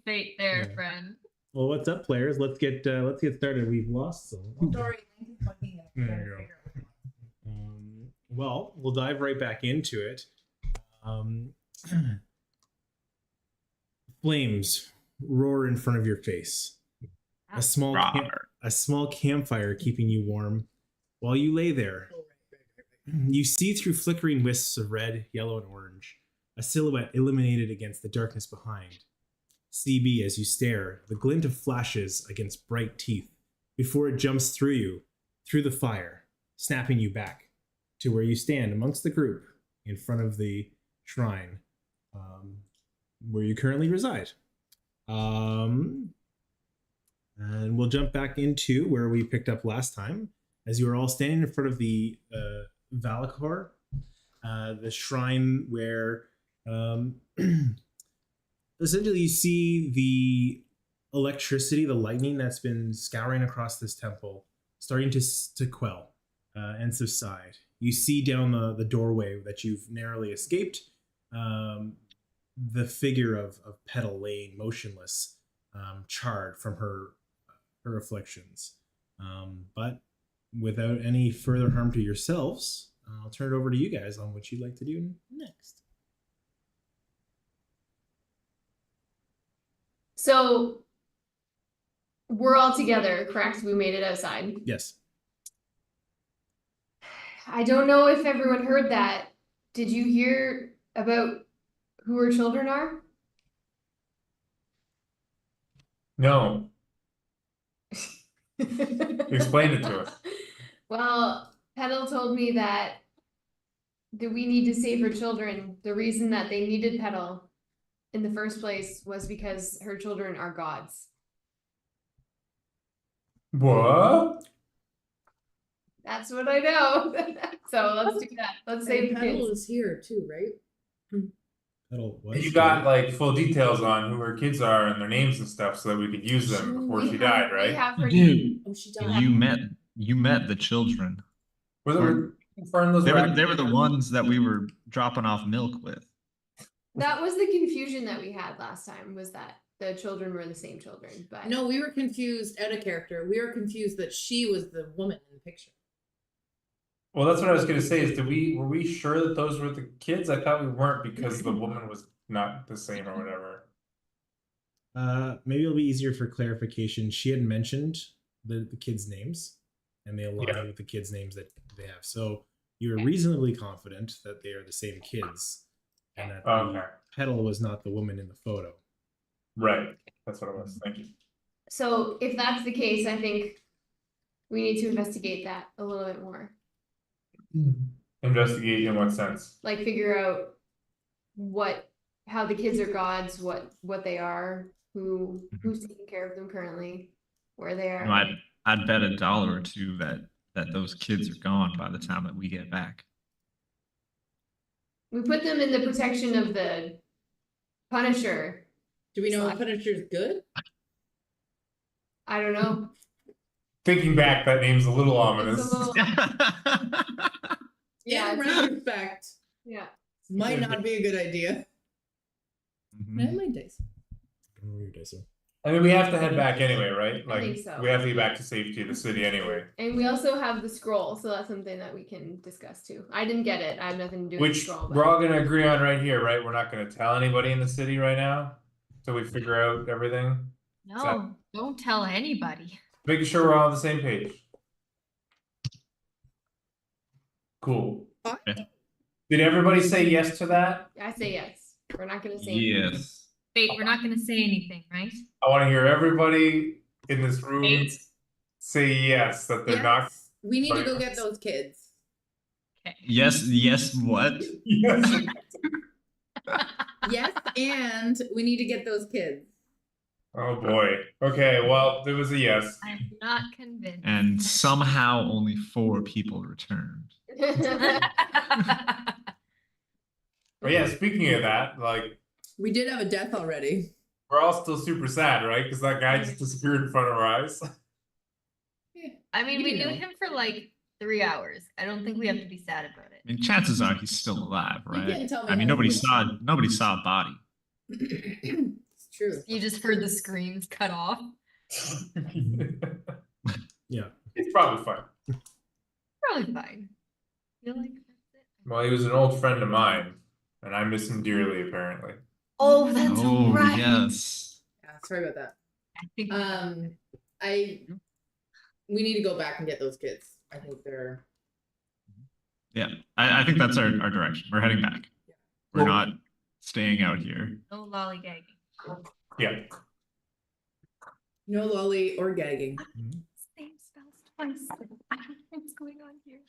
fate there, friend. Well, what's up, players? Let's get started. We've lost some. Sorry. There you go. Well, we'll dive right back into it. Flames roar in front of your face. A small campfire keeping you warm. While you lay there, you see through flickering wisps of red, yellow, and orange, a silhouette illuminated against the darkness behind. CB, as you stare, the glint of flashes against bright teeth before it jumps through you, through the fire, snapping you back to where you stand amongst the group in front of the shrine where you currently reside. And we'll jump back into where we picked up last time, as you are all standing in front of the Valakor, the shrine where essentially you see the electricity, the lightning that's been scouring across this temple, starting to quell and subside. You see down the doorway that you've narrowly escaped, the figure of Petal laying motionless, charred from her afflictions. But without any further harm to yourselves, I'll turn it over to you guys on what you'd like to do next. So we're all together, correct? We made it outside. Yes. I don't know if everyone heard that. Did you hear about who her children are? No. Explain it to us. Well, Petal told me that we need to save her children. The reason that they needed Petal in the first place was because her children are gods. What? That's what I know. So let's do that. Let's save the Petal kids. is here too, right? Petal was You got like full details on who her kids are and their names and stuff so that we could use them before she died, We right? have her. Dude, Oh, she died. you met the children. Confirm those They were were the ones that we were dropping off milk with. That was the confusion that we had last time, was that the children were the same children. But No, we were confused at a character. We were confused that she was the woman in the picture. Well, that's what I was gonna say. Is were we sure that those were the kids? I thought we weren't because the woman was not the same or whatever. Maybe it'll be easier for clarification. She had mentioned the kids' names, and they align with the kids' names that they have. So you were reasonably confident that they are the same kids, and that the Petal was not the woman in the photo. Right. That's what it was. Thank you. so if that's the case, I think we need to investigate that a little bit more. Investigate in what sense? Like figure out how the kids are gods, what they are, who's taking care of them currently, where they are. I'd bet $1 or $2 that those kids are gone by the time that we get back. We put them in the protection of the Punisher. Do we know if Punisher's good? I don't know. Thinking back, that name's a little It's ominous. a little, Yeah, in it's a- retrospect, yeah. might not be a good idea. Mhm. My dice. I mean, we have to head back anyway, right? I Like, think so. we have to get back to safety of the city anyway. And we also have the scroll, so that's something that we can discuss too. I didn't get it. I have nothing to do with the Which scroll. we're all gonna agree on right here, right? We're not gonna tell anybody in the city right now till we figure out everything. No, don't tell anybody. Making sure we're all on the same page. Cool. Okay. Did everybody say yes to that? I say yes. We're not gonna say anything. Yes. Fate, we're not gonna say anything, right? I want to hear everybody in this room Fate. say yes, that they're not. Yes, we need to go get those kids. Okay. Yes, what? Yes. Yes, and we need to get those kids. Oh boy. Okay, well, there was a yes. I'm not convinced. And somehow only 4 people returned. But yeah, speaking of that, like, We did have a death already. we're all still super sad, right? Because that guy just disappeared in front of our eyes. I mean, we You knew know. him for like 3 hours. I don't think we have to be sad about I it. mean, chances are he's still alive, You right? can't tell me I mean, how nobody he saw a body. it's True. You just heard the screams cut off. Yeah. It's probably fine. Probably fine. Feel like that's it. Well, he was an old friend of mine, and I miss him dearly, apparently. Oh, that's Oh, right. yes. Yeah, sorry about that. I think We need to go back and get those kids. I think they're. Yeah, I think that's our direction. We're heading back. We're Well- not staying out here. no lollygagging. Yeah. No lolly or gagging. Same spells twice. I don't know what's going on here.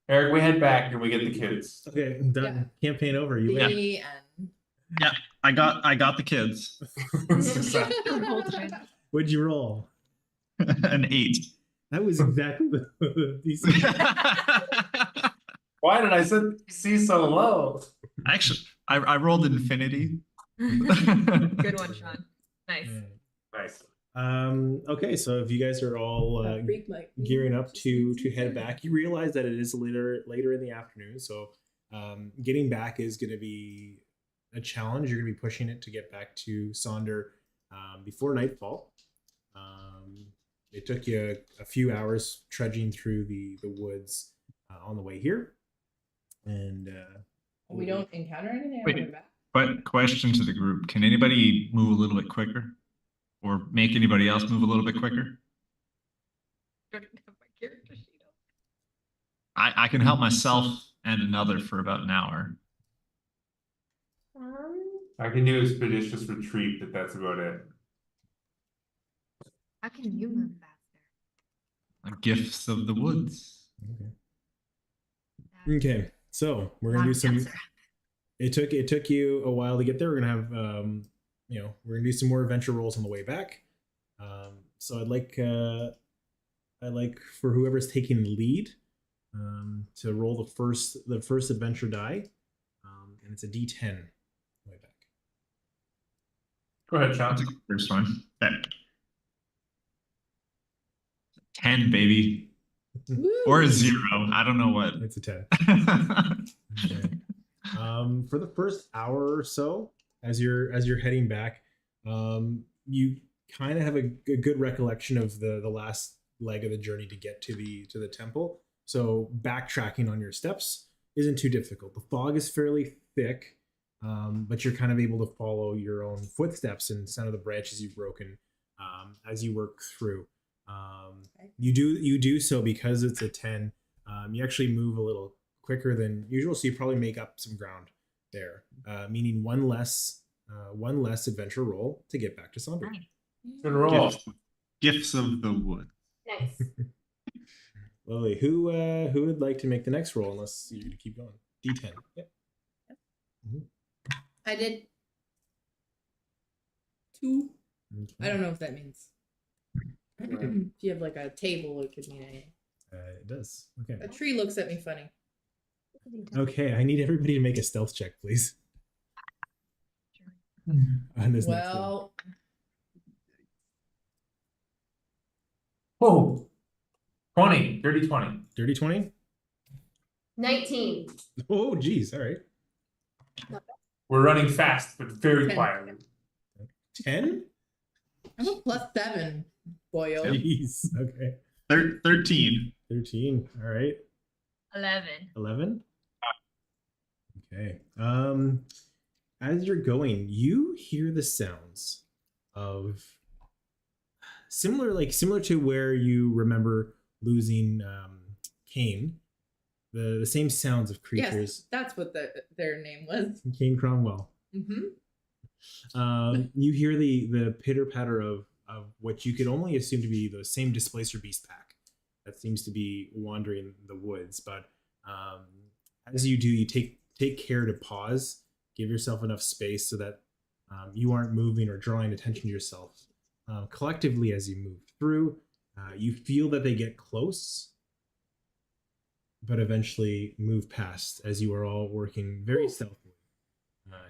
Eric, we head back and we get the kids. Okay, done. Campaign over. You win. The end. I got the kids. Success. What'd you roll? An 8. That was exactly the DC. Why did I set DC so low? Actually, I rolled infinity. Good one, Sean. Nice. Nice. Okay, so if you guys are all Freak Mike. gearing up to head back, you realize that it is later in the afternoon, so getting back is going to be a challenge. You're going to be pushing it to get back to Sonder before nightfall. It took you a few hours trudging through the woods on the way here, and We don't encounter anything on Wait. the way back. But question to the group: can anybody move a little bit quicker, or make anybody else move a little bit quicker? Don't even have my character sheet up. I can help myself and another for about an hour. I can do expeditious retreat, but that's about it. How can you move faster? Gifts of the woods. okay, so we're gonna do some. It took you a while to get there. We're gonna have we're gonna do some more adventure rolls on the way back. So I'd like for whoever's taking the lead to roll the first adventure die, and it's a D10 on the way back. Go ahead, I'll Sean. take the first one. Okay. 10, baby, Woo! or a 0. I don't know what. It's a 10. Okay. For the first hour or so, as you're heading back, you kind of have a good recollection of the last leg of the journey to get to the temple. So backtracking on your steps isn't too difficult. The fog is fairly thick, but you're kind of able to follow your own footsteps and some of the branches you've broken as you work through. You do so because it's a 10. You actually move a little quicker than usual, so you probably make up some ground there, meaning one less adventure roll to get back to Sonder. Nice. Good roll. Gifts of the wood. Nice. Lily, who would like to make the next roll? Unless you keep going. D10. Yep. I did 2. Okay. I don't know if that means. If you have like a table, it could mean anything. It does. Okay. A tree looks at me funny. Okay, I need everybody to make a stealth check, please. On this next one. Well, Whoa. 20. Dirty 20. Dirty 20? 19. Oh, geez. All right. We're running fast, but very 10. quietly. 10? I'm a +7, boyo. Jeez. Okay. 13. 13. All right. 11. 11? Okay. As you're going, you hear the sounds of similar to where you remember losing Cain. The same sounds of creatures. Yes, that's what their name was. Cain Cromwell. Mm-hmm. You hear the pitter patter of what you could only assume to be the same displacer beast pack that seems to be wandering the woods. But as you do, you take care to pause, give yourself enough space so that you aren't moving or drawing attention to yourself. Collectively, as you move through, you feel that they get close, but eventually move past as you are all working very stealthily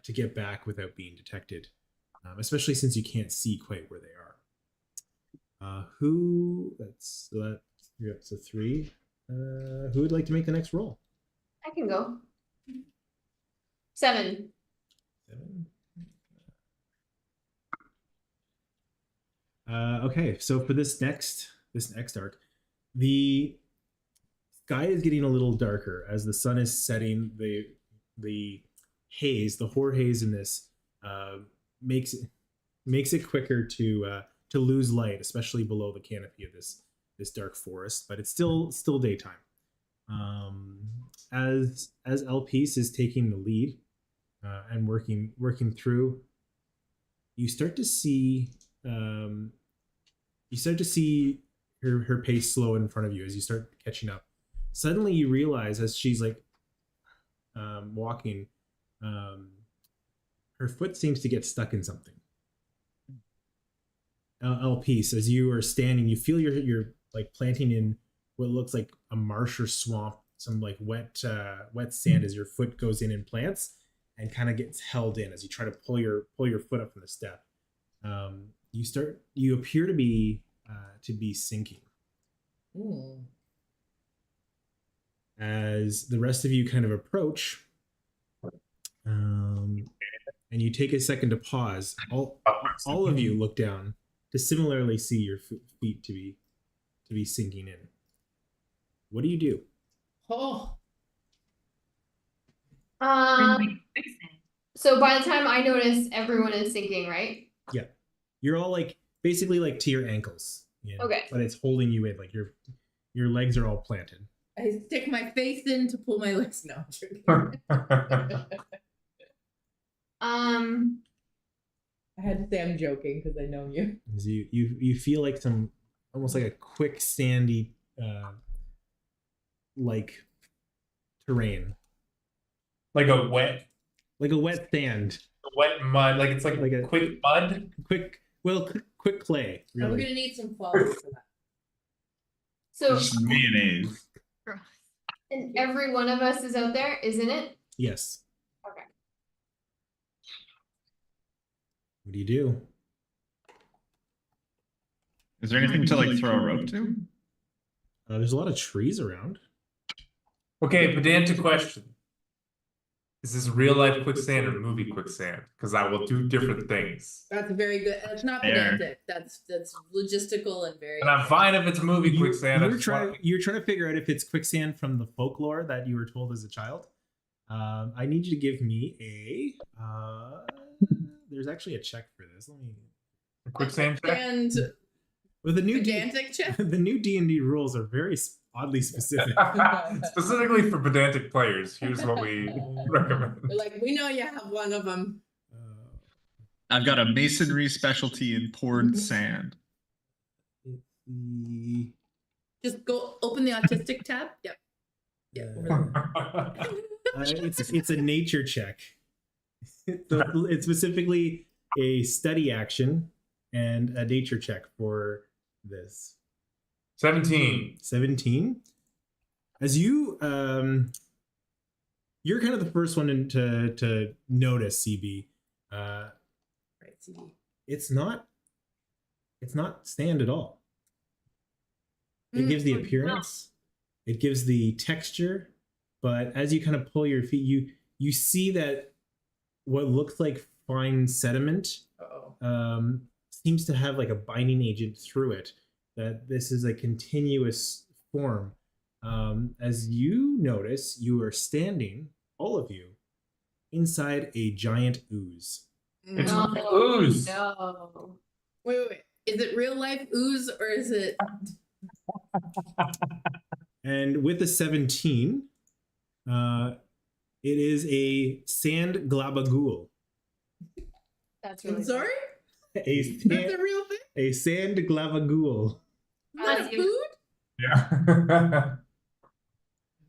to get back without being detected, especially since you can't see quite where they are. You're up to 3. Who would like to make the next roll? I can go. 7. 7. Okay, so for this next arc, the sky is getting a little darker as the sun is setting. The haze, the hoar haze in this, makes it quicker to lose light, especially below the canopy of this dark forest. But it's still daytime. As El Piece is taking the lead and working through, you start to see her pace slow in front of you as you start catching up. Suddenly you realize as she's like walking, her foot seems to get stuck in something. El Piece, as you are standing, you feel you're like planting in what looks like a marsh or swamp, some like wet sand as your foot goes in and plants and kind of gets held in as you try to pull your foot up from the step. You appear to be sinking. Ooh. As the rest of you kind of approach, and you take a second to pause, all of you look down to similarly see your feet to be sinking in. What do you do? Oh. So by the time I notice, everyone is sinking, right? Yeah, you're all like basically like to your ankles. Okay. But it's holding you in, like your legs are all planted. I stick my face in to pull my legs. No, I'm joking. I had to say I'm joking because I know you. As you feel like some almost like a quick sandy like terrain, Like a wet sand, wet mud, like it's like Like a- quick mud. quick clay. I'm Really. gonna need some flowers for that. So, Just mayonnaise. and every one of us is out there, isn't it? Yes. Okay. What do you do? Is there anything to like throw a rope to? There's a lot of trees around. Okay, pedantic question. Is this real life quicksand or movie quicksand? Because I will do different things. That's very good. That's not Fair. pedantic. That's logistical and very. And I'm fine if it's movie quicksand. I You're just trying want- to figure out if it's quicksand from the folklore that you were told as a child. I need you to give me a. There's actually a check for this. Let me. a quicksand check? And With the new pedantic check. the new D&D rules are very oddly specific. Specifically for pedantic players, here's what we recommend. We're like, we know you have one of them. I've got a masonry specialty in poured sand. The- Just go open the autistic tab. Yep. Yeah. it's a nature check. It's specifically a study action and a nature check for this. 17. 17. As you you're kind of the first one to notice, CB. Right, CD. It's not sand at all. It gives the appearance, it gives the texture, but as you kind of pull your feet, you see that what looks like fine sediment Uh-oh. seems to have like a binding agent through it, that this is a continuous form. As you notice, you are standing, all of you, inside a giant ooze. It's No, ooze. no. Wait. Is it real life ooze or is it? And with the 17, it is a sand glabagool. That's really I'm sorry? A That's a real thing? a sand glabagool. Not a That's you. food? Yeah.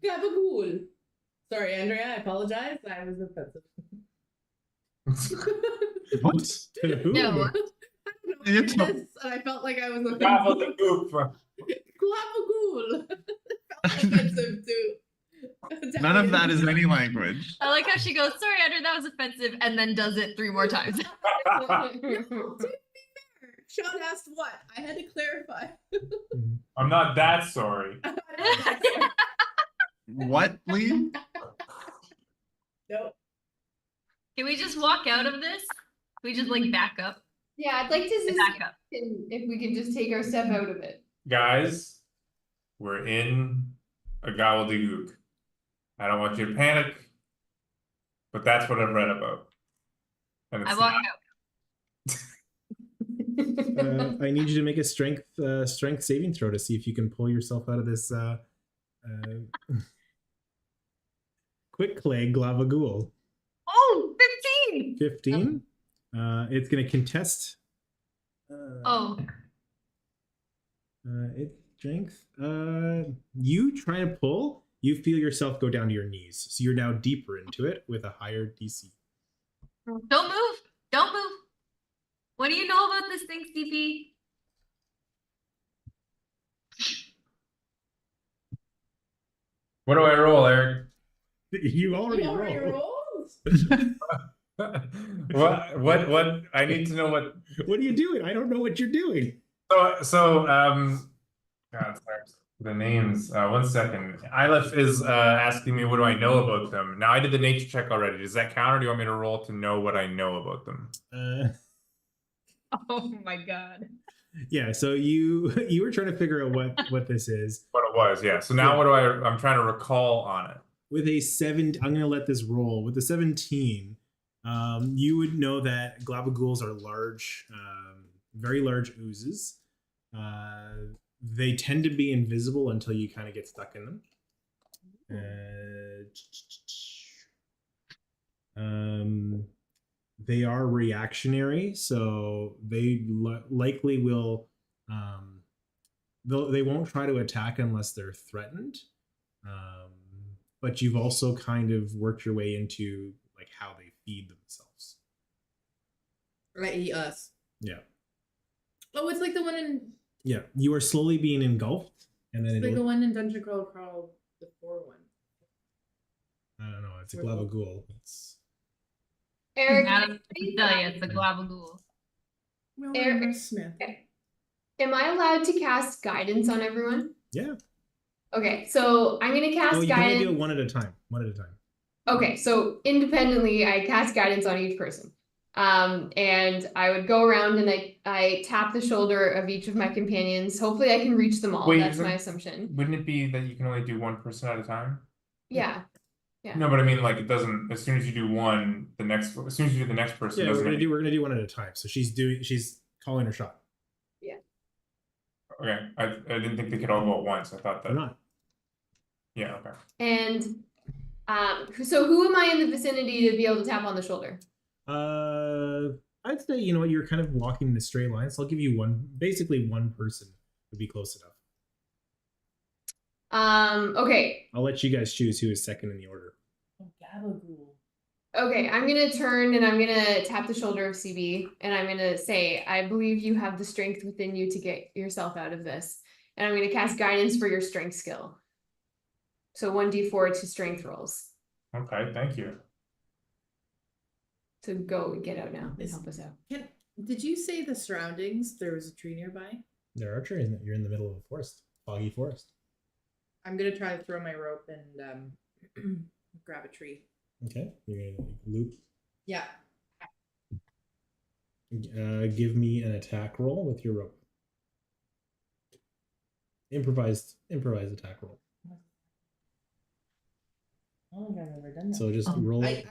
Gabagool. Sorry, Andrea, I apologize. I was offensive. What? No. I don't know. It's not- Yes, I felt like I was offensive. Gobble the goop. Gabagool. Felt offensive too. None of that is any language. I like how she goes, sorry, Andrew, that was offensive, and then does it 3 more times. To be fair, Sean asked what? I had to clarify. I'm not that sorry. What, Lee? No. Can we just walk out of this? Can we just like back up? Yeah, I'd like to The see backup. if we can just take our step out of it. Guys, we're in a gobbledygook. I don't want you to panic, but that's what I've read about. And I it's walk not. out. I need you to make a strength saving throw to see if you can pull yourself out of this quick clay Glavagool. Oh, 15! 15. It's going to contest. Oh, Its strength. You try to pull. You feel yourself go down to your knees, so you're now deeper into it with a higher DC. don't move. Don't move. What do you know about this thing, CP? What do I roll, Eric? You already You already rolled. rolled? What? I need to know what. What are you doing? I don't know what you're doing. God, sorry. The names. 1 second. Ilef is asking me what do I know about them. Now I did the nature check already. Does that count, or do you want me to roll to know what I know about them? Oh my god. Yeah. So you were trying to figure out what this is. What it was, yeah. So now Yeah. what do I'm trying to recall on it. With a 7, I'm going to let this roll. With a 17, you would know that glabagools are large, very large oozes. They tend to be invisible until you kind of get stuck in them. They are reactionary, so they likely will. They won't try to attack unless they're threatened. But you've also kind of worked your way into like how they feed themselves. i.e. us. Yeah. Oh, it's like the one in Yeah. You are slowly being engulfed, and then it's like it'll, the one in Dungeon Crawl, the 4 one. I don't know. It's a glavagool. It's Eric, Adam, I tell you, it's a glavagool. No, Eric- Smith. am I allowed to cast guidance on everyone? yeah. Okay, so I'm gonna cast Oh, you can only do it guidance. one at a time. One at a time. Okay, so independently, I cast guidance on each person. And I would go around and I tap the shoulder of each of my companions. Hopefully I can reach them all. Wait, That's isn't- my assumption. Wouldn't it be that you can only do one person at a time? Yeah. No, but I mean, like it doesn't. As soon as you do one, as soon as you do the next person, Yeah, we're doesn't gonna do one at a time. So she's calling her shot. Okay, I didn't think they could all go at once. I thought that. Or not. Yeah. Okay. And so who am I in the vicinity to be able to tap on the shoulder? I'd say you know what, you're kind of walking in a straight line, so I'll give you basically one person would be close enough. Okay. I'll let you guys choose who is second in the order. Oh, Gabagool. Okay, I'm gonna turn and I'm gonna tap the shoulder of CB and I'm gonna say, I believe you have the strength within you to get yourself out of this. And I'm gonna cast guidance for your strength skill. So 1d4 to strength rolls. Okay. Thank you. So go and get out now and help us out. Did you say the surroundings? There was a tree nearby? There are trees. You're in the middle of a forest, foggy forest. I'm gonna try to throw my rope and grab a tree. Okay, you're gonna loop. Yeah. Give me an attack roll with your rope. Improvised attack roll. I don't think I've ever done that. So just roll. I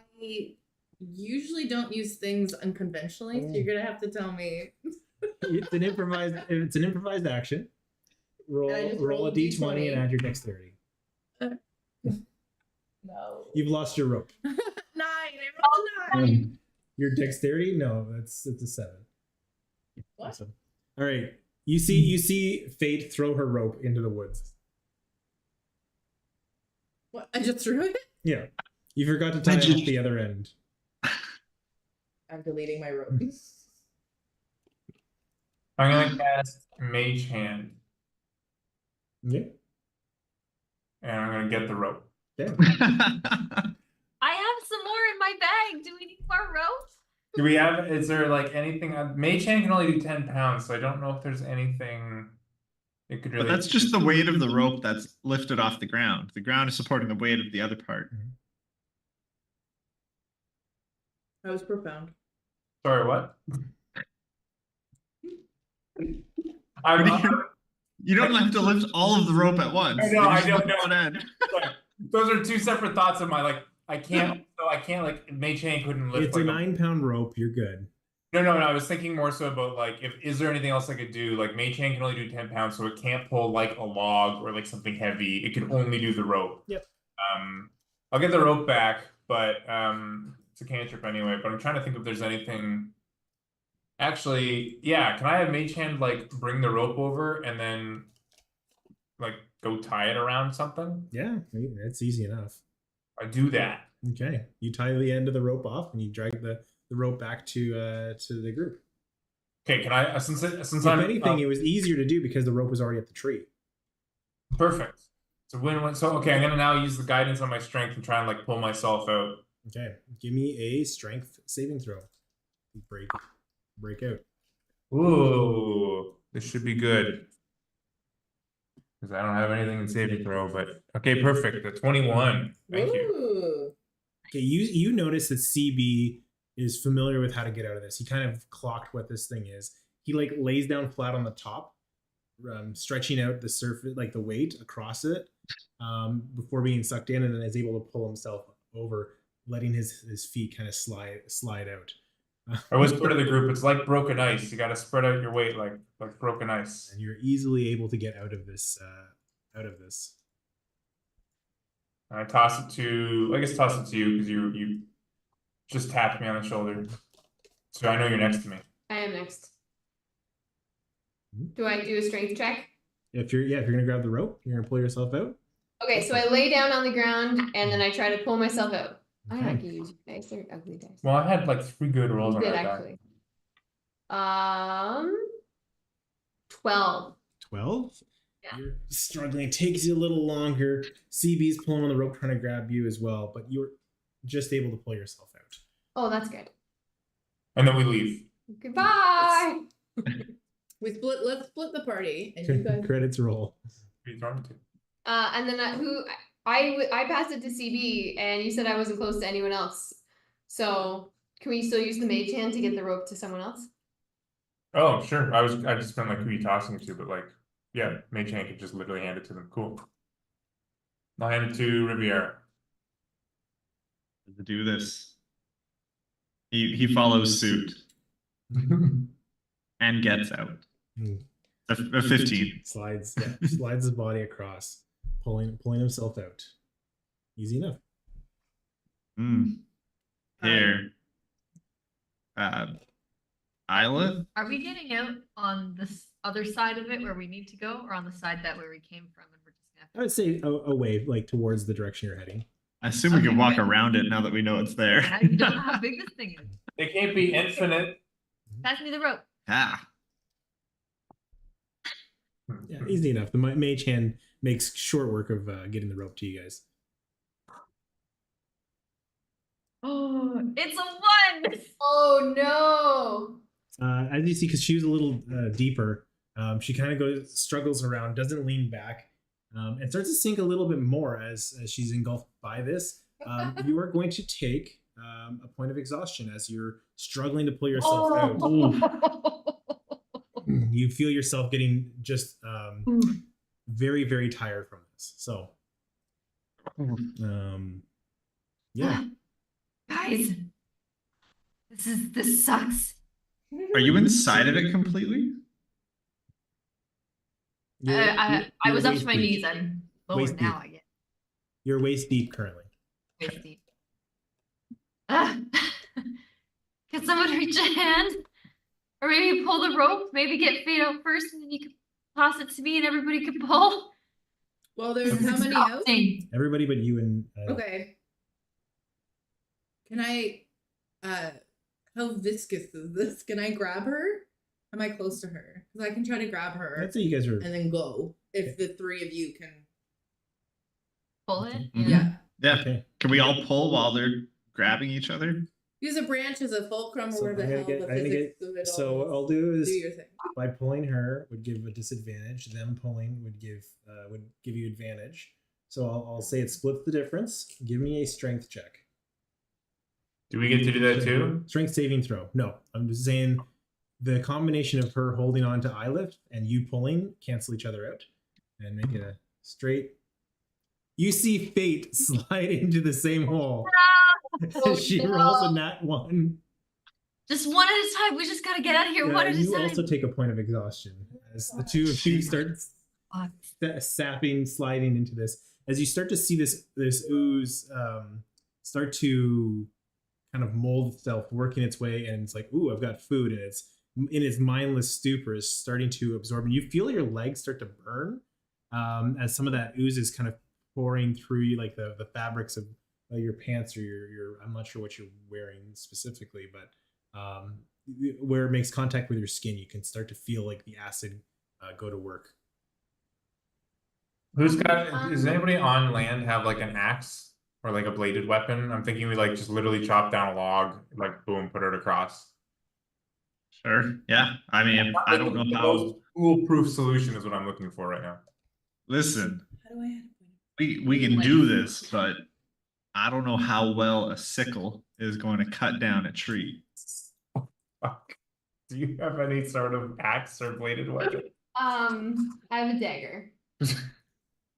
usually don't use things unconventionally, so you're gonna have to tell me. It's an improvised action. Roll And I just roll a rolled d20 D20. and add your dexterity. No. You've lost your rope. 9. I rolled a 9. Your dexterity? No, it's a 7. What? Awesome. All right. You see Fate throw her rope into the woods. What? I just threw it? Yeah. You forgot to tie off the other end. I'm deleting my rope. I'm gonna cast Mage Hand, Yeah. and I'm gonna get the rope. Yeah. I have some more in my bag. Do we need more rope? Do we have? Is there like anything? Mage Hand can only do 10 pounds, so I don't know if there's anything. It could But really. that's just the weight of the rope that's lifted off the ground. The ground is supporting the weight of the other part. That was profound. Sorry, what? You don't have to lift all of the rope at once. I know, You I just don't lift know. one end. Those are two separate thoughts of mine. Like I can't like Mei Chang couldn't lift. It's a like 9-pound rope. You're good. No. I was thinking more so about like is there anything else I could do? Like Mei Chang can only do 10 pounds, so it can't pull like a log or like something heavy. It can only do the rope. Yep. I'll get the rope back, but it's a cantrip anyway. But I'm trying to think if there's anything. Actually, yeah. Can I have Mage Hand like bring the rope over and then like go tie it around something? Yeah, it's easy enough. I do that. Okay, you tie the end of the rope off and you drag the rope back to the group. Okay, can I since If I'm anything, it was easier to do because the rope was already at the tree. perfect. So win-win. So okay, I'm gonna now use the guidance on my strength and try and like pull myself out. Okay, give me a strength saving throw. Break out. Ooh, this should be good. Because I don't have anything in saving throw, but okay, perfect. The 21. Thank you. Ooh. Okay, you notice that CB is familiar with how to get out of this. He kind of clocked what this thing is. He like lays down flat on the top, stretching out the surface, like the weight across it, before being sucked in, and then is able to pull himself over, letting his feet kind of slide out. I whisper to the group, it's like broken ice. You got to spread out your weight like broken ice. And you're easily able to get out of this. And I toss it to you because you just tapped me on the shoulder. So I know you're next to me. I am next. Do I do a strength check? If you're gonna grab the rope, you're gonna pull yourself out. Okay, so I lay down on the ground and then I try to pull myself out. I Okay. can use dice. They're ugly dice. Well, I had like 3 good rolls You on did that actually. die. 12. 12. Yeah. You're struggling. It takes you a little longer. CB's pulling on the rope, trying to grab you as well, but you're just able to pull yourself out. Oh, that's good. And then we leave. Goodbye. Let's split the party and you guys. Credits roll. Who are you throwing it to? And then I passed it to CB, and you said I wasn't close to anyone else. So can we still use the mage hand to get the rope to someone else? Oh, sure. I just been like, who are you tossing it to? But like, yeah, Mage Hand could just literally hand it to them. Cool. I'll hand it to Riviera. To do this. He follows suit and gets out. A 15. Slides his body across, pulling himself out. Easy enough. Here. Isla? Are we getting out on this other side of it where we need to go, or on the side that where we came from and we're just gonna I would say away, like towards the direction you're heading. I assume we can walk around it now that we know it's there. I don't know how big this thing is. It can't be infinite. Pass me the rope. Ah. Yeah, easy enough. The mage hand makes short work of getting the rope to you guys. Oh, it's a 1. Oh no. As you see, because she was a little deeper, she kind of struggles around, doesn't lean back, and starts to sink a little bit more as she's engulfed by this. You are going to take a point of exhaustion as you're struggling to pull yourself out. You feel yourself getting just very, very tired from this. So, yeah. Guys, this sucks. Are you inside of it completely? I You're was up waist to my deep. knees and lower Waist now, deep. I guess. You're waist deep currently. Waist deep. Can someone reach a hand? Or maybe pull the rope, maybe get Fade out first, and then you can toss it to me and everybody can pull. Well, there's This how is many out? exhausting. Everybody but you and Okay. Can I how viscous is this? Can I grab her? Am I close to her? Because I can try to grab her I'd say you guys are. and then go. If the 3 of you can. Pull it? Mhm. Yeah. Yeah. Okay. Can we all pull while they're grabbing each other? Use a branch as a fulcrum So or the I'm gonna hell get- the I'm gonna physics of it So all. what I'll do is Do your thing. by pulling her would give a disadvantage. Them pulling would give you advantage. So I'll say it splits the difference. Give me a strength check. Do we get to do that too? Strength saving throw. No, I'm just saying the combination of her holding on to Eilif and you pulling cancel each other out and make it a straight. You see Fate slide into the same hole. She rolls a nat 1. Just one at a time. We just gotta get out of here one at a You time. also take a point of exhaustion as the two of you start sapping, sliding into this. As you start to see this ooze start to kind of mold itself, working its way, and it's like, ooh, I've got food, and it's in its mindless stupor is starting to absorb, and you feel your legs start to burn as some of that ooze is kind of pouring through you, like the fabrics of your pants or your I'm not sure what you're wearing specifically, but where it makes contact with your skin, you can start to feel like the acid go to work. Does anybody on land have like an axe or like a bladed weapon? I'm thinking we like just literally chop down a log, like boom, put it across. Sure. Yeah. I mean, I don't know The how. most foolproof solution is what I'm looking for right now. Listen, How do I add we can do this, but I don't know how well a sickle is going to cut down a tree. Fuck. Do you have any sort of axe or bladed weapon? I have a dagger.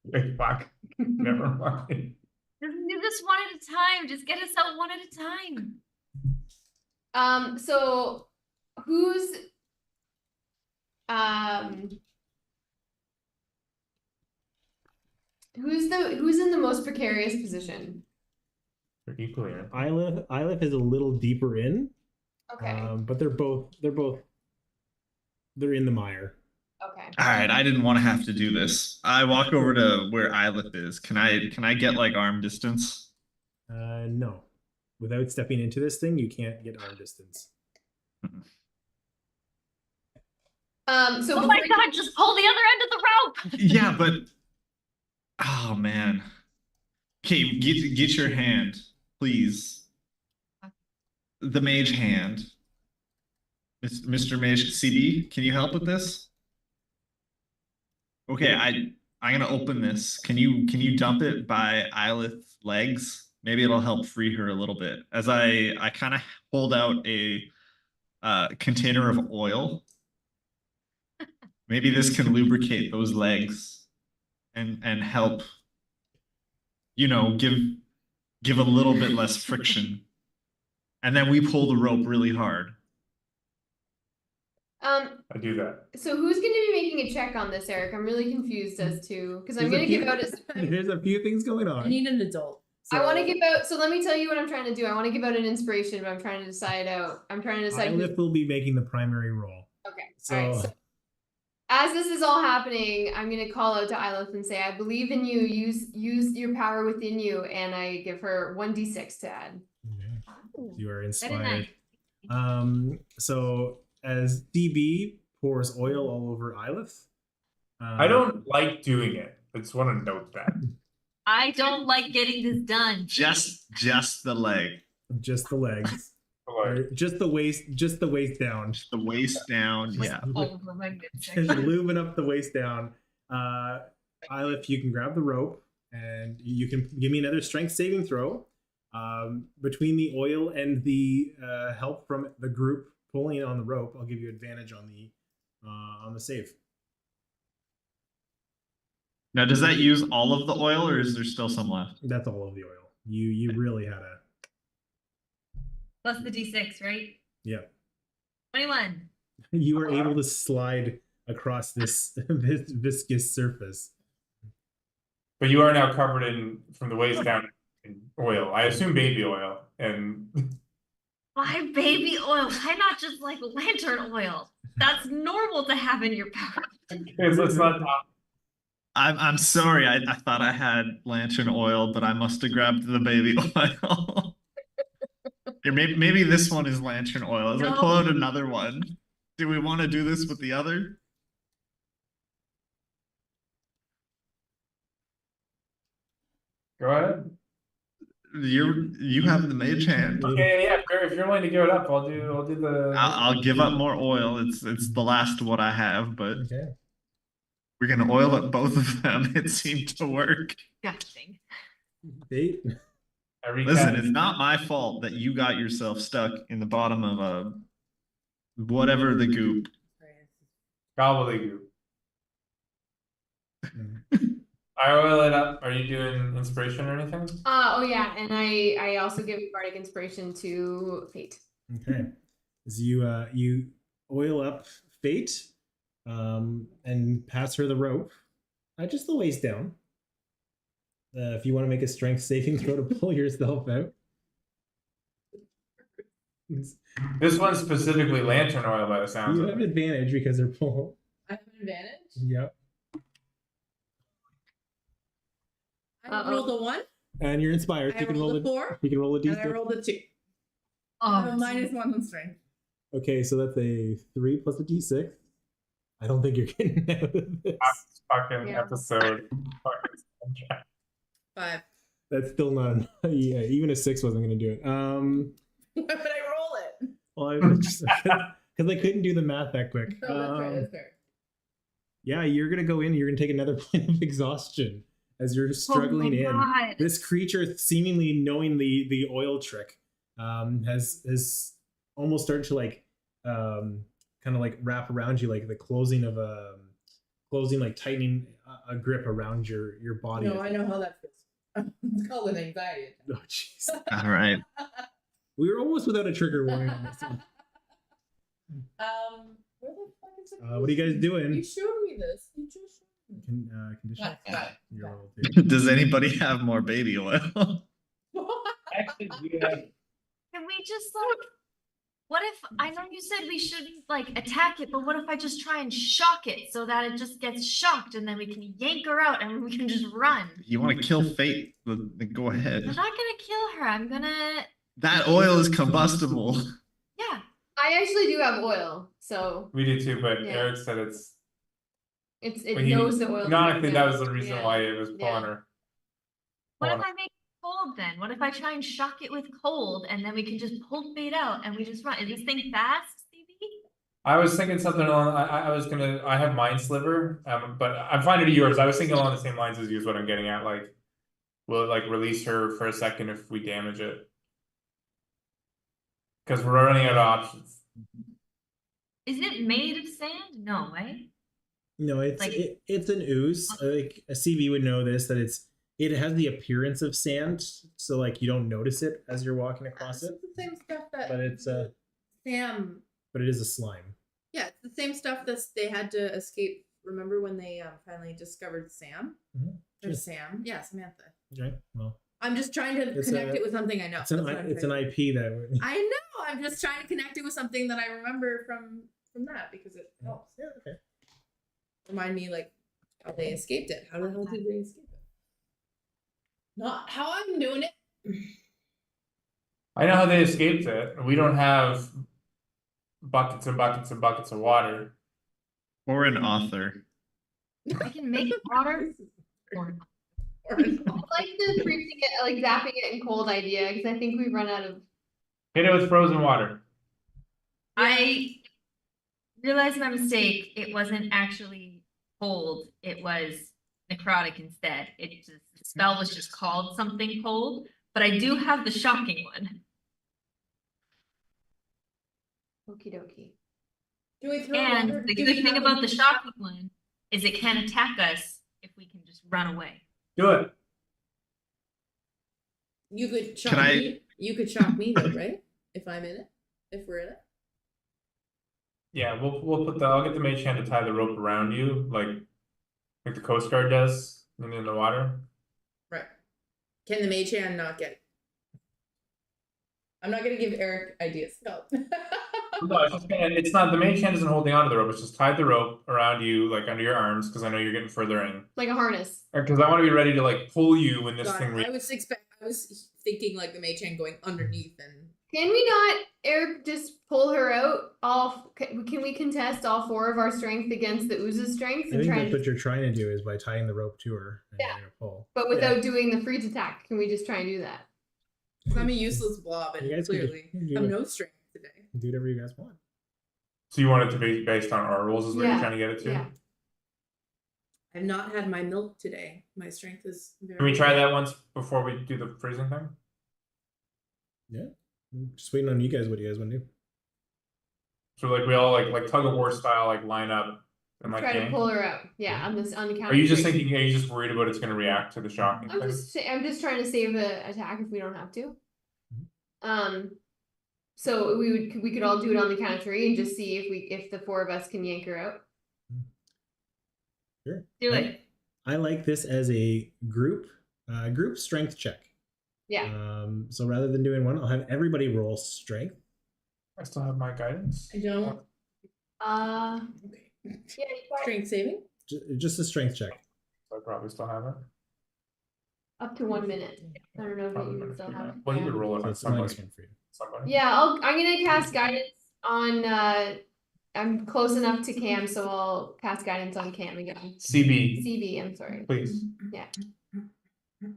Wait, fuck. Never mind. Just do this one at a time. Just get us out one at a time. So who's who's in the most precarious position? They're equally. Eilif is a little deeper in, Okay. but they're in the mire. Okay. All right, I didn't want to have to do this. I walk over to where Eilif is. Can I get like arm distance? No. Without stepping into this thing, you can't get arm distance. So Oh my god, just pull the other end of the rope. Yeah, but oh man. Okay, get your hand, please. The mage hand. Mr. Mage CD, can you help with this? Okay, I'm gonna open this. Can you dump it by Eilith's legs? Maybe it'll help free her a little bit. As I kind of hold out a container of oil. Maybe this can lubricate those legs and help, you know, give a little bit less friction. And then we pull the rope really hard. I do that. So who's going to be making a check on this, Eric? I'm really confused as to because I'm going to give out a. There's a few things going I on. need an adult. I want to give out. So let me tell you what I'm trying to do. I want to give out an inspiration, but I'm trying to decide out. I'm trying to decide. Eilif will be making the primary role. Okay. So, All right. So as this is all happening, I'm going to call out to Eilif and say, "I believe in you. Use your power within you," and I give her 1d6 to add. okay. You are Very inspired. nice. So as DB pours oil all over Eilif. I don't like doing it. I just want to note that. I don't like getting this done. Just the leg. Just the legs. Like, Or just the waist down. Just the waist down. Yeah. Oh, for my goodness Just sake. lubing up the waist down. Eilif, you can grab the rope and you can give me another strength saving throw. Between the oil and the help from the group pulling on the rope, I'll give you advantage on the save. Now, does that use all of the oil, or is there still some left? That's all of the oil. You really had a Plus the d6, right? yeah. 21. You were able to slide across this viscous surface. but you are now covered in from the waist down in oil. I assume baby oil. And Why baby oil? Why not just like lantern oil? That's normal to have in your power. let's not talk. I'm sorry. I thought I had lantern oil, but I must have grabbed the baby oil. Here, maybe this one is lantern oil. As I pull out another one. Do we want to do this with the other? Go ahead. You have the mage hand. Okay, yeah, if you're willing to give it up, I'll do the. I'll give up more oil. It's the last what I have, but Okay. we're gonna oil up both of them. It seemed to work. Disgusting. 8. I recap. Listen, it's not my fault that you got yourself stuck in the bottom of a whatever the goop. Gobbledygook. Mm. I oil it up. Are you doing inspiration or anything? Oh yeah, and I also give bardic inspiration to Fate. Okay. As you oil up Fate, and pass her the rope, just the waist down. If you want to make a strength saving throw to pull yourself out. This one's specifically lantern oil by the sounds You of have it. advantage because they're pulled. I have an advantage. Yep. I rolled a 1. And you're inspired. I You can roll rolled a 4. You can roll a And I d6. rolled a 2. Oh, Minus 1 on strength. Okay, so that's a 3 plus a d6. I don't think you're getting out of this. Fucking Yeah. episode. Fucking 5. That's still not. Yeah, even a 6 wasn't going to do it. Why would I roll it? Well, I just because I couldn't do the math that quick. Oh, that's right. That's fair. Yeah, you're gonna go in. You're gonna take another point of exhaustion as you're struggling in. God. This creature, seemingly knowing the oil trick, has almost started to like kind of like wrap around you, like the closing of a like tightening a grip around your body. No, I know how that feels. It's called an anxiety attack. Oh jeez, All right. we were almost without a trigger warning on this one. Where the fuck is it? What are you guys doing? You showed me this. You just showed me. Condition. Got Your it. roll too. Does anybody have more baby oil? Actually, we have Can we just like, what if, I know you said we shouldn't like attack it, but what if I just try and shock it so that it just gets shocked and then we can yank her out and we can just run? You want to kill Fate? Then go ahead. I'm not gonna kill her. I'm gonna, That oil is combustible. yeah. I actually do have oil, so we do too, but Yeah. Eric said it it knows the oil. canonically that was the reason Yeah. why it was pulling Yeah. her. What if Hold on. I make it cold then? What if I try and shock it with cold and then we can just pull Fate out and we just run? Is this thing fast, CB? I was thinking something along. I was gonna. I have Mind Sliver, but I'm fine to yours. I was thinking along the same lines as you. Is what I'm getting at. Like, will it like release her for a second if we damage it? Because we're running out of options. Isn't it made of sand? No, right? No, it's Like- it's an ooze. Like a CV would know this, that it has the appearance of sand, so like you don't notice it as you're walking across It's it, the same stuff that but it's Sam. but it is a slime. Yeah, it's the same stuff that they had to escape. Remember when they finally discovered Sam? Mhm. Or Sure. Sam? Yeah, Samantha. Okay, well, I'm just trying to It's connect a- it with something I know. it's an That's what I'm it's an trying to- IP that. I know. I'm just trying to connect it with something that I remember from that because it helps. Yeah, okay. Remind me like how they escaped it. How the hell did they escape it? Not how I'm doing it. I know how they escaped it. We don't have buckets and buckets and buckets of water. Or an author. I can make water. Or I like the freezing it, like zapping it in cold idea because I think we've run out of. Hit it with frozen water. I realized my mistake. It wasn't actually cold. It was necrotic instead. The spell was just called something cold, but I do have the shocking one. Okie dokie. Do we throw And water? the Do good we thing have about a- the shocking one is it can attack us if we can just run away. Do it. You could shock Can I- me. You could shock me though, right? If I'm in it. If we're in it. Yeah, we'll put I'll get the mage hand to tie the rope around you, like the Coast Guard does in the water. Right. Can the mage hand not get it? I'm not gonna give Eric ideas. No. No, it's not the mage hand isn't holding onto the rope, it's just tied the rope around you, like under your arms, because I know you're getting further in. Like a harness. Because I want to be ready to like pull you when this God, thing I was thinking like the mage hand going underneath and Can we not, Eric, just pull her out? Can we contest all 4 of our strength against the ooze's strength I and think try that's and, what you're trying to do is by tying the rope to her and Yeah. you're gonna pull. but without doing the freeze attack? Can we just try and do that? I'm a useless blob and You guys can clearly do have it. no strength today. Do whatever you guys want. So you want it to be based on our rules is what Yeah, you're trying to get it to? yeah. I've not had my milk today. My strength is very Can we try that once before we do the freezing thing? Yeah. I'm just waiting on you guys. What do you guys want to do? So like we all like tug of war style like line up and like Try to hang? pull her out. Yeah, on the count. Are you of just three. thinking? Are you just worried about it's going to react to the shocking I'm thing? just trying to save the attack if we don't have to. Mm-hmm. So we could all do it on the count of three and just see if the four of us can yank her out. Sure. Do it. I like this as a group strength check. Yeah. So rather than doing one, I'll have everybody roll strength. I still have my guidance. I don't. Okay. Okay. Yeah. Strength saving. Just a strength check. So I probably still have it. Up to 1 minute. I don't know if Probably you minus still two have now. it. Well, you Yeah. could roll it So on it's minus somebody. 1 for you. Somebody. Yeah, I'm gonna cast guidance on I'm close enough to Cam, so I'll cast guidance on Cam again. CB, I'm sorry. please. And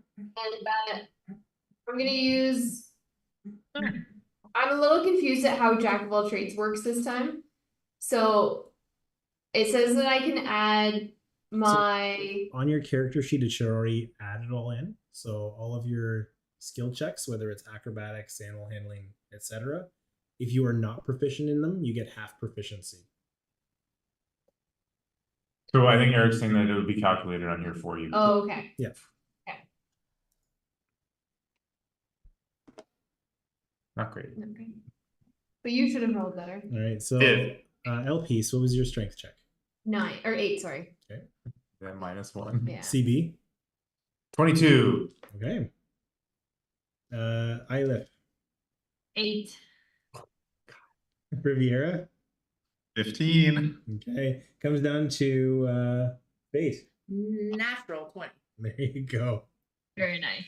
I'm gonna use I'm a little confused at how Jack of all trades works this time. So it says that I can add my On your character sheet, it should already add it all in. So all of your skill checks, whether it's acrobatics, animal handling, etc., if you are not proficient in them, you get half proficiency. So I think Eric's saying that it would be calculated on here for you. Oh, okay. Yeah. Okay. Not great. Okay. But you should have rolled better. All right. So Yeah. LP, so what was your strength check? 9 or 8, sorry. Okay. Then -1. Yeah. CB. 22. Okay. Ilif. 8. Riviera. 15. Okay. Comes down to Fate. Natural 20. There you go. Very nice.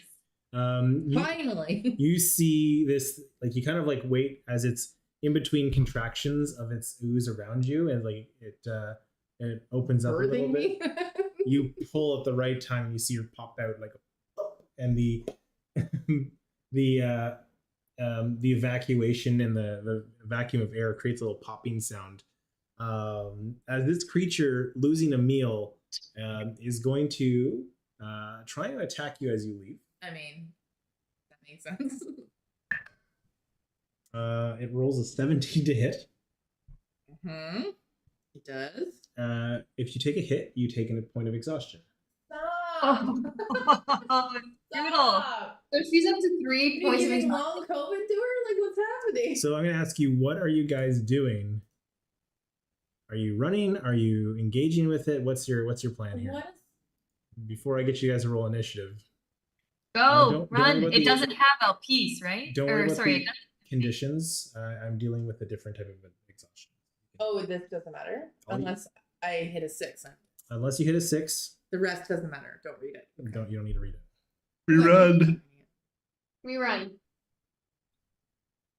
Finally. You see this, like, you kind of like wait as it's in between contractions of its ooze around you, and like it opens up a little Birthing bit. me. You pull at the right time, and you see her pop out like, and the the evacuation and the vacuum of air creates a little popping sound. As this creature losing a meal is going to try and attack you as you leave. I mean, that makes sense. It rolls a 17 to hit. It does. If you take a hit, you take a point of exhaustion. Stop. Brutal. Stop. So she's up to 3 You points of giving exhaustion. long COVID to her? Like, what's happening? So I'm going to ask you, what are you guys doing? Are you running? Are you engaging with it? What's your plan here? What? Before I get you guys to roll initiative, Go, don't worry run. about It the- doesn't have LPs, right? don't worry Or about sorry, the conditions. I'm dealing with a different type of exhaustion. Oh, this doesn't matter All you- unless I hit a 6. Unless you hit a 6, The rest doesn't matter. Don't read it. you don't need to read it. We run. We run.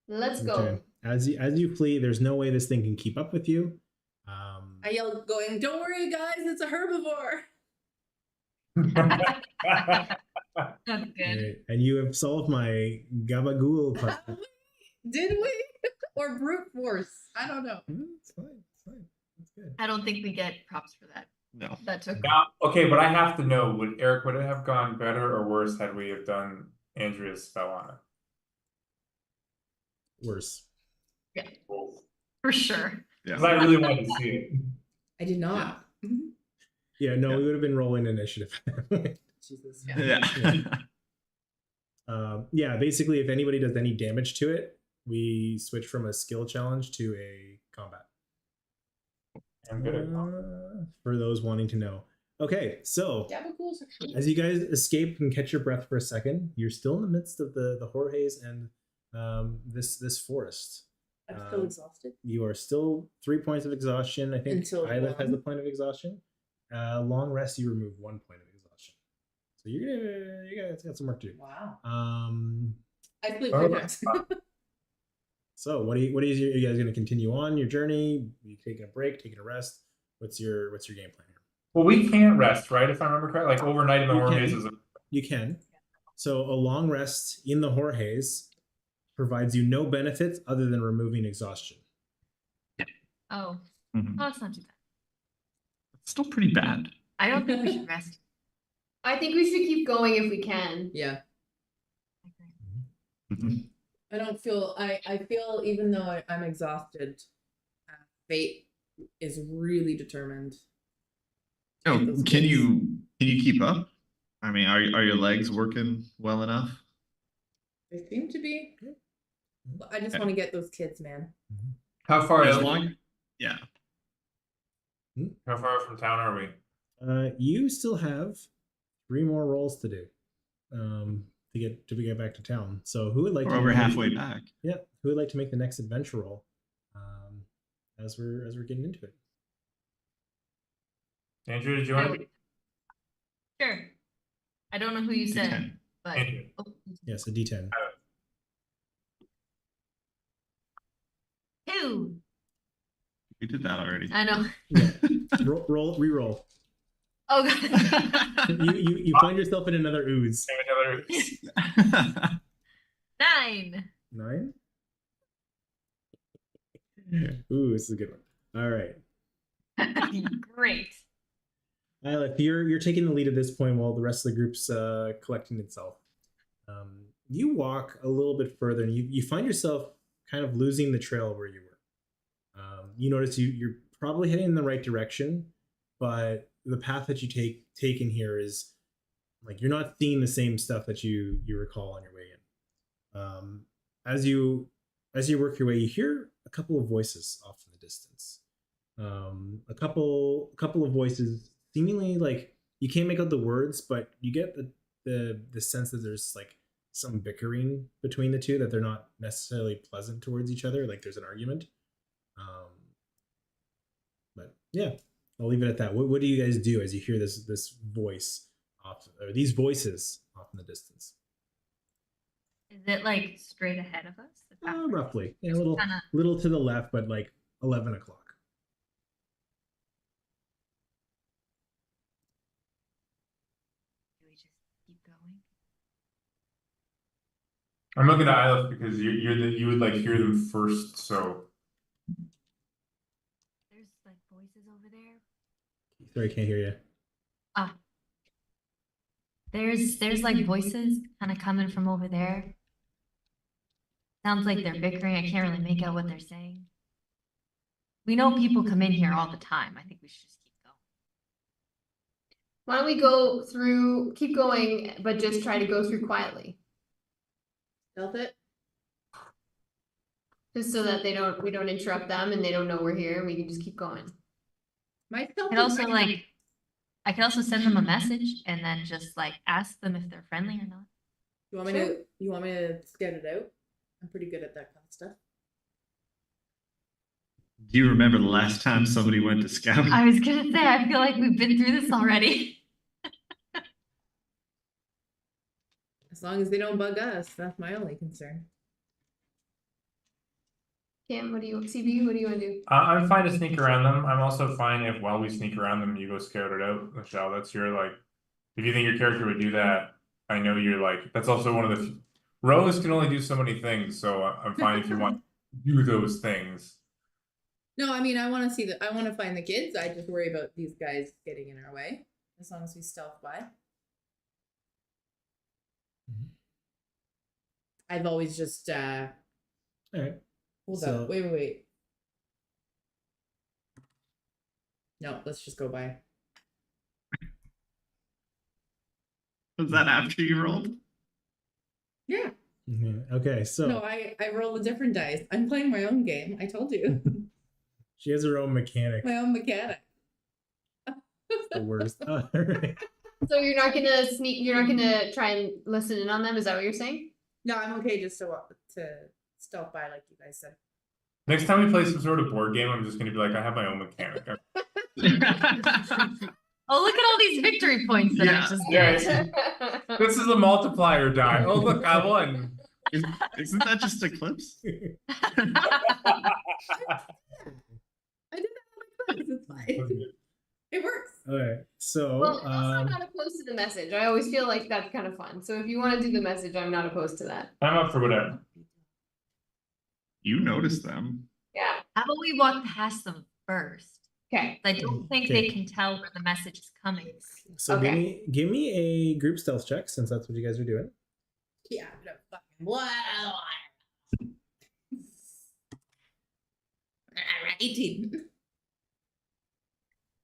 Let's go. Okay. As you flee, there's no way this thing can keep up with you. I yelled, going, "Don't worry, guys, it's a herbivore." That's good. Right. And you have solved my gabagool part. Did we? Or brute force? I don't know. It's fine. It's fine. That's good. I don't think we get props for that. No. That took. Now, okay, but I have to know, would it have gone better or worse had we have done Andrea's spell on it? Worse. Both. For sure. Because I really wanted to see it. I did not. Yeah, no, Yeah. we would have been rolling initiative. Jesus. Yeah. Yeah, basically, if anybody does any damage to it, we switch from a skill challenge to a combat. I'm good at combat. For those wanting to know. Okay, so Gabagools are cool. as you guys escape and catch your breath for a second, you're still in the midst of the Jorges and this forest. I'm still exhausted. You are still 3 points of exhaustion. I think Until Isla has one. the point of exhaustion. Long rest, you remove 1 point of exhaustion. So you guys got some work to do. Wow. I sleep Oh. 3 times. So what are you guys going to continue on your journey? Are you taking a break, taking a rest? What's your game plan here? Well, we can't rest, right? If I remember correctly, like overnight in the You Jorges can. is a You can. So a long rest in the Jorges provides you no benefits other than removing exhaustion. Oh, Mhm. well, it's not too bad. It's still pretty bad. I don't think we should rest. I think we should keep going if we can. Yeah. Mhm. I don't feel I feel even though I'm exhausted, Fate is really determined. to Oh, get those can kids. you keep up? I mean, are your legs working well enough? They seem to be. I just Okay. want to get those kids, man. How far As out? long, yeah. How far out from town are we? You still have 3 more rolls to do to get back to town. So who would like We're to over make- halfway back. Yeah, who would like to make the next adventure roll? As we're getting into it. Andrew, did you I want would- to? Sure. I don't know who you said, D10. but Andrew. Yes, a D10. 2. We did that already. I know. Yeah. Re-roll. Oh god. You find yourself in another ooze. Another. 9. 9. Ooh, this is a good one. All right. Great. Isla, you're taking the lead at this point while the rest of the group's collecting itself. You walk a little bit further and you find yourself kind of losing the trail where you were. You notice you're probably heading in the right direction, but the path that you take in here is like you're not seeing the same stuff that you recall on your way in. As you work your way, you hear a couple of voices off in the distance. A couple of voices, seemingly like you can't make out the words, but you get the sense that there's like some bickering between the two, that they're not necessarily pleasant towards each other, like there's an argument. But yeah, I'll leave it at that. What do you guys do as you hear this voice off, or these voices off in the distance? Is it like straight ahead of us? The path? Roughly, yeah, a Kinda- little to the left, but like 11 o'clock. Do we just keep going? I'm looking at Isla because you would like hear them first. So There's like voices over there. Sorry, can't hear you. Oh. There's like voices kind of coming from over there. Sounds like they're bickering. I can't really make out what they're saying. We know people come in here all the time. I think we should just keep going. Why don't we go through, keep going, but just try to go through quietly, Stealth it. just so that we don't interrupt them and they don't know we're here and we can just keep going. My stealth. I could also like, I could also send them a message and then just like ask them if they're friendly or not. You want me Sure. to? You want me to scout it out? I'm pretty good at that kind of stuff. Do you remember the last time somebody went to scout? I was gonna say, I feel like we've been through this already. As long as they don't bug us, that's my only concern. Cam, CB, what do you want to do? I'm fine to sneak around them. I'm also fine if while we sneak around them, you go scout it out, Michelle. That's your like. If you think your character would do that, I know you're like. That's also one of the. Rogues can only do so many things, so I'm fine if you want to do those things. No, I mean I want to see I want to find the kids. I just worry about these guys getting in our way. As long as we stealth by. Mhm. I've always just All right. hold So- up. Wait. No, let's just go by. Was that after you rolled? Yeah. Mhm. Okay, so No, I roll a different dice. I'm playing my own game. I told you. she has her own mechanic. My own mechanic. The worst. All right. So you're not gonna try and listen in on them, is that what you're saying? No, I'm okay just to stealth by like you guys said. Next time we play some sort of board game, I'm just gonna be like, I have my own mechanic. Oh, look at all these victory points that I Yeah. just Yeah. get. This is a multiplier die. Oh look, I won. Isn't that just Eclipse? I did that on my class. It's fine. It works. All right. So Well, I'm not opposed to the message. I always feel like that's kind of fun. So if you want to do the message, I'm not opposed to that. I'm up for whatever. You noticed them. Yeah. How about we walk past them first? Okay. I don't think Okay. they can tell where the message is coming. so Okay. give me a group stealth check, since that's what you guys are doing. Yeah, I'm gonna fucking wow. 18.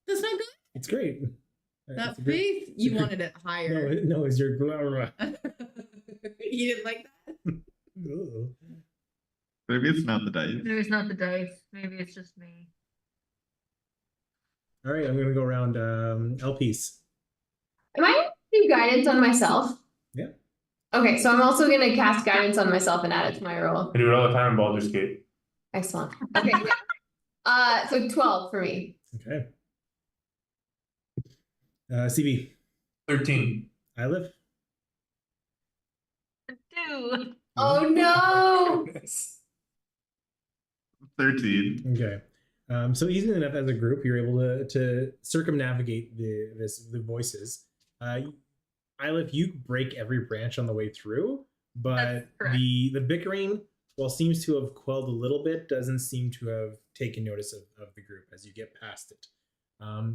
That's not good. It's great. That It's a great- faith, it's a you great- wanted it higher. No, it's your. You didn't like that? Ooh. Maybe it's not the dice. Maybe it's not the dice. Maybe it's just me. All right, I'm gonna go around LPs. Am I gonna do guidance on myself? Yeah. Okay, so I'm also gonna cast guidance on myself and add it to my roll. I do it all the time in Baldur's Gate. Excellent. Okay. So 12 for me. Okay. CB, 13. I live. 2. Oh no! 13. Okay. So easily enough as a group, you're able to circumnavigate the voices. Ilith, you break every branch on the way through, but That's correct. the bickering, while seems to have quelled a little bit, doesn't seem to have taken notice of the group as you get past it.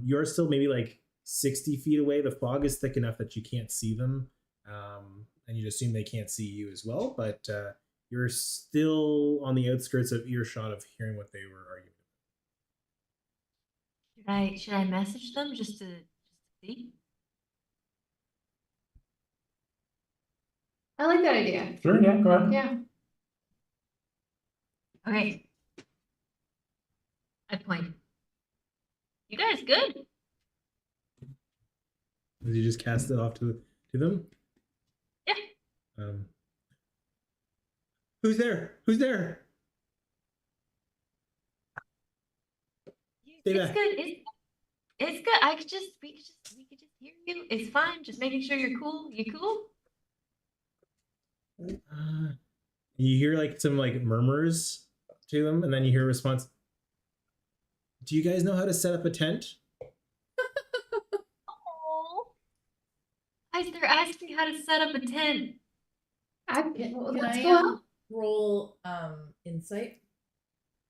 You're still maybe like 60 feet away. The fog is thick enough that you can't see them, and you'd assume they can't see you as well, but you're still on the outskirts of earshot of hearing what they were arguing. Should I message them just to see? I like that idea. Sure, yeah, go ahead. Yeah. Okay. I point. You guys good? Did you just cast it off to them? Yeah. Who's there? Who's there? Stay It's back. good. It's good. We could just hear you. It's fine. Just making sure you're cool. You cool? You hear like some like murmurs to them, and then you hear a response. Do you guys know how to set up a tent? Oh. Guys, they're asking how to set up a tent. Can Let's I go out. roll insight?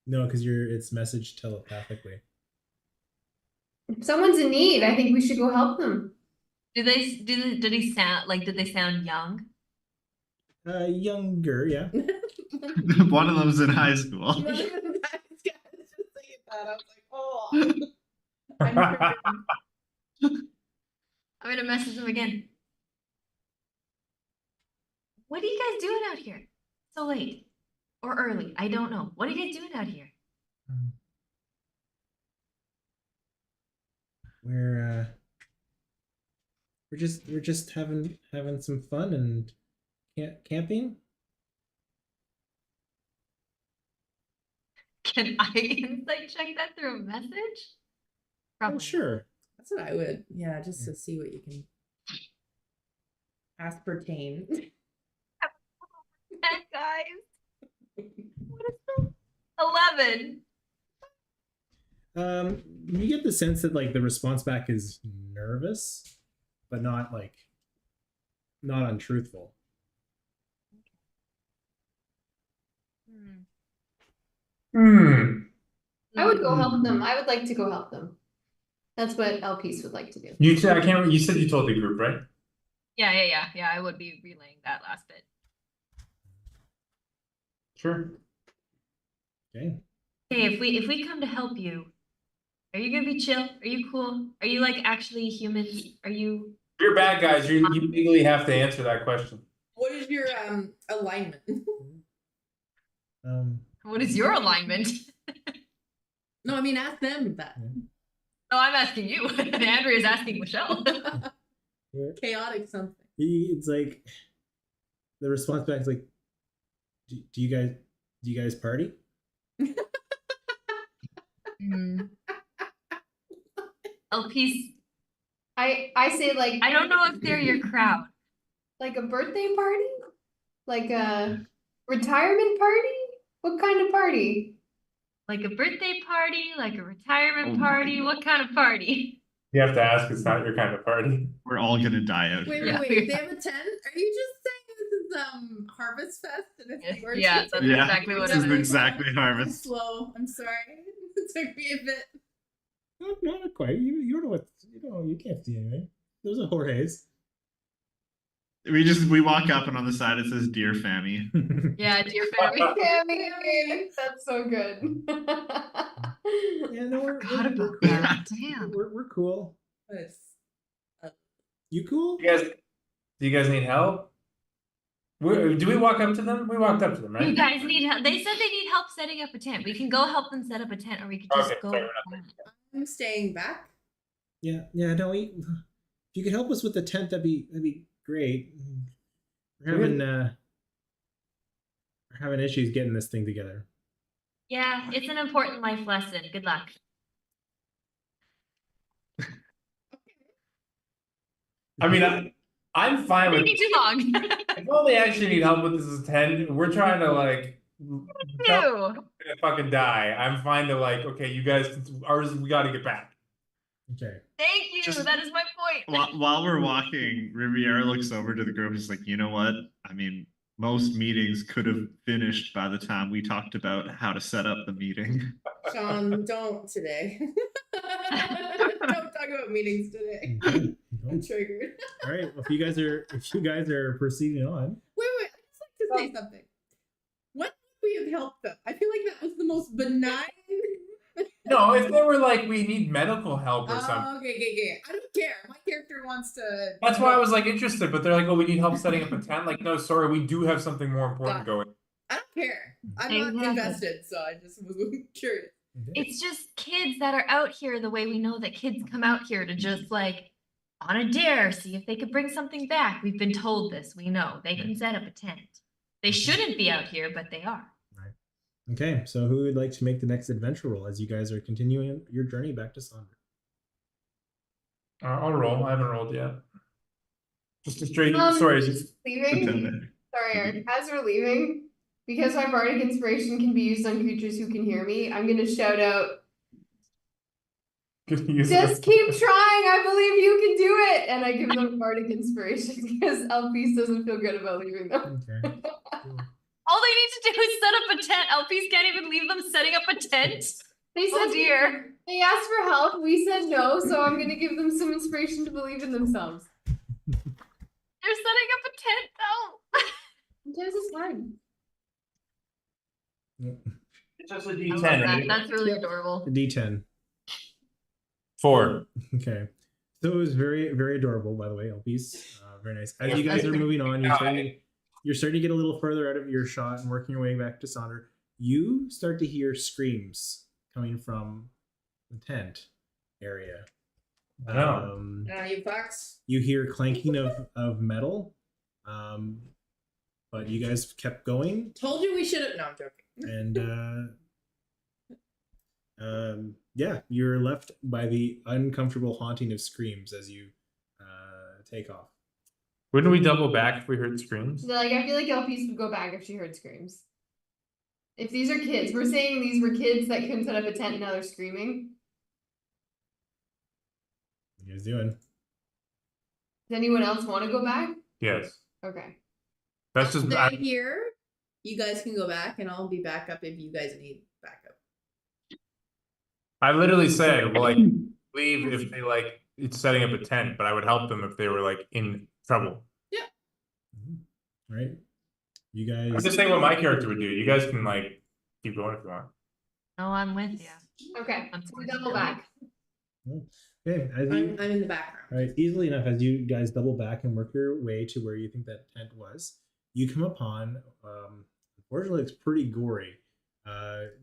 No, because it's messaged telepathically. If someone's in need, I think we should go help them. Did they sound young? Younger, yeah. One of them's in high school. I was just thinking that. I was like, oh. I'm sure- I'm gonna message them again. What are you guys doing out here? So late. Or early. I don't know. What are you guys doing out here? We're just having some fun and camping. Can I insight check that through a message? Probably. Oh, sure. That's what I would. Yeah, just to see what you can aspartame. That guys. What is this? 11. You get the sense that like the response back is nervous, but not untruthful. I would go help them. I would like to go help them. That's what LPs would like to do. You said you said you told the group, right? Yeah. I would be relaying that last bit. Sure. Okay. Hey, if we come to help you, are you gonna be chill? Are you cool? Are you like actually humans? Are you? If you're bad guys, you legally have to answer that question. What is your alignment? What is your alignment? No, I mean ask them that. Oh, I'm asking you. Andrea's asking Michelle. Chaotic something. It's like the response back is like, do you guys party? LPs. I say like I don't know if they're your crowd. like a birthday party? Like a retirement party? What kind of party? Like a birthday party, like a retirement Oh my party. What kind of party? You have to ask. It's not your kind of party. We're all gonna die out Wait, here. wait. They have a tent? Are you just saying this is Harvest Fest and it's the orchard? Yeah, that's Yeah, exactly what this it is is. exactly I'm harvest. slow. I'm sorry. It took me a bit. Not quite. You don't know what you can't see anything. There's a Jorge's. We walk up and on the side it says "Dear Fammy." Yeah, dear family. Family. That's so good. Yeah, no, Forgot about that. Damn. we're cool. Nice. You cool? Do you guys need help? Do we walk up to them? We walked up to them, right? You guys need help. They said they need help setting up a tent. We can go help them set up a tent, or we could just Okay, go. fair enough. I'm staying back. Yeah, no, if you could help us with the tent, that'd be great. We're having issues getting this thing together. Yeah, it's an important life lesson. Good luck. I mean, I'm fine with Taking too long. if all they actually need help with this is 10, we're trying to like Ew. gonna fucking die. I'm fine to like, okay, you guys ours we gotta get back. Okay. Thank you. Just- That is my point. While we're walking, Riviera looks over to the group and is like, you know what? I mean, most meetings could have finished by the time we talked about how to set up the meeting. Sean, don't today. Don't talk about meetings today. I'm triggered. All right. Well, if you guys are proceeding on, Wait, I just like to say something. When would we have helped them? I feel like that was the most benign. No, if they were like we need medical help or something. Oh, okay. I don't care. My character wants to. That's why I was like interested, but they're like, oh, we need help setting up a tent. Like, no, sorry, we do have something more important going. I don't care. I'm not Exactly. invested, so I just was curious. It's just kids that are out here the way we know that kids come out here to just like on a dare, see if they could bring something back. We've been told this. We know they can set up a tent. They shouldn't be out here, but they are. Okay, so who would like to make the next adventure roll as you guys are continuing your journey back to Sonder? I'll roll. I haven't rolled yet. Just a straight. Leaving. Sorry, Eric. As we're leaving, because my bardic inspiration can be used on creatures who can hear me, I'm gonna shout out. Just keep trying. I believe you can do it, and I give them bardic inspiration because LPs doesn't feel good about leaving them. Okay. All they need to do is set up a tent. LPs can't even leave them setting up a tent. They said Oh dear. they asked for help. We said no, so I'm gonna give them some inspiration to believe in themselves. They're setting up a tent though. Sometimes it's hard. It's just a I love D10. that. Right? That's really adorable. A D10. 4. Okay. So it was very, very adorable, by the way, LPs. Very nice. As you guys are moving on, you're starting to get a little further out of your shot and working your way back to Sonder. You start to hear screams coming from the tent area. I know. You fucks. You hear clanking of metal. But you guys kept going. Told you we should have. No, I'm joking. And yeah, you're left by the uncomfortable haunting of screams as you take off. Wouldn't we double back if we heard screams? Like I feel like LPs would go back if she heard screams. If these are kids, we're saying these were kids that couldn't set up a tent and now they're screaming. What are you guys doing? Does anyone else want to go back? Yes. Okay. That's just. Stay here. You guys can go back, and I'll be back up if you guys need backup. I literally said, well, like, leave if they like it's setting up a tent, but I would help them if they were like in trouble. Right? You I'm guys. just saying what my character would do. You guys can like keep going if you want. No, I'm with you. Okay. So we double back. Okay, as you, I'm in the background. all right, easily enough, as you guys double back and work your way to where you think that tent was, you come upon, unfortunately, it's pretty gory.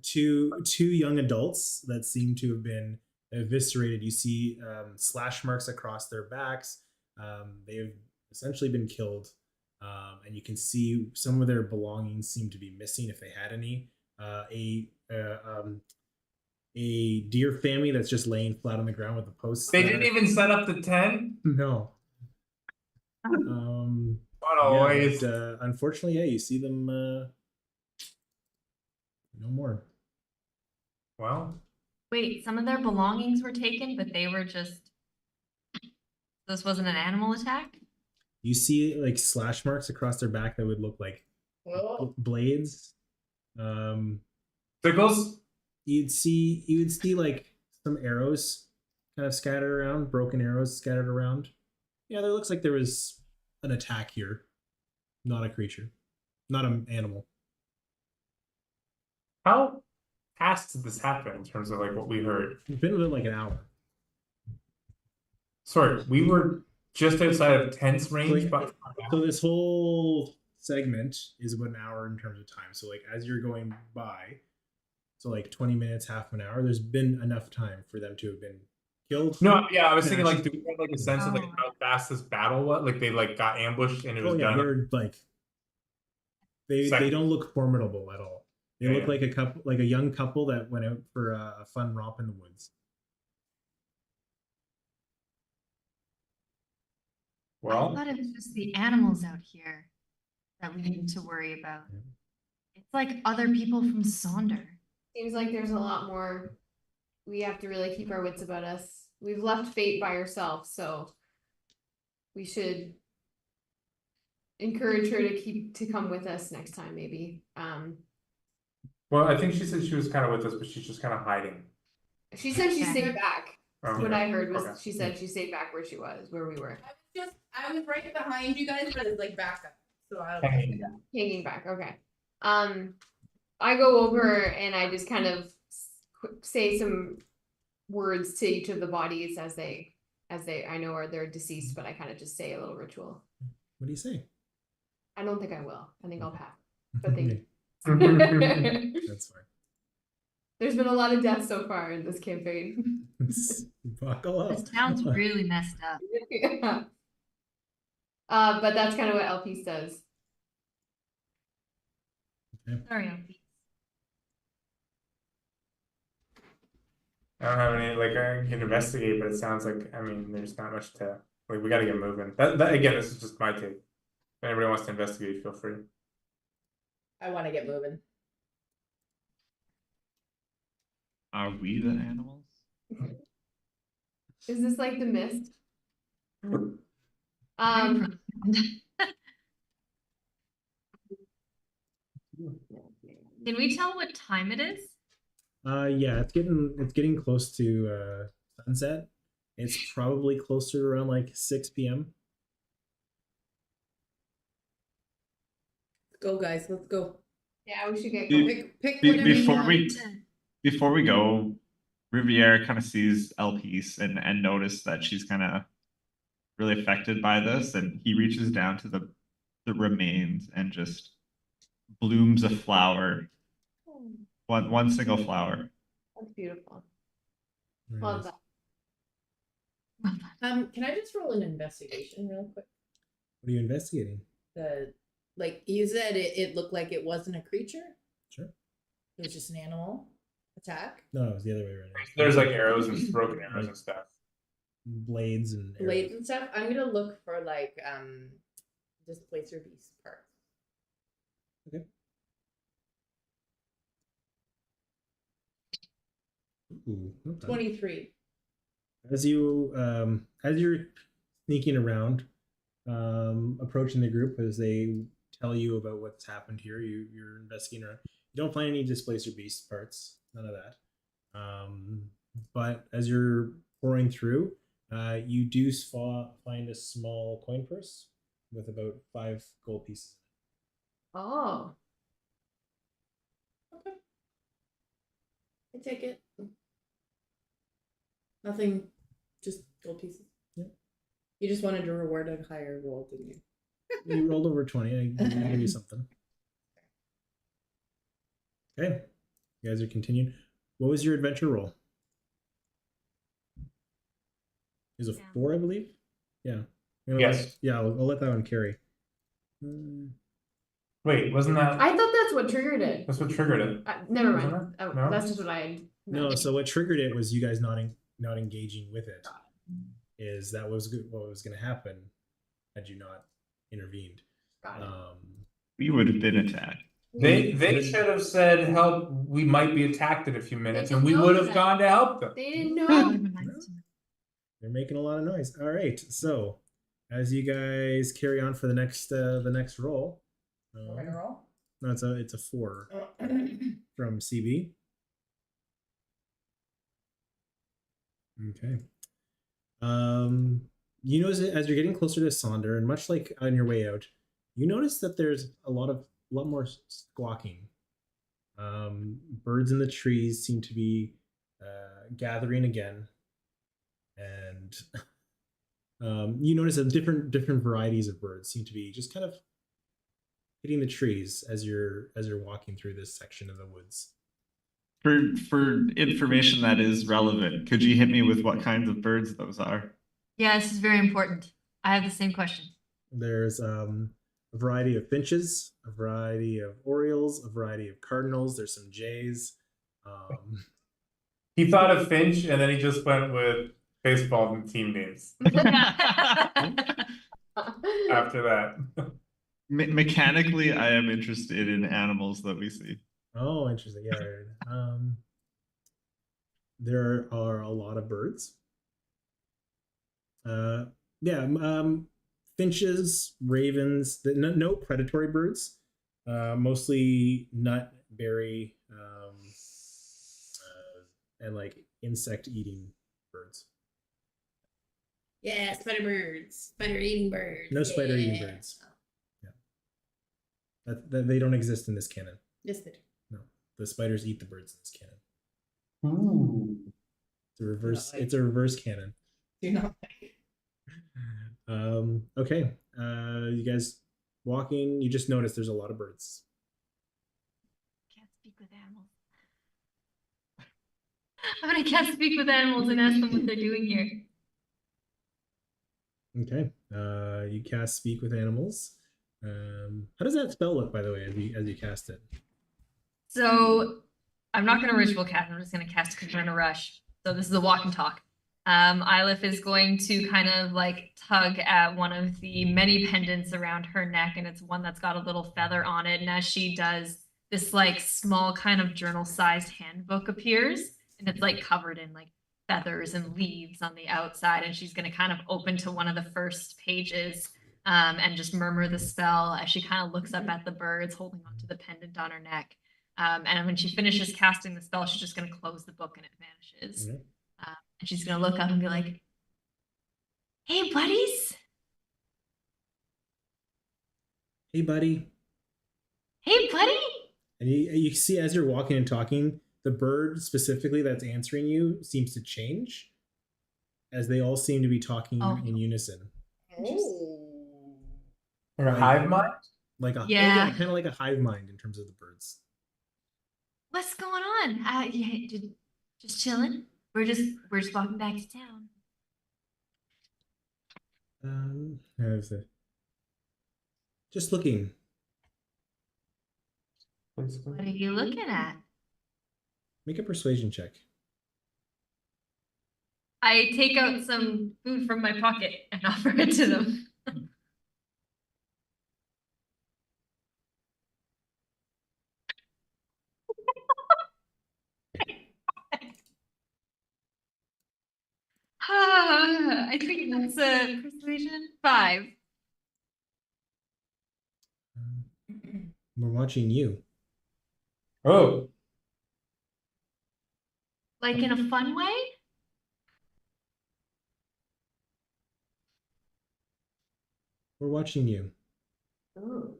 Two young adults that seem to have been eviscerated. You see slash marks across their backs. They have essentially been killed, and you can see some of their belongings seem to be missing if they had any. A deer family that's just laying flat on the ground with the posts. They didn't even set up the tent. No. What always. But, unfortunately, yeah, you see them. No more. Well, Wait, some of their belongings were taken, but they were just. This wasn't an animal attack? You see like slash marks across their back that would look like Oh. blades. Tickles. You would see like some arrows kind of scattered around, broken arrows scattered around. Yeah, there looks like there was an attack here, not a creature, not an animal. How fast did this happen in terms of like what we heard? It's been within like an hour. Sorry, we were just outside of tense range, So, but so this whole segment is about an hour in terms of time. So like as you're going by, so like 20 minutes, half an hour, there's been enough time for them to have been killed. no, yeah, I was thinking like, Smashed. do we have like a sense of like how fast this battle was? Like they like got ambushed and it was Oh yeah, done. they're like they Second. don't look formidable at all. They Yeah, look yeah. like a couple, like a young couple that went out for a fun romp in the woods. I Well, thought it was just the animals out here that we needed to worry about. It's like other people from Sonder. Seems like there's a lot more. We have to really keep our wits about us. We've left Fate by herself, so we should encourage her to come with us next time, maybe. well, I think she said she was kind of with us, but she's just kind of hiding. She said she stayed back. Okay. What I heard was Okay. she said she stayed back where we were. I was right behind you guys, but it's like backup. So I don't Hanging. know. Hanging back, okay. I go over and I just kind of say some words to each of the bodies as they I know they're deceased, but I kind of just say a little ritual. What do you say? I don't think I will. I think I'll pass. But thank you. That's fine. There's been a lot of deaths so far in this campaign. Buckle up. This town's really messed up. Yeah. But that's kind of what Elpice does. Sorry, Elfie. I don't have any like I can investigate, but it sounds like I mean there's not much to like. We got to get moving. That again, this is just my take. If anybody wants to investigate, feel free. I want to get moving. Are we the animals? Is this like the mist? Very Um, Can we tell what time it is? Yeah, it's getting close to sunset. It's probably closer to around like 6 p.m. Go guys, let's go. yeah, we should get Be- going. Pick whatever you Before want. before we go, Riviere kind of sees Elpice and notice that she's kind of really affected by this, and he reaches down to the remains and just blooms a flower, one single flower. That's beautiful. Very Love nice. that. Can I just roll an investigation real quick? What are you investigating? Like you said, it looked like it wasn't a creature. Sure. It was just an animal attack. No, it was the other way around. There's like arrows and broken arrows and stuff. Blades and arrows. Blades and stuff. I'm gonna look for like displacer beast parts. Ooh, not bad. 23. As you're sneaking around, approaching the group as they tell you about what's happened here, you're investigating around. You don't find any displacer beast parts, none of that. But as you're pouring through, you do find a small coin purse with about 5 gold pieces. Oh, Okay. I take it. Nothing, just gold pieces. Yep. You just wanted to reward a higher roll, didn't you? You rolled over 20. I give you something. Okay, you guys are continuing. What was your adventure roll? Is it Yeah. 4, I believe? Yeah. Yes. I'll let that one carry. Wait, wasn't that? I thought that's what triggered it. That's what triggered it. Never Wasn't mind. Oh, No? that's just what I had. No, so what triggered it was you guys not engaging with it. Is that was what was going to happen had you not intervened? Got it. We would have been attacked. They should have said help. We might be attacked in a few minutes, and we didn't would know have that. gone to help them. They didn't know. They're making a lot of noise. All right, so as you guys carry on for the next roll, We're gonna roll. no, it's a 4 from CB. Okay. You notice it as you're getting closer to Sonder, and much like on your way out, you notice that there's a lot more squawking. Birds in the trees seem to be gathering again, and you notice that different varieties of birds seem to be just kind of hitting the trees as you're walking through this section of the woods. For information that is relevant, could you hit me with what kinds of birds those are? Yeah, this is very important. I have the same question. There's a variety of finches, a variety of orioles, a variety of cardinals. There's some jays. He thought of Finch, and then he just went with baseball and team names after that. Mechanically, I am interested in animals that we see. Oh, interesting. Yeah. There are a lot of birds. Yeah. Finches, ravens. No predatory birds. Mostly nut, berry, and like insect eating birds. Yeah, spider birds, spider eating birds. No spider eating birds. Yeah. That they don't exist in this canon. Yes, they do. No, the spiders eat the birds in this canon. Ooh. It's a reverse. Not like- It's a reverse canon. Do not. Okay. You guys walking. You just notice there's a lot of birds. Can't speak with animals. I'm gonna cast speak with animals and ask them what they're doing here. Okay. You cast speak with animals. How does that spell look, by the way, as you cast it? So I'm not gonna ritual cast, I'm just gonna cast it because we're in a rush. So this is a walk and talk. Eilif is going to kind of like tug at one of the many pendants around her neck, and it's one that's got a little feather on it. And as she does, this like small kind of journal-sized handbook appears, and it's like covered in like feathers and leaves on the outside. And she's gonna kind of open to one of the first pages and just murmur the spell as she kind of looks up at the birds holding onto the pendant on her neck. And when she finishes casting the spell, she's just going to close the book and it vanishes. Okay. And she's going to look up and be like, "Hey, buddies. Hey, buddy. Hey, buddy." And you see as you're walking and talking, the bird specifically that's answering you seems to change, as they all seem to be talking in unison, Or a hive mind? like Yeah. kind of like a hive mind in terms of the birds. "What's going on? Yeah, just chilling. We're just walking back to town." How's it? Just looking. "What are you looking at?" Make a persuasion check. I take out some food from my pocket and offer it to them. I think that's a persuasion 5. We're watching you. Oh, Like in a fun way? We're watching you. Do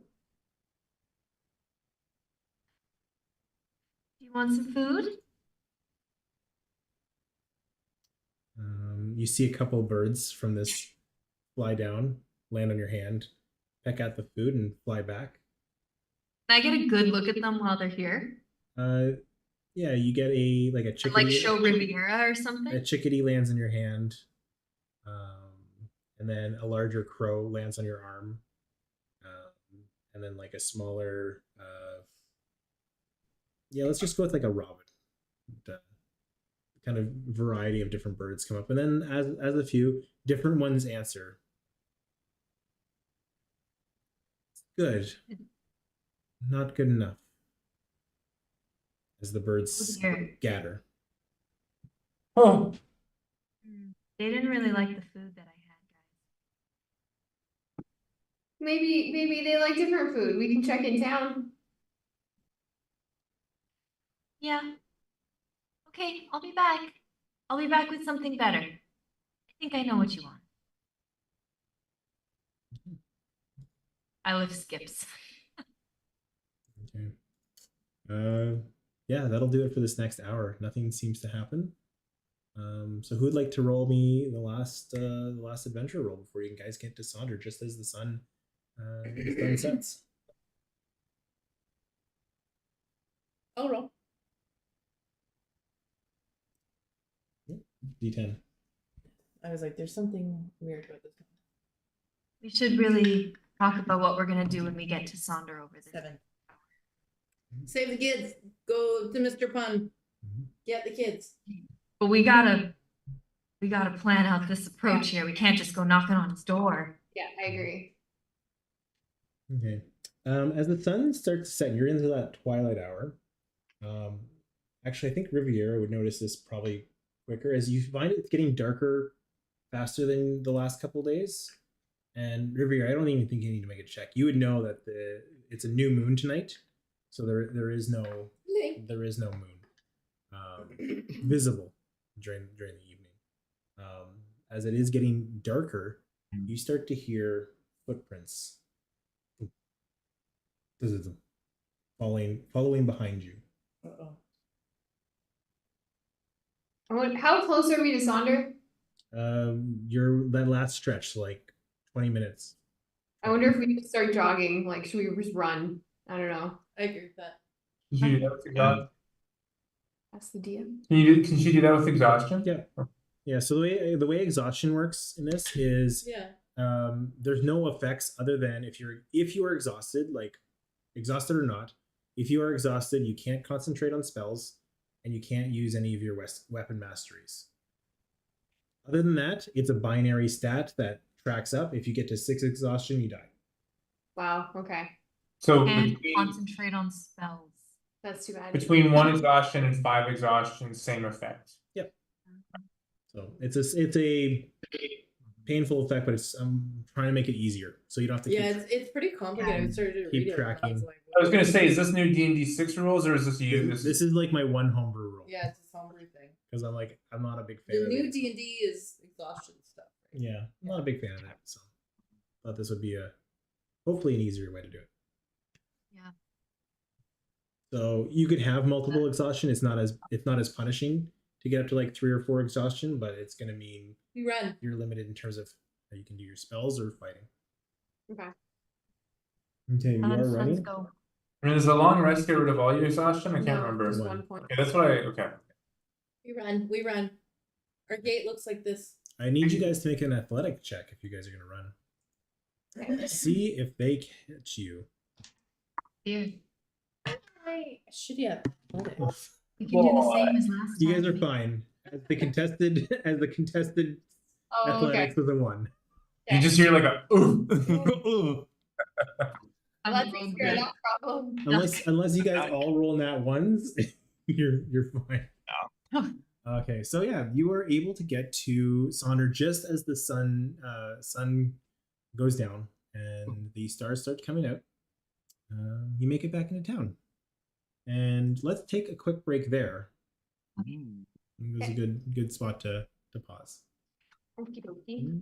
you want some food? You see a couple birds from this fly down, land on your hand, peck at the food, and fly back. Can I get a good look at them while they're here? Yeah, you get a chickadee. Like show Riviera or something? A chickadee lands in your hand, and then a larger crow lands on your arm, and then like a smaller. Yeah, let's just go with like a robin. Kind of variety of different birds come up, and then as a few different ones answer. Good. Not good enough. As the birds gather. oh, They didn't really like the food that I had, guys. Maybe they like different food. We can check in town. Yeah. Okay, I'll be back. I'll be back with something better. I think I know what you want. I lift skips. Okay. Yeah, that'll do it for this next hour. Nothing seems to happen. So who'd like to roll me the last adventure roll before you guys get to Sonder, just as the sun sets? I'll roll. D10. I was like, there's something weird about this one. We should really talk about what we're gonna do when we get to Sonder over there. 7. Save the kids. Go to Mr. Pun. Mhm. Get the kids. But we gotta plan out this approach here. We can't just go knocking on his door. Yeah, I agree. Okay. As the sun starts to set, and you're into that twilight hour. Actually, I think Riviera would notice this probably quicker, as you find it's getting darker faster than the last couple days. And Riviera, I don't even think you need to make a check. You would know that it's a new moon tonight, so there is no moon visible during the evening. As it is getting darker, you start to hear footprints following behind you. Uh-oh. How close are we to Sonder? You're that last stretch, so like 20 minutes. I wonder if we need to start jogging. Like, should we just run? I don't know. I agree with that. Can you do that with exhaustion? That's the DM. Can she do that with exhaustion? Yeah. So the way exhaustion works in this is there's no effects other than if you are exhausted, like exhausted or not. If you are exhausted, you can't concentrate on spells, and you can't use any of your weapon masteries. Other than that, it's a binary stat that tracks up. If you get to 6 exhaustion, you die. Wow. Okay. So And concentrate on spells. That's too bad. between 1 exhaustion and 5 exhaustion, same effect. Yep. So it's a painful effect, but I'm trying to make it easier, so you don't have to. It's pretty complicated. I started to keep read it. tracking. I was gonna say, is this new D&D 6 rules, or is this you? This is like my one homebrew rule. Yeah, it's a somber thing. Because I'm not a big fan The of new it. D&D is exhaustion stuff. Right? Yeah, I'm not a big fan of it. So thought this would be hopefully an easier way to do it. Yeah. So you could have multiple exhaustion. It's not as punishing to get up to like 3 or 4 exhaustion, but it's gonna mean We run. you're limited in terms of how you can do your spells or fighting. Okay. Okay, you are Let's running. go. I mean, does the long rest get rid of all your exhaustion? I can't No, remember. just One. 1 point. Okay, that's what okay. We run. Our gate looks like this. I need you guys to make an athletic check if you guys are gonna run. Okay. See if they catch you. Yeah. Shitty athletics. We can do the same as last You time. guys are fine. As the contested Oh, okay. athletics with a 1. You just hear like a ooh. Let's take care of that problem. unless you guys all roll nat 1s, you're fine. Okay, so yeah, you are able to get to Sonder just as the sun goes down and the stars start coming out. You make it back into town, and let's take a quick break there. It was a good spot to pause. Okie dokie.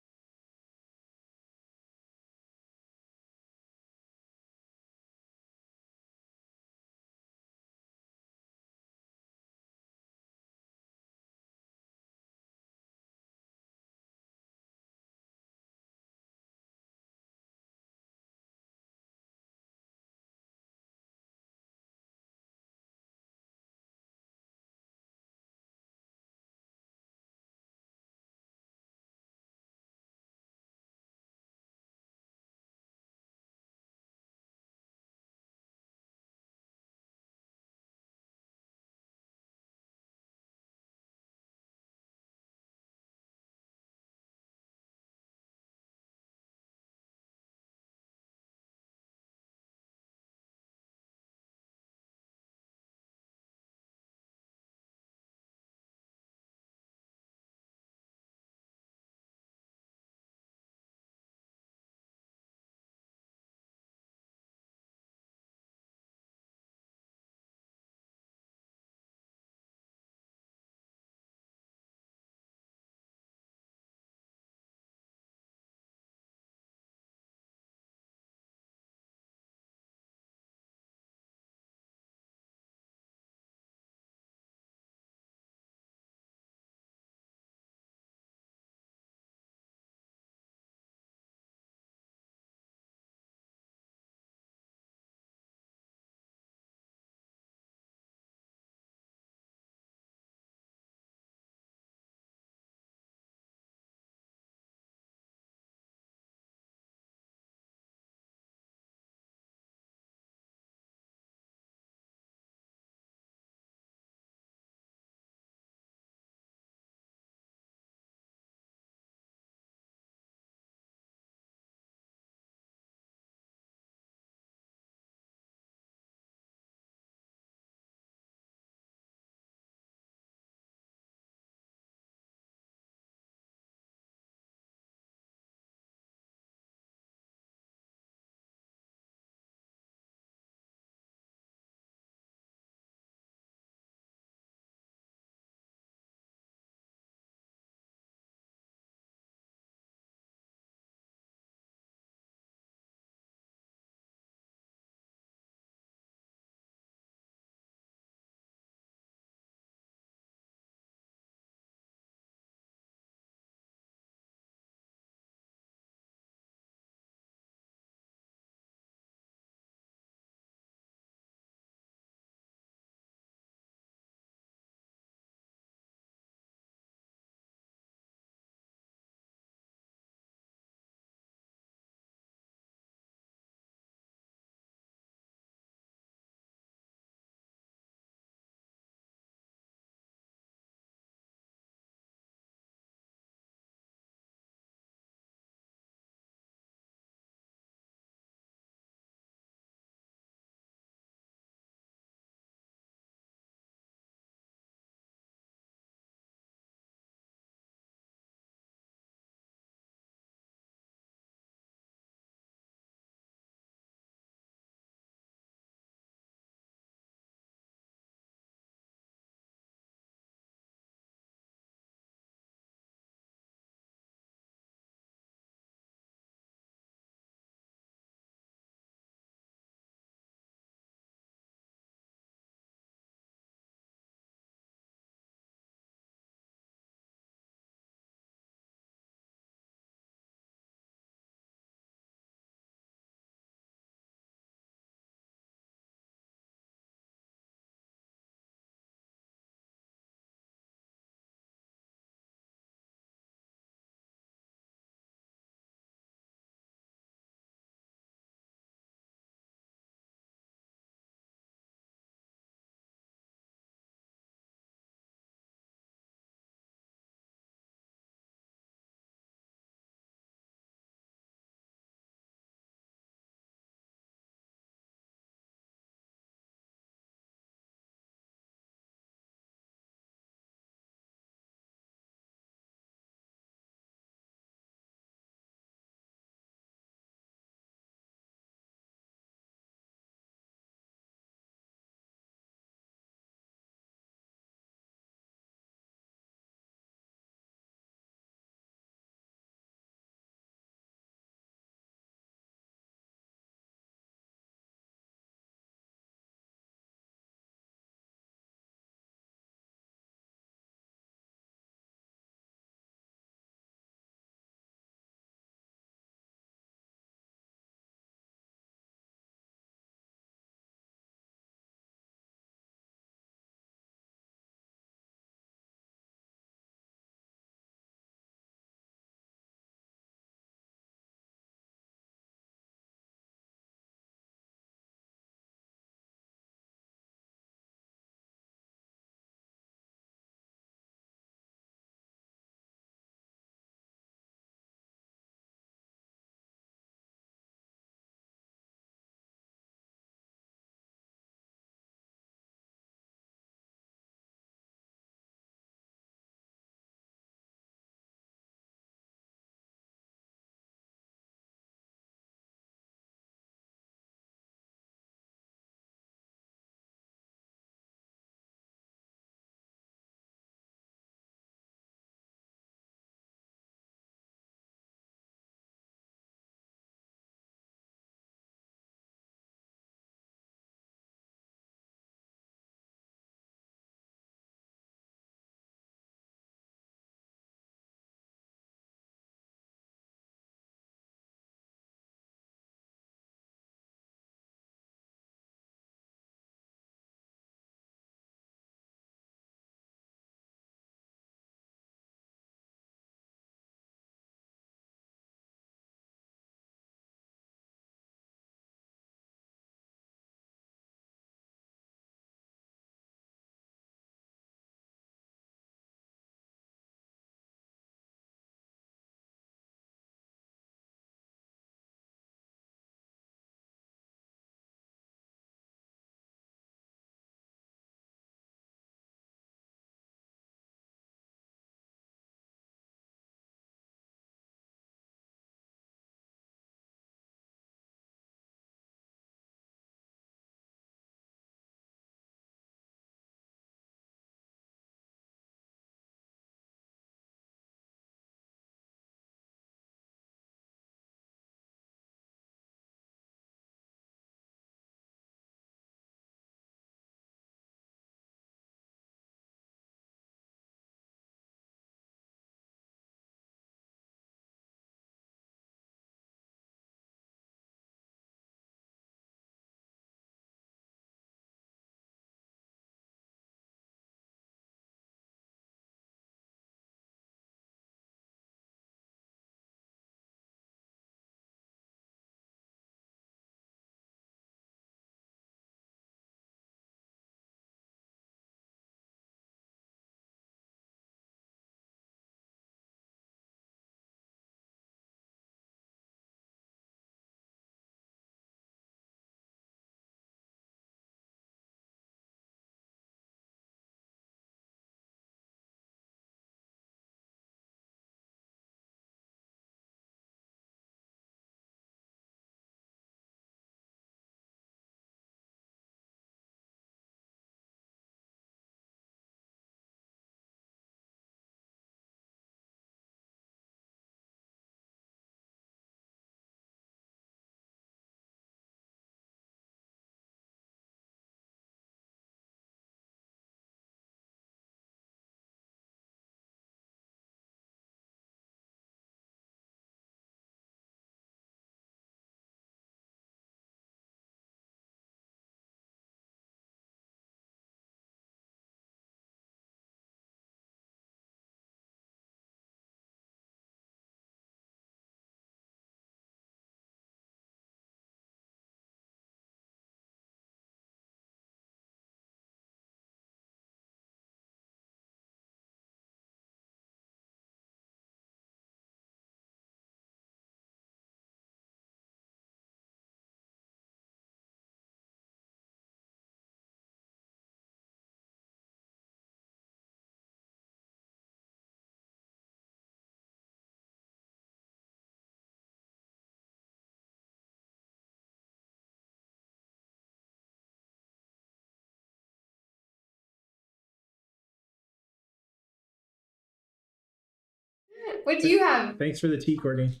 What do you have? Thanks for the tea, Courtney.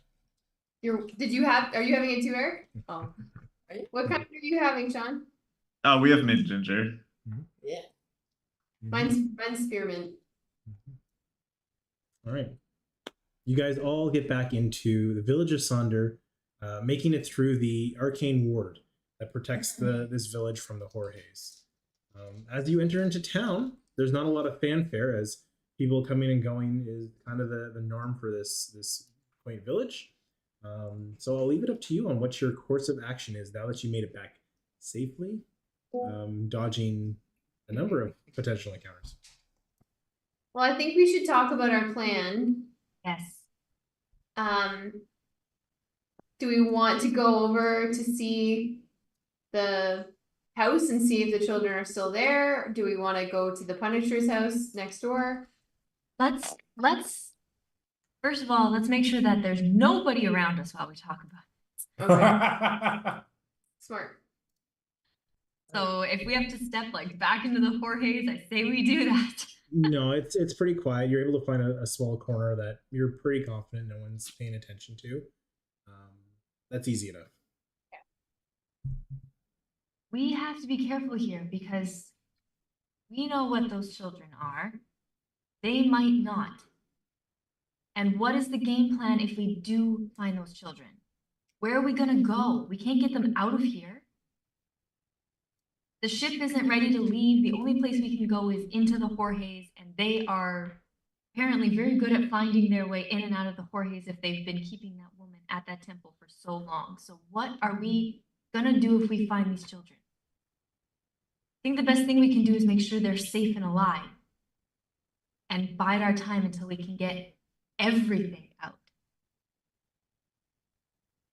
Are you having it too, Eric? Oh. What kind are you having, Sean? Oh, we have mint ginger. Yeah. Mine's spearmint. All right. You guys all get back into the village of Sonder, making it through the arcane ward that protects this village from the Jorges. As you enter into town, there's not a lot of fanfare as people coming and going is kind of the norm for this quaint village. So I'll leave it up to you on what your course of action is now that you made it back safely, dodging a number of potential encounters. Well, I think we should talk about our plan. Yes. Do we want to go over to see the house and see if the children are still there? Do we want to go to the Punisher's house next door? Let's first of all, let's make sure that there's nobody around us while we talk about it. Okay. Smart. So if we have to step like back into the Jorges, I say we do that. No, it's pretty quiet. You're able to find a small corner that you're pretty confident no one's paying attention to. That's easy enough. We have to be careful here because we know what those children are. They might not. And what is the game plan if we do find those children? Where are we gonna go? We can't get them out of here. The ship isn't ready to leave. The only place we can go is into the Jorges, and they are apparently very good at finding their way in and out of the Jorges if they've been keeping that woman at that temple for so long. So what are we gonna do if we find these children? I think the best thing we can do is make sure they're safe and alive and bide our time until we can get everything out.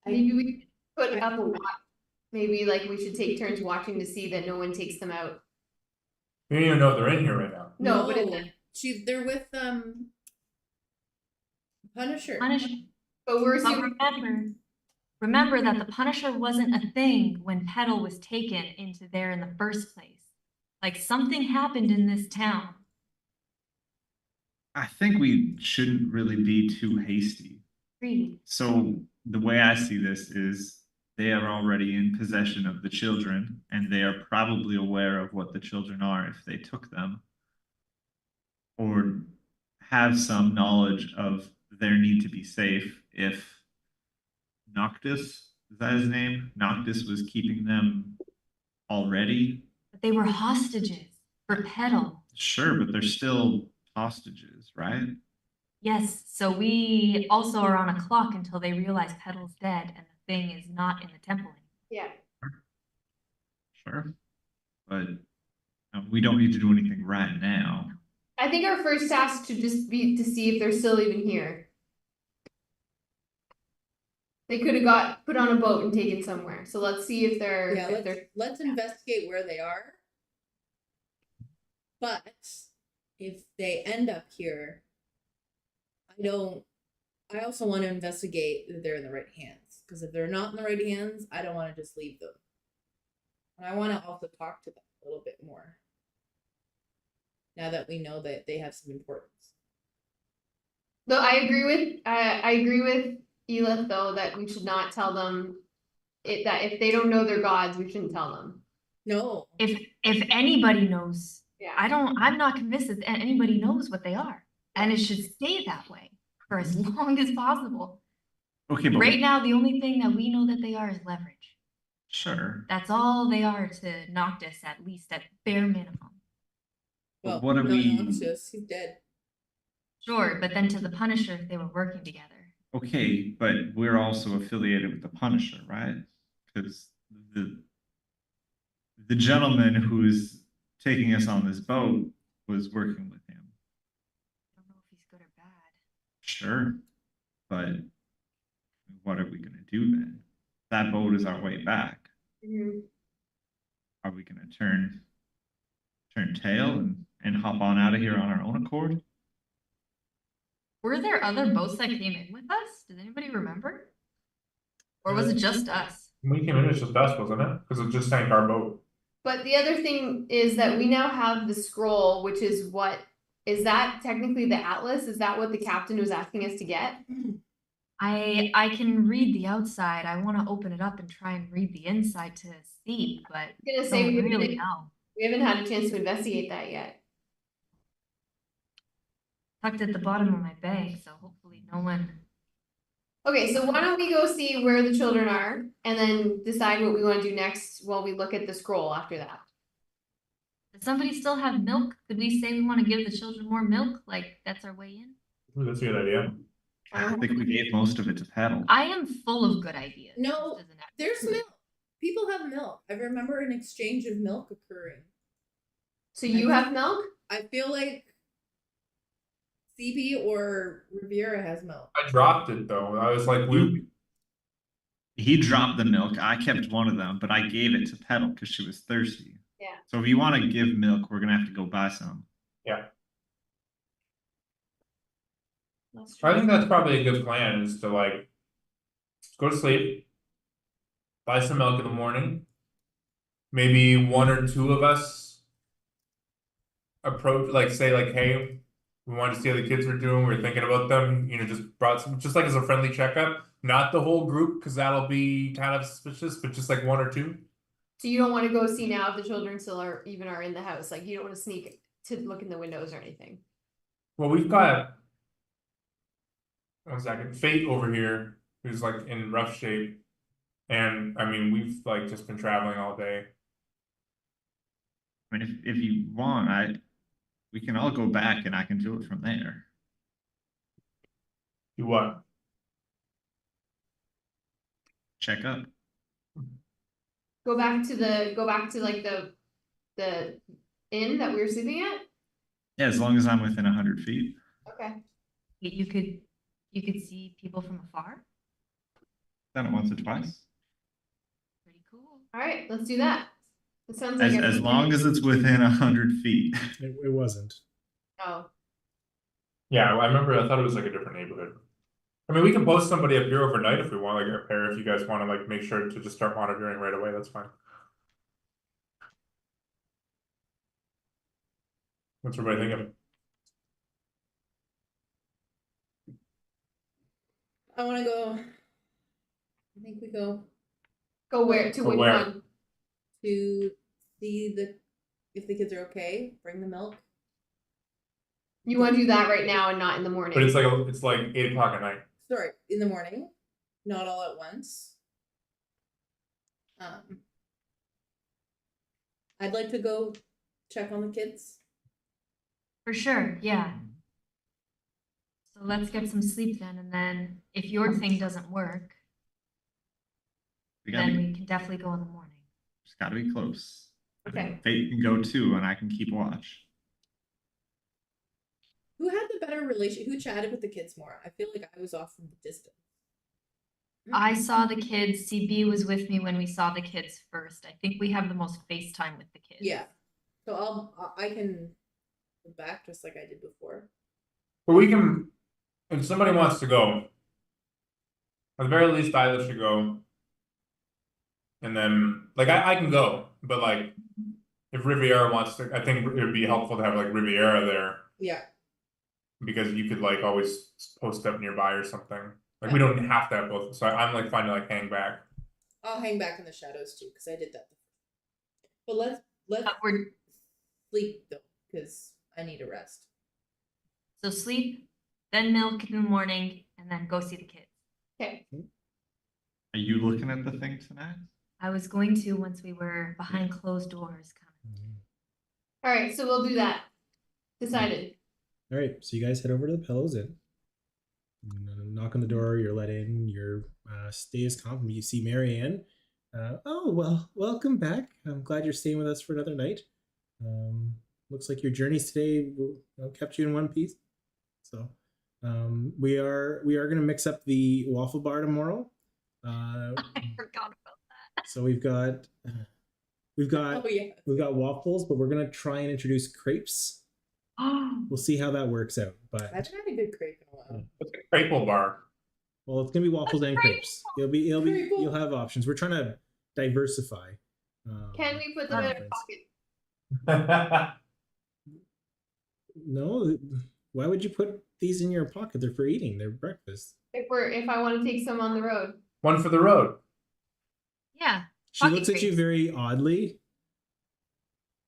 Maybe we could put up a watch. Maybe like we should take turns watching to see that no one takes them out. You don't even know they're in here right now. No, but in the, they're with Punisher. but we're But assuming remember that the Punisher wasn't a thing when Petal was taken into there in the first place. Like something happened in this town. I think we shouldn't really be too hasty. Agreed. So the way I see this is they are already in possession of the children, and they are probably aware of what the children are if they took them, or have some knowledge of their need to be safe if Noctis, is that his name? Noctis was keeping them already. But they were hostages for Petal. Sure, but they're still hostages, right? Yes, so we also are on a clock until they realize Petal's dead and the thing is not in the temple anymore. yeah. Sure. But we don't need to do anything right now. I think our first task should just be to see if they're still even here. They could have got put on a boat and taken somewhere. So let's see if they're Let's investigate where they are. But if they end up here, I also want to investigate that they're in the right hands. Because if they're not in the right hands, I don't want to just leave them. And I want to also talk to them a little bit more. Now that we know that they have some importance. Though I agree with Elith though that we should not tell them that if they don't know their gods, we shouldn't tell them. No. If anybody knows, Yeah. I'm not convinced that anybody knows what they are. And it should stay that way for as long as possible. Okay, but Right now, the only thing that we know that they are is leverage. sure. That's all they are to Noctis, at least at bare minimum. But what are no, we- Noxious, he's dead. Sure, but then to the Punisher, if they were working together. Okay, but we're also affiliated with the Punisher, right? Because the gentleman who's taking us on this boat was working with him. I don't know if he's good or bad. Sure, but what are we gonna do then? That boat is our way back. Mm-hmm. Are we gonna turn tail and hop on out of here on our own accord? Were there other boats that came in with us? Does anybody remember? Or was it just us? When we came in, it was just us, wasn't it? Because it just sank our boat. But the other thing is that we now have the scroll, which is what Is that technically the atlas? Is that what the captain was asking us to get? I can read the outside. I want to open it up and try and read the inside to see, but I'm gonna I say don't we really haven't, know. we haven't had a chance to investigate that yet. Tucked at the bottom of my bag, so hopefully no one. Okay, so why don't we go see where the children are and then decide what we want to do next while we look at the scroll after that. Does somebody still have milk? Could we say we want to give the children more milk? Like that's our way in? Ooh, that's a good idea. I think we gave most of it to Petal. I am full of good ideas. No, just as an actor. There's milk. People have milk. I remember an exchange of milk occurring. So you have milk? I feel like CB or Riviera has milk. I dropped it though. I was like, He dropped the milk. I kept one of them, but I gave it to Petal because she was thirsty. Yeah. So if you want to give milk, we're gonna have to go buy some. yeah. That's I think that's probably a good plan is to like go to sleep, buy some milk in the morning. Maybe one or two of us approach, like say like, hey, we wanted to see how the kids were doing. We were thinking about them, you know, just brought some, just like as a friendly checkup, not the whole group, because that'll be kind of suspicious, but just like one or two. So you don't want to go see now if the children still are in the house. Like you don't want to sneak to look in the windows or anything. Well, we've got 1 second, Fate over here, who's like in rough shape. And I mean, we've like just been traveling all day. I mean, if you want, we can all go back and I can do it from there. Do what? Check up. Go back to like the inn that we were sleeping at? Yeah, as long as I'm within 100 feet. Okay. You could see people from afar. Done it once or twice. Pretty cool. Alright, let's do that. It sounds like As long as it's within 100 feet. It wasn't. Oh. Yeah, I remember. I thought it was like a different neighborhood. I mean, we can post somebody up here overnight if we want, like a pair. If you guys want to like make sure to just start monitoring right away, that's fine. What's everybody thinking? I want to go. I think we go Go where? To Go which where? one? to see if the kids are okay. Bring the milk. You want to do that right now and not in the morning. But it's like 8 o'clock at night. Sorry, in the morning, not all at once. I'd like to go check on the kids. For sure, yeah. So let's get some sleep then, and then if your thing doesn't work, We then gotta we can definitely go in the morning. just gotta be close. Okay. Fate can go too, and I can keep watch. Who had the better relation? Who chatted with the kids more? I feel like I was off from the distance. I saw the kids. CB was with me when we saw the kids first. I think we have the most FaceTime with the kids. Yeah. So I can go back just like I did before. But we can, if somebody wants to go, at the very least, Isla should go. And then, like, I can go, but like, if Riviera wants to, I think it would be helpful to have like Riviera there. Yeah. Because you could like always post up nearby or something. Like we don't have to have both. So I'm like fine to like hang back. I'll hang back in the shadows too, because I did that before. But let's We're sleep though, because I need a rest. so sleep, then milk in the morning, and then go see the kids. Okay. Are you looking at the thing tonight? I was going to once we were behind closed doors, kind of. Alright, so we'll do that. Decided. All right, so you guys head over to the Pillows Inn. Knock on the door. You're let in. Your stay is calm. You see Marianne. Oh well, welcome back. I'm glad you're staying with us for another night. Looks like your journeys today kept you in one piece. So we are gonna mix up the waffle bar tomorrow. I forgot about that. So we've got Oh yeah. we've got waffles, but we're gonna try and introduce crepes. We'll see how that works out. But I haven't had a good crepe in a while. It's a Crapple bar. well, it's gonna be waffles and crepes. You'll have options. We're trying to diversify. Can we put them in our offerings. pocket? No, why would you put these in your pocket? They're for eating. They're breakfast. If I want to take some on the road. One for the road. Yeah. She Pocket looks at you crepes. very oddly.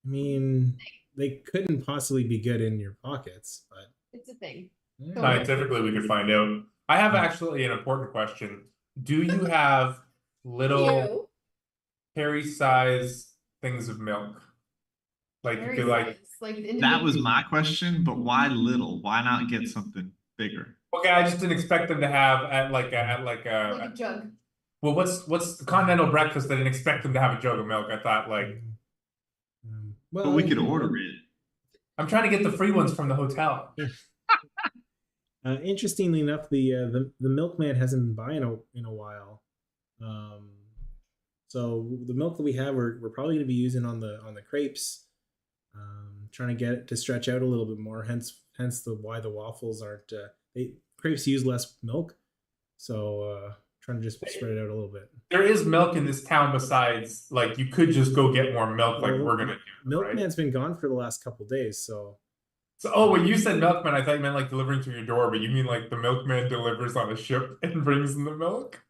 I mean, they couldn't possibly be good in your pockets, but It's a thing. yeah. Scientifically, we could find out. I have actually an important question. Do you have little Harry size things of milk? Like you Very could like. nice. Like That was individual- my question, but why little? Why not get something bigger? Okay, I just didn't expect them to have at like a like a jug. well, what's the continental breakfast? I didn't expect them to have a jug of milk. I thought like Well, But we could order it. I'm trying to get the free ones from the hotel. Interestingly enough, the milkman hasn't been by in a while. So the milk that we have, we're probably going to be using on the crepes. Trying to get it to stretch out a little bit more. Hence why the waffles aren't. Crepes use less milk, so trying to just spread it out a little bit. There is milk in this town besides like you could just go get more milk like Well, we're gonna do. Right? Milkman's been gone for the last couple days, so. So when you said milkman, I thought you meant like delivering to your door, but you mean like the milkman delivers on a ship and brings in the milk?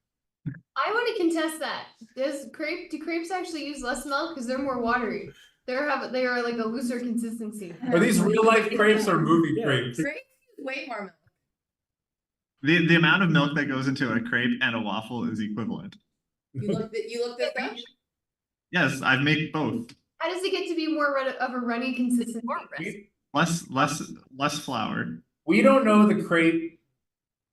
I want to contest that. Do crepes actually use less milk because they're more watery? They are like a looser consistency. Are these real life crepes or movie Yeah. crepes? Crepes use way more milk. The amount of milk that goes into a crepe and a waffle is equivalent. You looked this up? Yes, I've made both. How does it get to be more of a runny consistency? Less flour. We don't know the crepe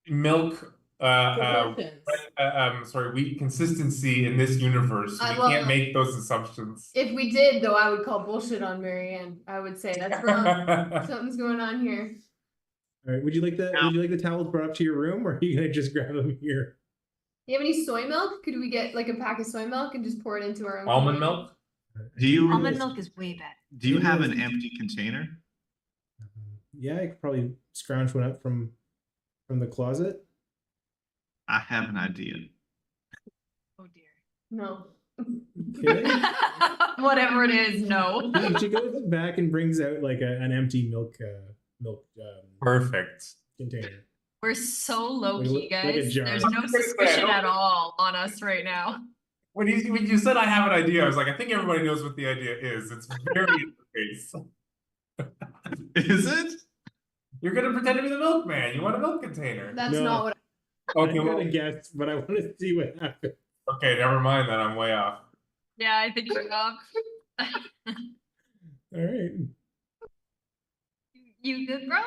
milk Proportions. wheat consistency in this universe. We can't make those assumptions. If we did, though, I would call bullshit on Marianne. I would say that's wrong. Something's going on here. All right. Would you like the towels brought up to your room, or are you gonna just grab them here? Do you have any soy milk? Could we get like a pack of soy milk and just pour it into our own Almond container? milk? Do you Almond milk is way better. do you have an empty container? Yeah, I could probably scrounge one up from the closet. I have an idea. Oh dear. No. Okay. Whatever it is, no. She goes back and brings out like an empty milk Perfect. container. We're so low key, Like a guys. jar. There's no suspicion at all on us right now. When you said I have an idea, I was like, I think everybody knows what the idea is. It's very in the face. Is it? You're gonna pretend to be the milkman. You want a milk container. That's No. not what Okay, I'm well, gonna guess, but I want to see what happens. okay, never mind then. I'm way off. Yeah, I think you're off. All right. You good, bro?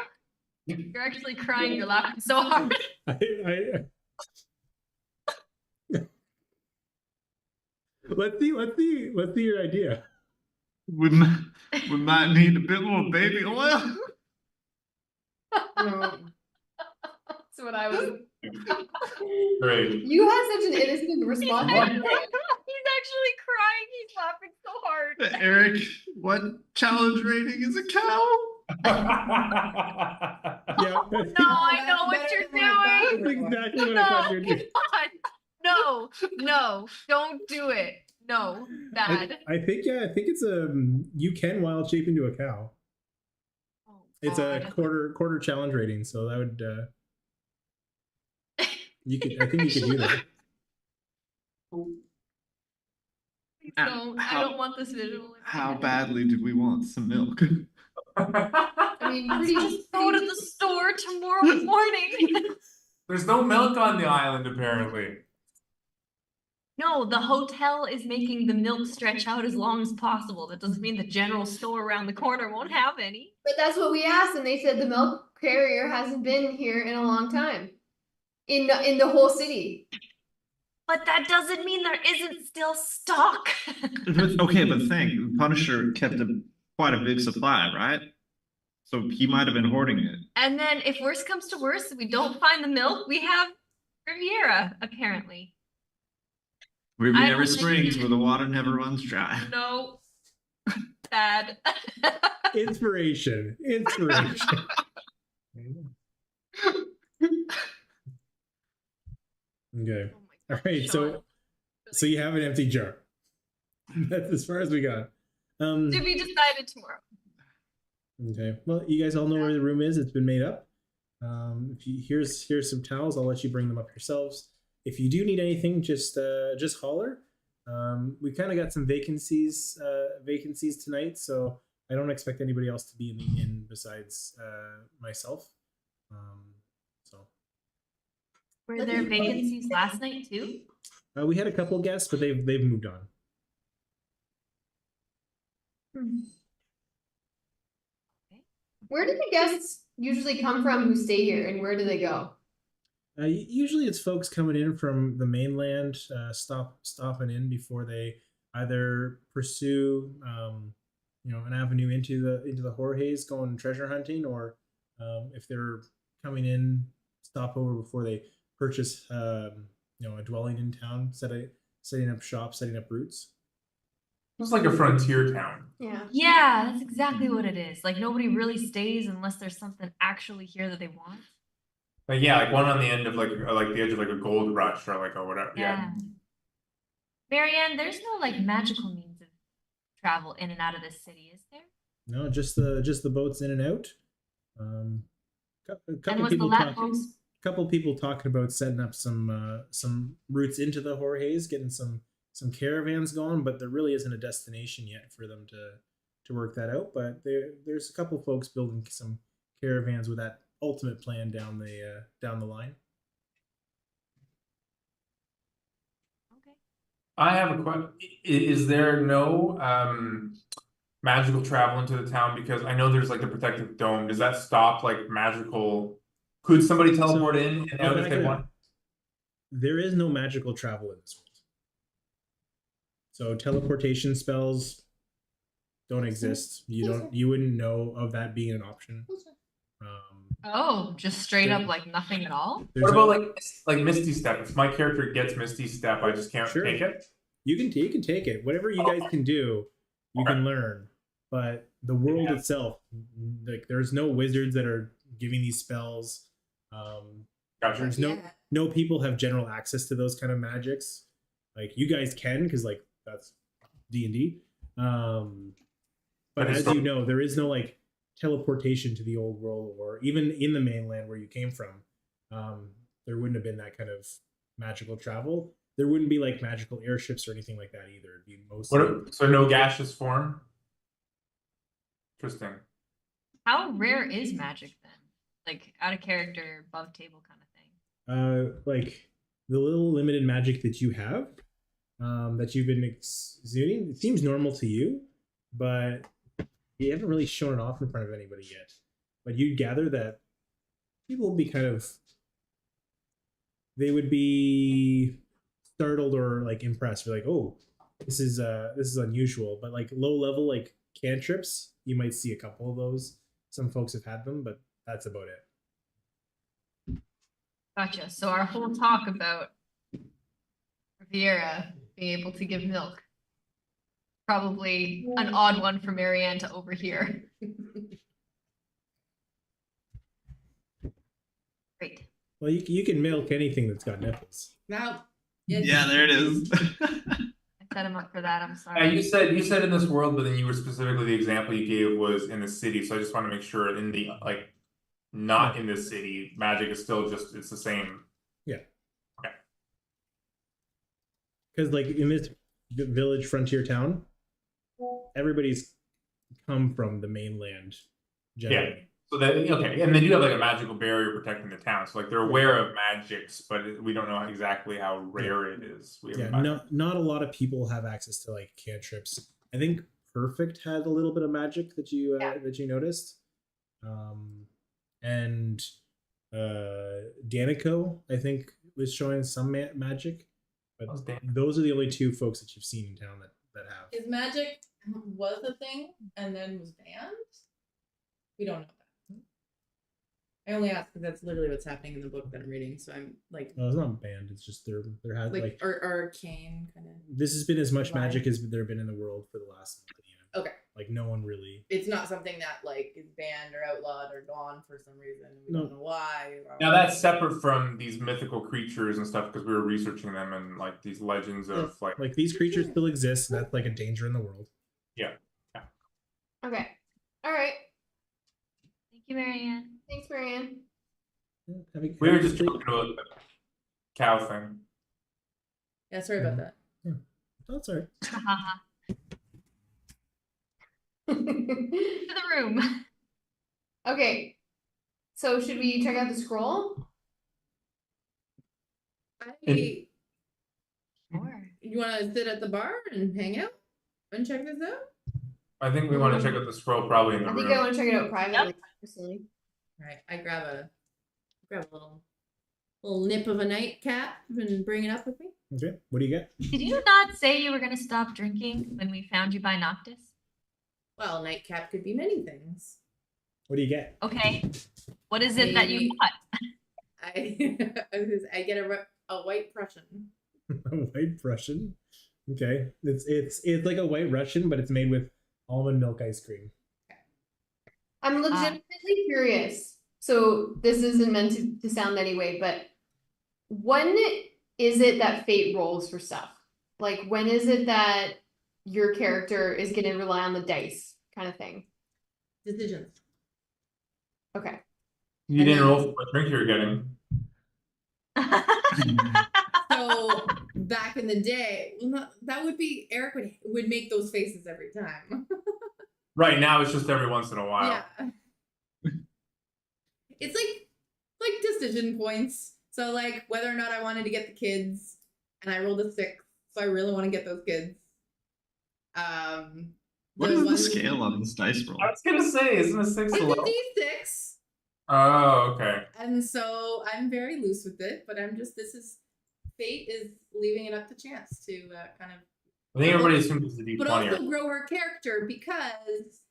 You're actually crying. You're laughing so hard. Let's see your idea. We might need a bit more baby oil. That's what I was. Great. You had such an innocent response. He's actually crying. He's laughing so hard. Eric, what challenge rating is a cow? Yeah. No, I know what you're That's doing. exactly what No, I thought you were doing. come on. No, don't do it. No, bad. I think it's you can wild shape into a cow. Oh, It's a God. quarter challenge rating, so that would I think you could do that. Please don't. I don't want this visual. in my How head. badly did we want some milk? I mean, pretty Just go to the store tomorrow morning. There's no milk on the island, apparently. No, the hotel is making the milk stretch out as long as possible. That doesn't mean the general store around the corner won't have any. But that's what we asked, and they said the milk carrier hasn't been here in a long time. In the whole city. But that doesn't mean there isn't still stock. Okay, but think, Punisher kept quite a big supply, right? So he might have been hoarding it. And then if worse comes to worse, we don't find the milk, we have Riviera, apparently. Riviera don't think- Springs, where the water never runs dry. No. Bad. Inspiration. Okay. Oh All my right. gosh, So you have an empty jar. That's as far as we got. To be decided tomorrow. Okay. Well, you guys all know where the room is. It's been made up. If you here's some towels, I'll let you bring them up yourselves. If you do need anything, just holler. We kind of got some vacancies tonight, so I don't expect anybody else to be in the inn besides myself. So Were there vacancies last night too? we had a couple guests, but they've moved on. Where do the guests usually come from who stay here, and where do they go? Usually, it's folks coming in from the mainland, stopping in before they either pursue, an avenue into the Jorge's, going treasure hunting, or if they're coming in, stop over before they purchase, a dwelling in town, setting up shop, setting up roots. It's like a frontier town. Yeah. Yeah, that's exactly what it is. Like nobody really stays unless there's something actually here that they want. Like yeah, like one on the end of like the edge of like a gold rush or like a whatever. Yeah. Marianne, there's no like magical means of travel in and out of this city, is there? No, just the boats in and out. Couple people talking about setting up some routes into the Jorge's, getting some caravans going, but there really isn't a destination yet for them to work that out. But there's a couple folks building some caravans with that ultimate plan down the line. Okay. I have a question. Is there no magical travel into the town? Because I know there's like the protective dome. Does that stop like magical? Could somebody teleport in and out if they want? There is no magical travel in this world. So teleportation spells don't exist. You wouldn't know of that being an option. Just straight up like nothing at all. What about like Misty Step? If my character gets Misty Step, I just can't take it. You can take it. Whatever you guys can do, you can learn. But the world itself, like there's no wizards that are giving these spells. Gotcha. There's no people have general access to those kind of magics. Like you guys can, because like that's D&D. But as you know, there is no like teleportation to the old world, or even in the mainland where you came from. There wouldn't have been that kind of magical travel. There wouldn't be like magical airships or anything like that either. It'd be mostly so no gaseous form. Interesting. How rare is magic then? Like out of character, above table kind of thing. Like the little limited magic that you have, that you've been exuding, it seems normal to you, but you haven't really shown it off in front of anybody yet. But you'd gather that people will be they would be startled or like impressed. You're like, oh, this is unusual. But like low level like cantrips, you might see a couple of those. Some folks have had them, but that's about it. Gotcha. So our whole talk about Riviera being able to give milk, probably an odd one for Marianne to overhear. Great. Well, you can milk anything that's got nipples. Now, yeah, there it is. I set him up for that. I'm sorry. You said in this world, but then you were specifically the example you gave was in the city. So I just want to make sure in the not in the city, magic is still it's the same. Yeah. Okay. Because like in this village frontier town, everybody's come from the mainland generally. Yeah. So that okay, and they do have like a magical barrier protecting the town. So like they're aware of magics, but we don't know exactly how rare it is. Not a lot of people have access to like cantrips. I think Perfect had a little bit of magic that you noticed. And Danico, I think, was showing some magic, but those are the only two folks that you've seen in town that have. His magic was a thing and then was banned. We don't know that. I only ask because that's literally what's happening in the book that I'm reading. So I'm like, no, it's not banned. It's just there has like arcane kind of. This has been as much magic as there been in the world for the last millennia. Okay. Like no one really. It's not something that like is banned or outlawed or gone for some reason. We don't know why. Now that's separate from these mythical creatures and stuff because we were researching them and like these legends of like these creatures still exist. And that's like a danger in the world. Yeah. Okay. All right. you, Marianne. Thanks, Marianne. We were just talking about the cow thing. Yeah, sorry about that. That's all right. To the room. Okay. So should we check out the scroll? You Sure. want to sit at the bar and hang out and check this out? I think we want to check out the scroll probably in the I room. think I want to check it out privately, personally. All right, I grab a little nip of a nightcap and bring it up with me. Okay. What do you get? Did you not say you were going to stop drinking when we found you by Noctis? Well, nightcap could be many things. What do you get? Okay. What is it that you bought? I get a white Prussian. A white Russian. Okay. It's like a white Russian, but it's made with almond milk ice cream. I'm legitimately curious. So this isn't meant to sound anyway, but when is it that fate rolls for stuff? Like, when is it that your character is going to rely on the dice kind of thing? Decisions. Okay. You didn't roll for what drink you were getting. So back in the day, that would be Eric would make those faces every time. Right now, it's just every once in a while. Yeah. It's like decision points. So like whether or not I wanted to get the kids, and I rolled a 6, so I really want to get those kids. What is the scale on this dice roll? I was gonna say, isn't a 6 It's low? a D6. Oh, okay. And so I'm very loose with it, but fate is leaving it up to chance to kind of. I think everybody assumes it's a D20. But also grow her character, because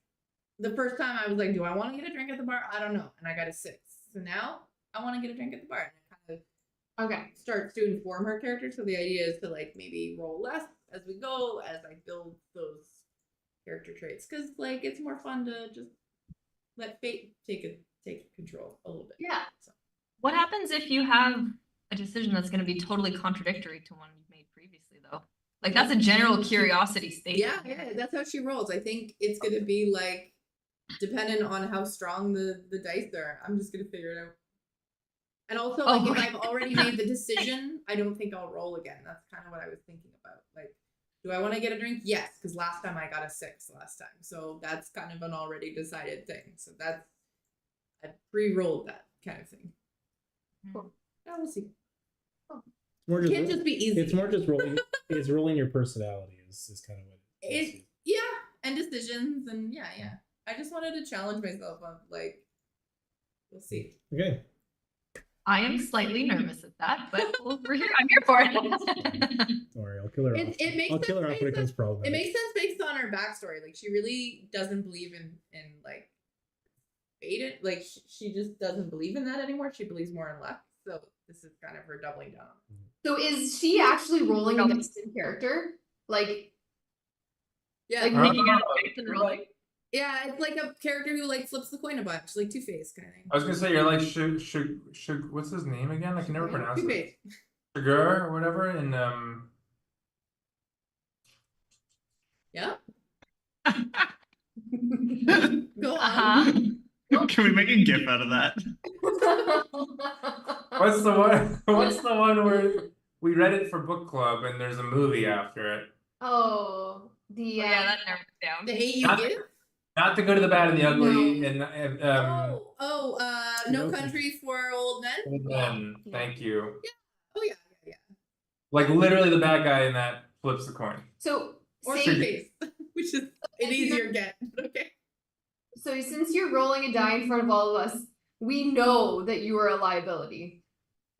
the first time I was like, do I want to get a drink at the bar? I don't know. And I got a 6. So now I want to get a drink at the bar. And it kind of Okay. starts to inform her character. So the idea is to like maybe roll less as we go, as I build those character traits. Because like it's more fun to just let fate take control a little bit. Yeah. So. What happens if you have a decision that's going to be totally contradictory to one you've made previously, though? Like, that's a general curiosity statement. Yeah, that's how she rolls. I think it's gonna be like dependent on how strong the dice are. I'm just gonna figure it out. And also, like, if I've already made the decision, I don't think I'll roll again. That's kind of what I was thinking about. Like, do I want to get a drink? Yes, because last time I got a 6 last time. So that's kind of an already decided thing. So I pre-rolled that kind of thing. Cool. Yeah, we'll see. More Can't just be easy. It's more just rolling. It's rolling your personality is kind of what it is. Yeah, and decisions, and yeah. I just wanted to challenge myself on like, we'll see. Okay. I am slightly nervous at that, but we're here. I'm here for it. Don't worry, I'll kill her off. It makes I'll kill her off when it comes It problematic. makes sense based on her backstory. Like, she really doesn't believe in like fate. Like, she just doesn't believe in that anymore. She believes more in luck. So this is kind of her doubling down. So is she actually rolling a dice in character? Like, Yeah, like Uh, making out and rolling. yeah, it's like a character who like flips the coin a bunch, like Two-Face kind of thing. I was gonna say you're like what's his name again? I can never pronounce it. Two-Face. Sugar or whatever, and Yeah. Go on. Uh-huh. Can we make a gif out of that? what's the one? What's the one where we read it for book club and there's a movie after it? Oh, Yeah, that narrows it down. The hate you Not- give? Not the good, or the bad, and the ugly, No. and No Country for Old Men? and then Yeah. thank you. Oh yeah. Like literally, the bad guy in that flips the coin. So Or say- Two-Face, which is an easier get. Okay. So since you're rolling a die in front of all of us, we know that you are a liability.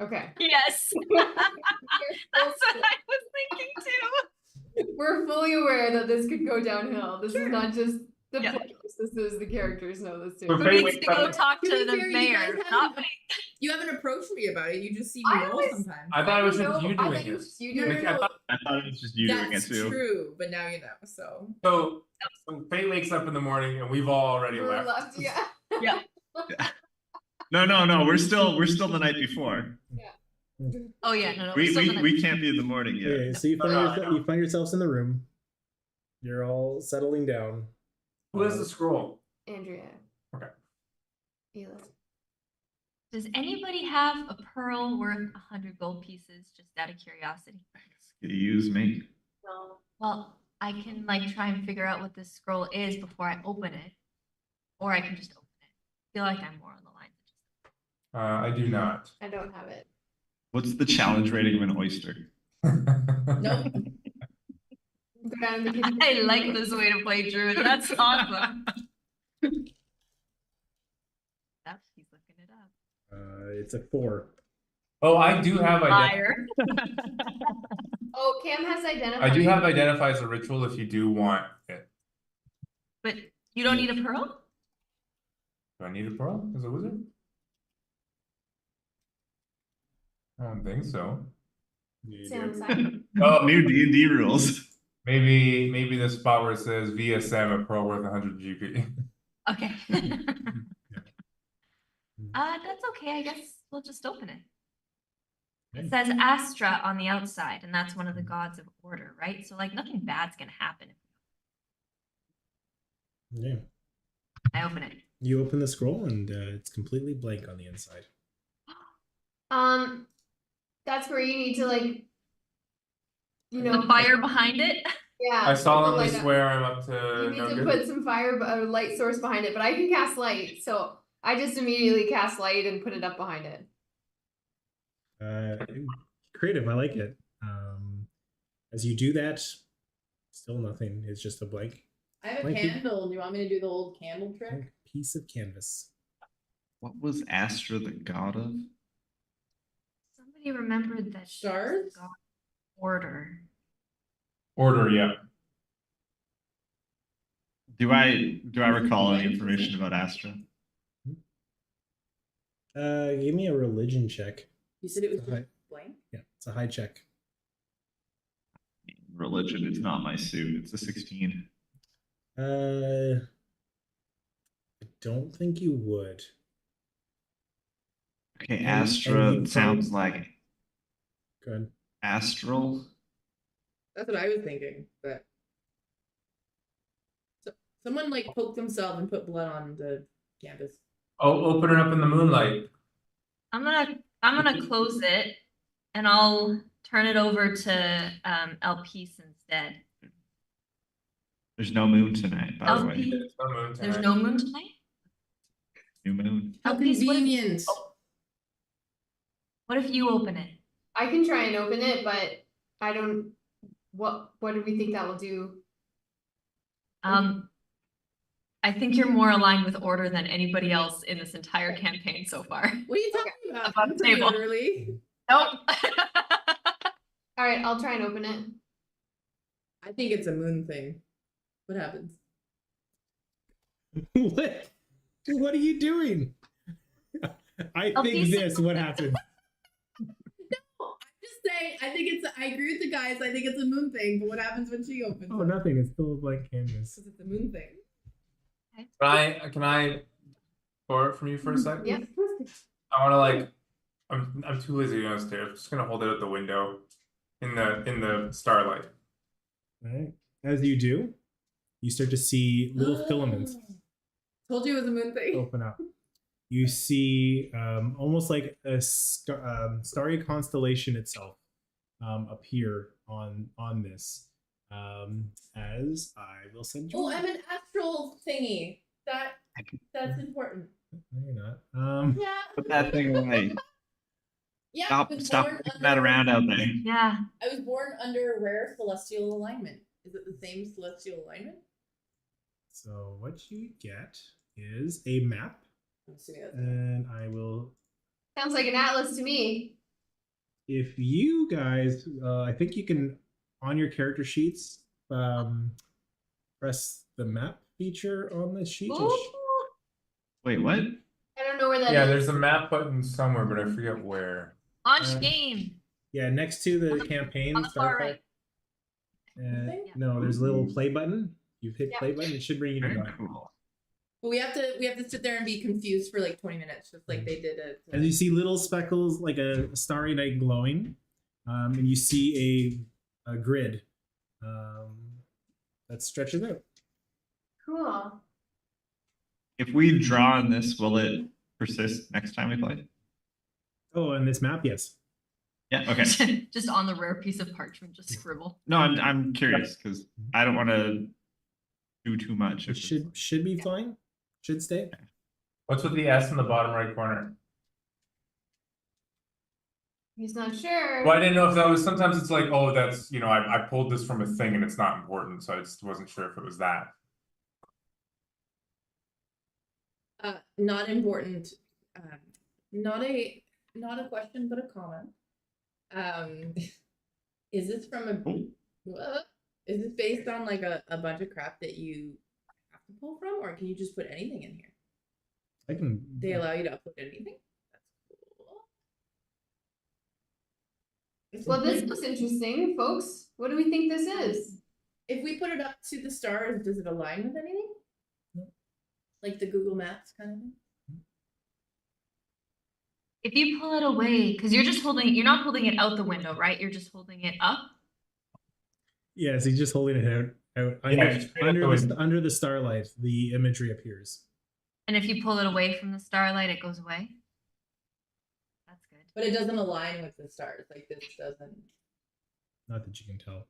Okay. Yes. That's what I was thinking too. We're fully aware that this could go downhill. This Sure. is not just the Yeah. players. This is the characters know this too. So Who Fate needs wakes to go up- talk To to be the fair, you mayor? guys Not haven't- me. You haven't approached me about it. You just see me I roll always- sometimes. I thought it was know- just you I doing thought it. it was just you No, doing no, it. I no. thought- I thought it was just you doing it That's too. true, but now you know. So So Fate wakes up in the morning and we've all already We're left. yeah. No. We're still the night before. Oh yeah, no. We can't be in the morning yet. Okay, so you No, no, I know. you find yourselves in the room. You're all settling down. Who has the scroll? Andrea. Does anybody have a pearl worth 100 gold pieces? Just out of curiosity. You use me. No. Well, I can like try and figure out what this scroll is before I open it, or I can just open it. I feel like I'm more on the line. I do not. I don't have it. What's the challenge rating of an oyster? Nope. Go down in the kitchen. I like this way to play Druid. That's awesome. That's he's looking it up. It's a 4. Oh, I do have Liar. Oh, Cam has identified. I do have identify as a ritual if you do want it. But you don't need a pearl? Do I need a pearl as a wizard? I don't think so. Stay on the side. Oh, new D&D rules. Maybe the spot where it says VSM a pearl worth 100 GP. Okay. That's okay. I guess we'll just open it. It says Astra on the outside, and that's one of the gods of order, right? So like nothing bad's gonna happen. Yeah. I open it. You open the scroll and it's completely blank on the inside. That's where you need to like, The fire behind it. Yeah. I solemnly put the light swear I'm up up. to You no need to good. put some fire, light source behind it, but I can cast light, so I just immediately cast light and put it up behind it. Creative, I like it. As you do that, still nothing. It's just a blank I have a Thank you. candle. Do you want me to do the old candle trick? blank piece of canvas. What was Astra the god of? Somebody remembered that she was the Stars? god of order. Order, yeah. Do I recall any information about Astra? Give me a religion check. You said it was Okay. just blank? Yeah, it's a high check. Religion is not my suit. It's a 16. I don't think you would. Okay, And Astra you sounds probably- like Good. astral. That's what I was thinking, but someone like poked themselves and put blood on the canvas. Oh, open it up in the moonlight. I'm gonna close it, and I'll turn it over to Elpice instead. There's no moon tonight, by the way. LP, There's no moon there's tonight. no moon tonight. New moon. How Elpice, what if- convenient. What if you open it? I can try and open it, but I don't. What do we think that will do? I think you're more aligned with order than anybody else in this entire campaign so far. What are you talking about? Above the table. Literally. Nope. All right, I'll try and open it. I think it's a moon thing. What happens? What are you doing? I Oh, think these- this. What happened? No, I'm just saying. I think it's. I agree with the guys. I think it's a moon thing. But what happens when she opens? Oh, it? nothing. It's still a blank canvas. Because it's a moon thing. Can I borrow it from you for a sec? Yeah. I want to like. I'm too lazy to go downstairs. I'm just gonna hold it at the window, in the starlight. All right. As you do, you start to see little filaments Told you it was a moon thing. open up. You see almost like a starry constellation itself appear on this. As I will send you. Oh, I'm an astral thingy. That's important. No, you're not. Yeah. Put that thing away. Yeah. Stop I was stop born putting that under- around out there. Yeah. I was born under rare celestial alignment. Is it the same celestial alignment? So what you get is a map, I'm assuming that's and I will. Sounds like an atlas to me. If you guys, I think you can on your character sheets, press the map feature on the sheet. Ooh. Wait, what? I don't know where that Yeah, is. there's a map button somewhere, but I forget where. Launch game. Yeah, next to the campaign. On the far Starfire. right. Thing? No, there's a little play button. You hit Yeah. play button. It should bring you to Very the cool. But we have to sit there and be confused for like 20 minutes, just like they did it. As you see little speckles, like a starry night glowing, and you see a grid that stretches out. Cool. If we draw on this, will it persist next time we play? Oh, on this map, yes. Yeah. Okay. Just on the rare piece of parchment, just scribble. No, I'm curious because I don't want to do too much. It should be fine. Should stay. What's with the S in the bottom right corner? He's not sure. Well, I didn't know if that was, sometimes it's like, oh, that's, you know, I pulled this from a thing and it's not important, so I just wasn't sure if it was that. Not important. Not a question, but a comment. Is this from a what? Is this based on like a bunch of crap that you have to pull from, or can you just put anything in here? I can. They allow you to upload anything? That's cool. Well, this looks interesting, folks. What do we think this is? If we put it up to the stars, does it align with anything? Like the Google Maps kind of thing? If you pull it away, because you're not holding it out the window, right? You're just holding it up. Yes, he's just holding it out Yeah, just straight up the window. under the starlight. The imagery appears. And if you pull it away from the starlight, it goes away. That's good. But it doesn't align with the stars. Like this doesn't. Not that you can tell.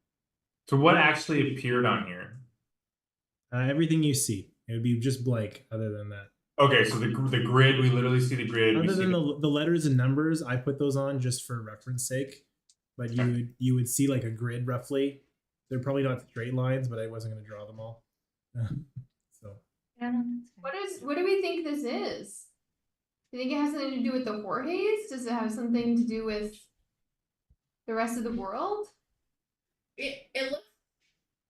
So what actually appeared on here? Everything you see, it would be just blank. Other than that, Okay, so the grid, we literally see the grid. other than the letters and numbers, I put those on just for reference sake. But you would see like a grid roughly. They're probably not straight lines, but I wasn't going to draw them all. So Yeah, no, that's fair. What do we think this is? Do you think it has something to do with the Jorges? Does it have something to do with the rest of the world? It looks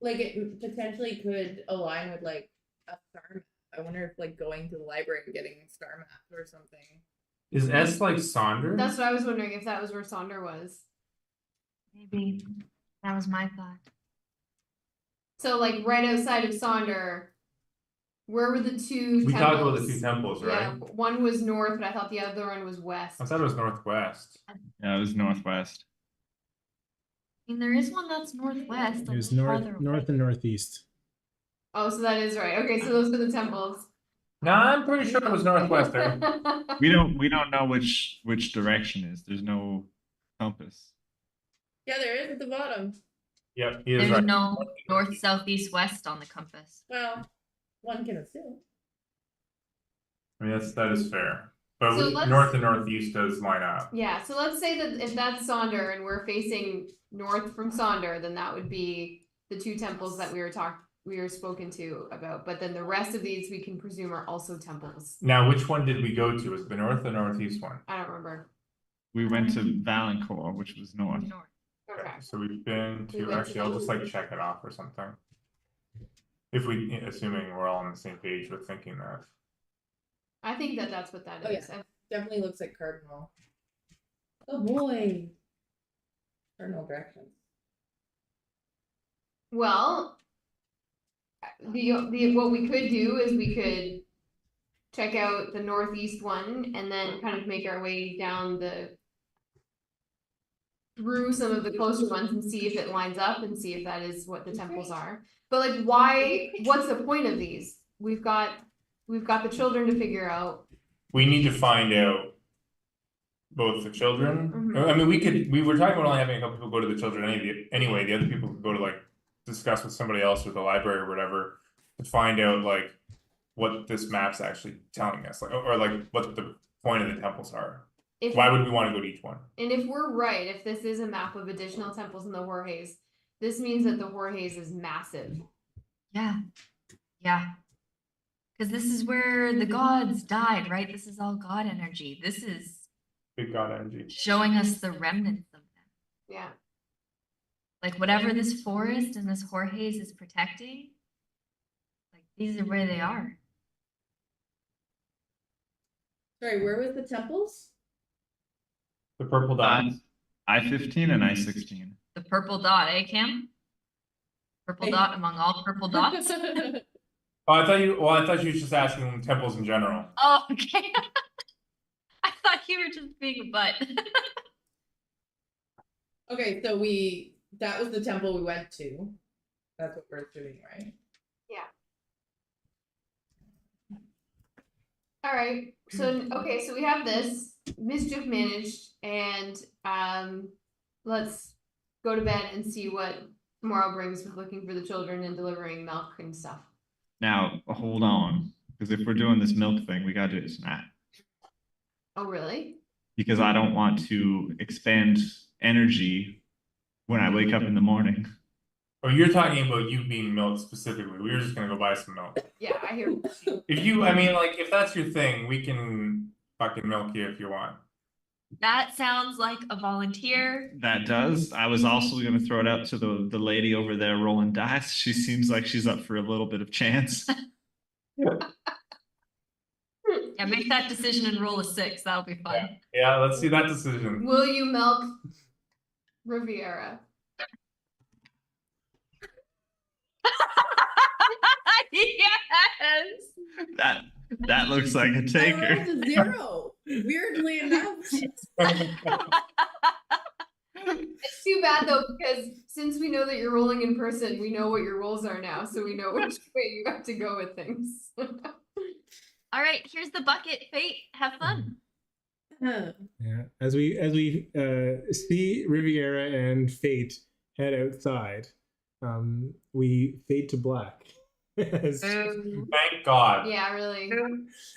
like it potentially could align with like a star map. I wonder if like going to the library and getting a star map or something. Is S like Sonder? That's what I was wondering, if that was where Sonder was. Maybe that was my thought. So like right outside of Sonder, where were the two We temples? talked about the two temples, right? Yeah, one was north, but I thought the other one was west. I thought it was northwest. Yeah, it was northwest. I mean, there is one that's northwest. it was a little farther north away. and northeast. Oh, so that is right. Okay, so those are the temples. No, I'm pretty sure it was northwest there. We don't know which direction is. There's no compass. Yeah, there is at the bottom. Yep, he is There's right. no north, south, east, west on the compass. Well, one can assume. I mean, that is fair. But So let's- north and northeast does line up. Yeah, so let's say that if that's Sonder and we're facing north from Sonder, then that would be the two temples that we were spoken to about. But then the rest of these we can presume are also temples. Now, which one did we go to? Was it the north or northeast one? I don't remember. We went to Valancourt, which was north. North. Okay. So we've been We to, went actually, to I'll just like those. check it off or something. If we, assuming we're all on the same page with thinking that. I think that that's what that Oh, is. Definitely looks like cardinal. Oh boy. Cardinal directions. Well, the what we could do is we could check out the northeast one and then kind of make our way down through some of the closer ones and see if it lines up and see if that is what the temples are. But like, what's the point of these? We've got the children to figure out. We need to find out both the children. Mhm. I mean, we were talking about only having a couple people go to the children anyway. The other people could go to like discuss with somebody else or the library or whatever to find out like what this map's actually telling us, like or like what the point of the temples are. If Why would we want to go to each one? And if we're right, if this is a map of additional temples in the Jorges, this means that the Jorges is massive. Yeah. Yeah. Because this is where the gods died, right? This is all god energy. This is Big God energy. showing us the remnants of them. Yeah. Like whatever this forest and this Jorges is protecting, like these are where they are. Sorry, where was the temples? The purple dots. I-15 and I-16. The purple dot, eh, Cam? Purple Hey. dot among all purple dots. Oh, I thought you were just asking temples in general. Oh, okay. I thought you were just being a butt. Okay, so that was the temple we went to. That's what we're assuming, right? All right. So okay, so we have this mischief managed, and let's go to bed and see what tomorrow brings with looking for the children and delivering milk and stuff. Now, hold on, because if we're doing this milk thing, we gotta do it tonight. Oh, really? Because I don't want to expand energy when I wake up in the morning. Oh, you're talking about you being milk specifically. We were just gonna go buy some milk. Yeah, I hear. If you, I mean, like, if that's your thing, we can fucking milk you if you want. That sounds like a volunteer. That does. I was also going to throw it out to the lady over there rolling dice. She seems like she's up for a little bit of chance. Yeah, make that decision and roll a 6. That'll be fun. Yeah, let's see that decision. Will you milk Riviera? Yes. That looks like a I taker. rolled a 0. Weirdly enough. It's too bad though, because since we know that you're rolling in person, we know what your rolls are now, so we know which way you have to go with things. All right, here's the bucket. Fate, have fun. Huh. Yeah. As we see Riviera and Fate head outside, we fade to black. as, Thank God. Yeah, really.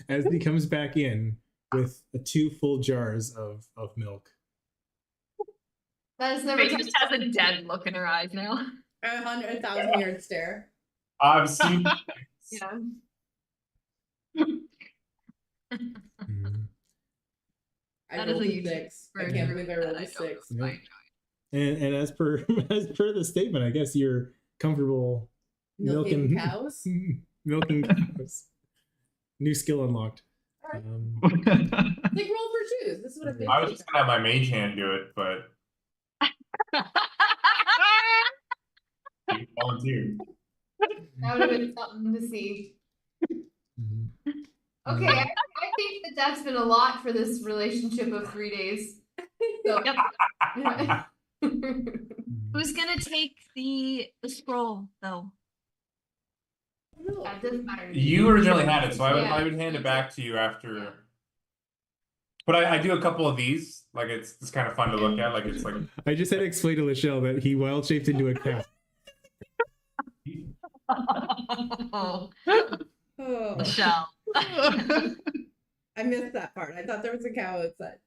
as he comes back in with 2 full jars of milk. That is never. Fate just has a dead look in her eyes now. 100,000-yard stare. I've seen. Yeah. Mhm. I That is rolled a a huge 6. I version can't believe I rolled that I a don't 6. know. Yep. And as per as per the statement, I guess you're comfortable Milking cows? milking cows. New skill unlocked. Like roll for 2s. This is what I think. I was just gonna have my mage hand do it, but you volunteered. That would have been something to see. Mhm. Okay, I think that that's been a lot for this relationship of 3 days. So, Yep. yeah. Who's gonna take the scroll though? That doesn't matter. to me. You originally had it, so I Yeah. would hand it back to you after. But I do a couple of these. Like it's kind of fun to look at. Like it's like I just had to explain to Lachelle that he wild shaped into a cat. Oh, Michelle. I missed that part. I thought there was a cow outside.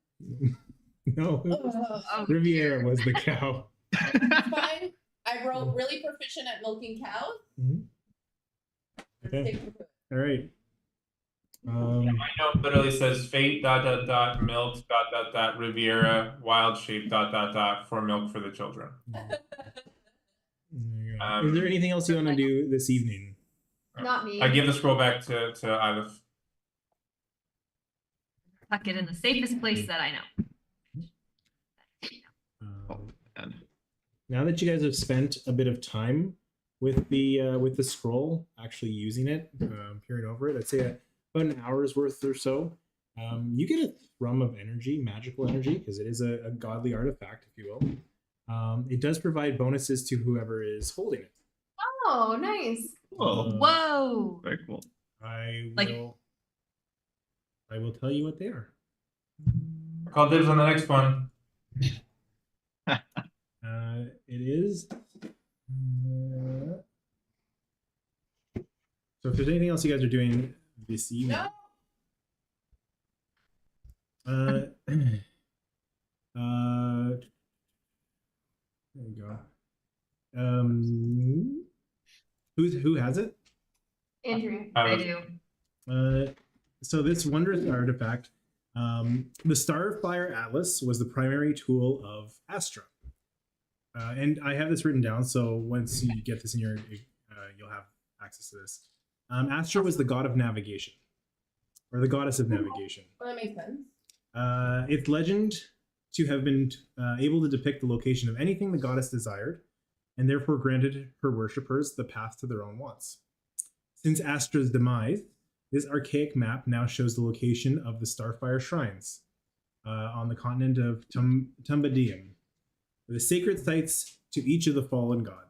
No, Oh, Riviera was the cow. it's fine. I rolled really proficient at milking cows. Mhm. Okay. Take it. All right. my note literally says fate ... milk ... Riviera wild shape ... for milk for the children. There you go. Is there anything else you want to do this evening? Not me. I give the scroll back to Ilis. Tuck it in the safest place that I know. Now that you guys have spent a bit of time with the scroll, actually using it, peering over it, I'd say about an hour's worth or so, you get a thrum of energy, magical energy, because it is a godly artifact, if you will. It does provide bonuses to whoever is holding it. Oh, nice. Whoa. Whoa. Very cool. I Like- will tell you what they are. Call dibs on the next one. It is. So if there's anything else you guys are doing this evening, there you go. Who has it? Andrea. I do. So this wondrous artifact, the Starfire Atlas was the primary tool of Astra. And I have this written down, so once you get this in your, you'll have access to this. Astra was the god of navigation, or the goddess of navigation. Well, that makes sense. It's legend to have been able to depict the location of anything the goddess desired, and therefore granted her worshippers the path to their own wants. Since Astra's demise, this archaic map now shows the location of the Starfire shrines on the continent of Tumbadium, the sacred sites to each of the fallen gods.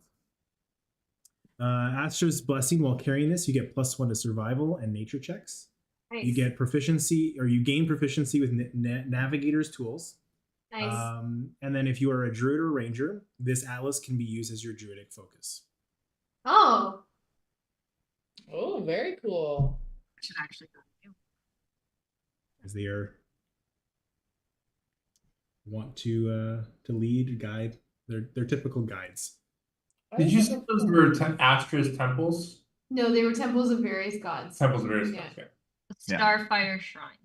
Astra's blessing while carrying this, you get +1 to survival and nature checks. You get proficiency, or you gain proficiency with navigator's tools. Nice. And then if you are a druid or ranger, this atlas can be used as your druidic focus. Oh, Oh, very cool. I should actually go to you. As they want to lead, guide. They're typical guides. Did you say those were Astra's temples? no, they were temples of various gods. Temples of various Yeah. gods, yeah. The Yeah. Starfire Shrine.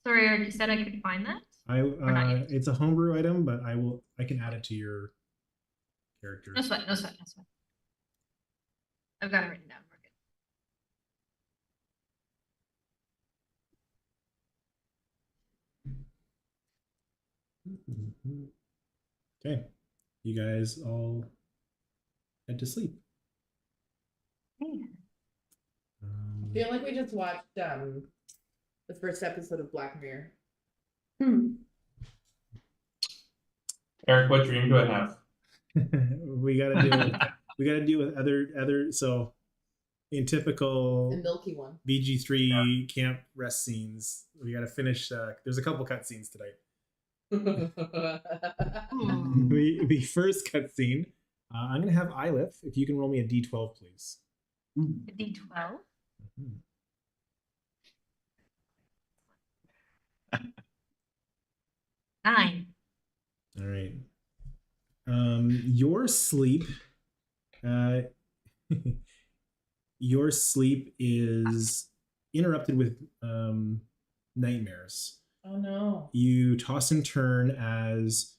Sorry, Eric, you said I could find that? not yet. It's a homebrew item, but I can add it to your character. No sweat, no sweat, no sweat. I've got it written down. We're good. Okay, you guys all head to sleep. I feel like we just watched the first episode of Black Mirror. Eric, what dream do I have? we gotta do with other so in typical The Milky One. BG3 camp rest scenes, we gotta finish there's a couple cutscenes tonight. The first cutscene, I'm gonna have Ilif, if you can roll me a D12, please. A D12. Mhm. 9. All right. Your sleep, your sleep is interrupted with nightmares. Oh no. You toss and turn as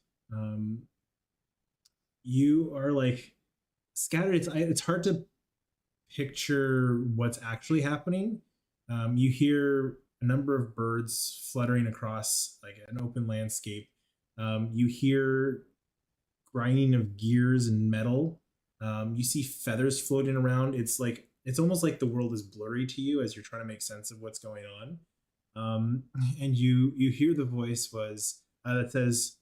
you are like scattered. It's hard to picture what's actually happening. You hear a number of birds fluttering across like an open landscape. You hear grinding of gears and metal. You see feathers floating around. It's almost like the world is blurry to you as you're trying to make sense of what's going on. And you hear the voice that says,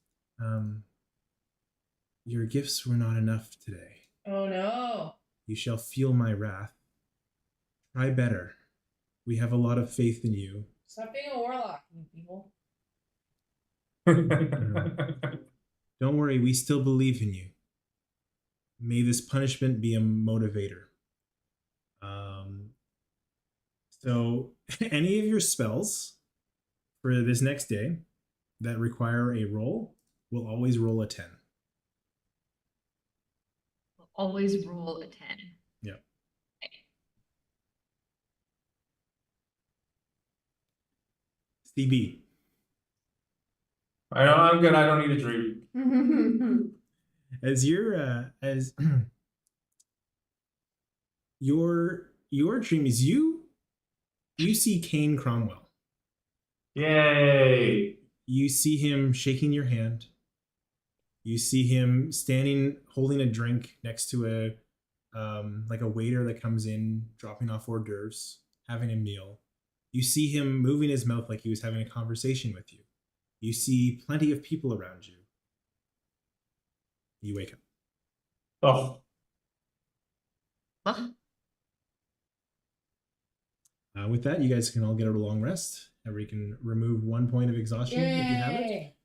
"Your gifts were not enough today. Oh no. You shall feel my wrath. Try better. We have a lot of faith in you." Stop being a warlock, you people. Don't worry, we still believe in you. May this punishment be a motivator. So any of your spells for this next day that require a roll will always roll a 10. We'll always roll a 10. Yeah. CB. I know I'm good. I don't need a dream. As your dream is you see Kane Cromwell. Yay! You see him shaking your hand. You see him standing holding a drink next to a waiter that comes in, dropping off hors d'oeuvres, having a meal. You see him moving his mouth like he was having a conversation with you. You see plenty of people around you. You wake up. Oh, Huh? With that, you guys can all get a long rest. Everybody can remove 1 point of exhaustion if you have it. Yay.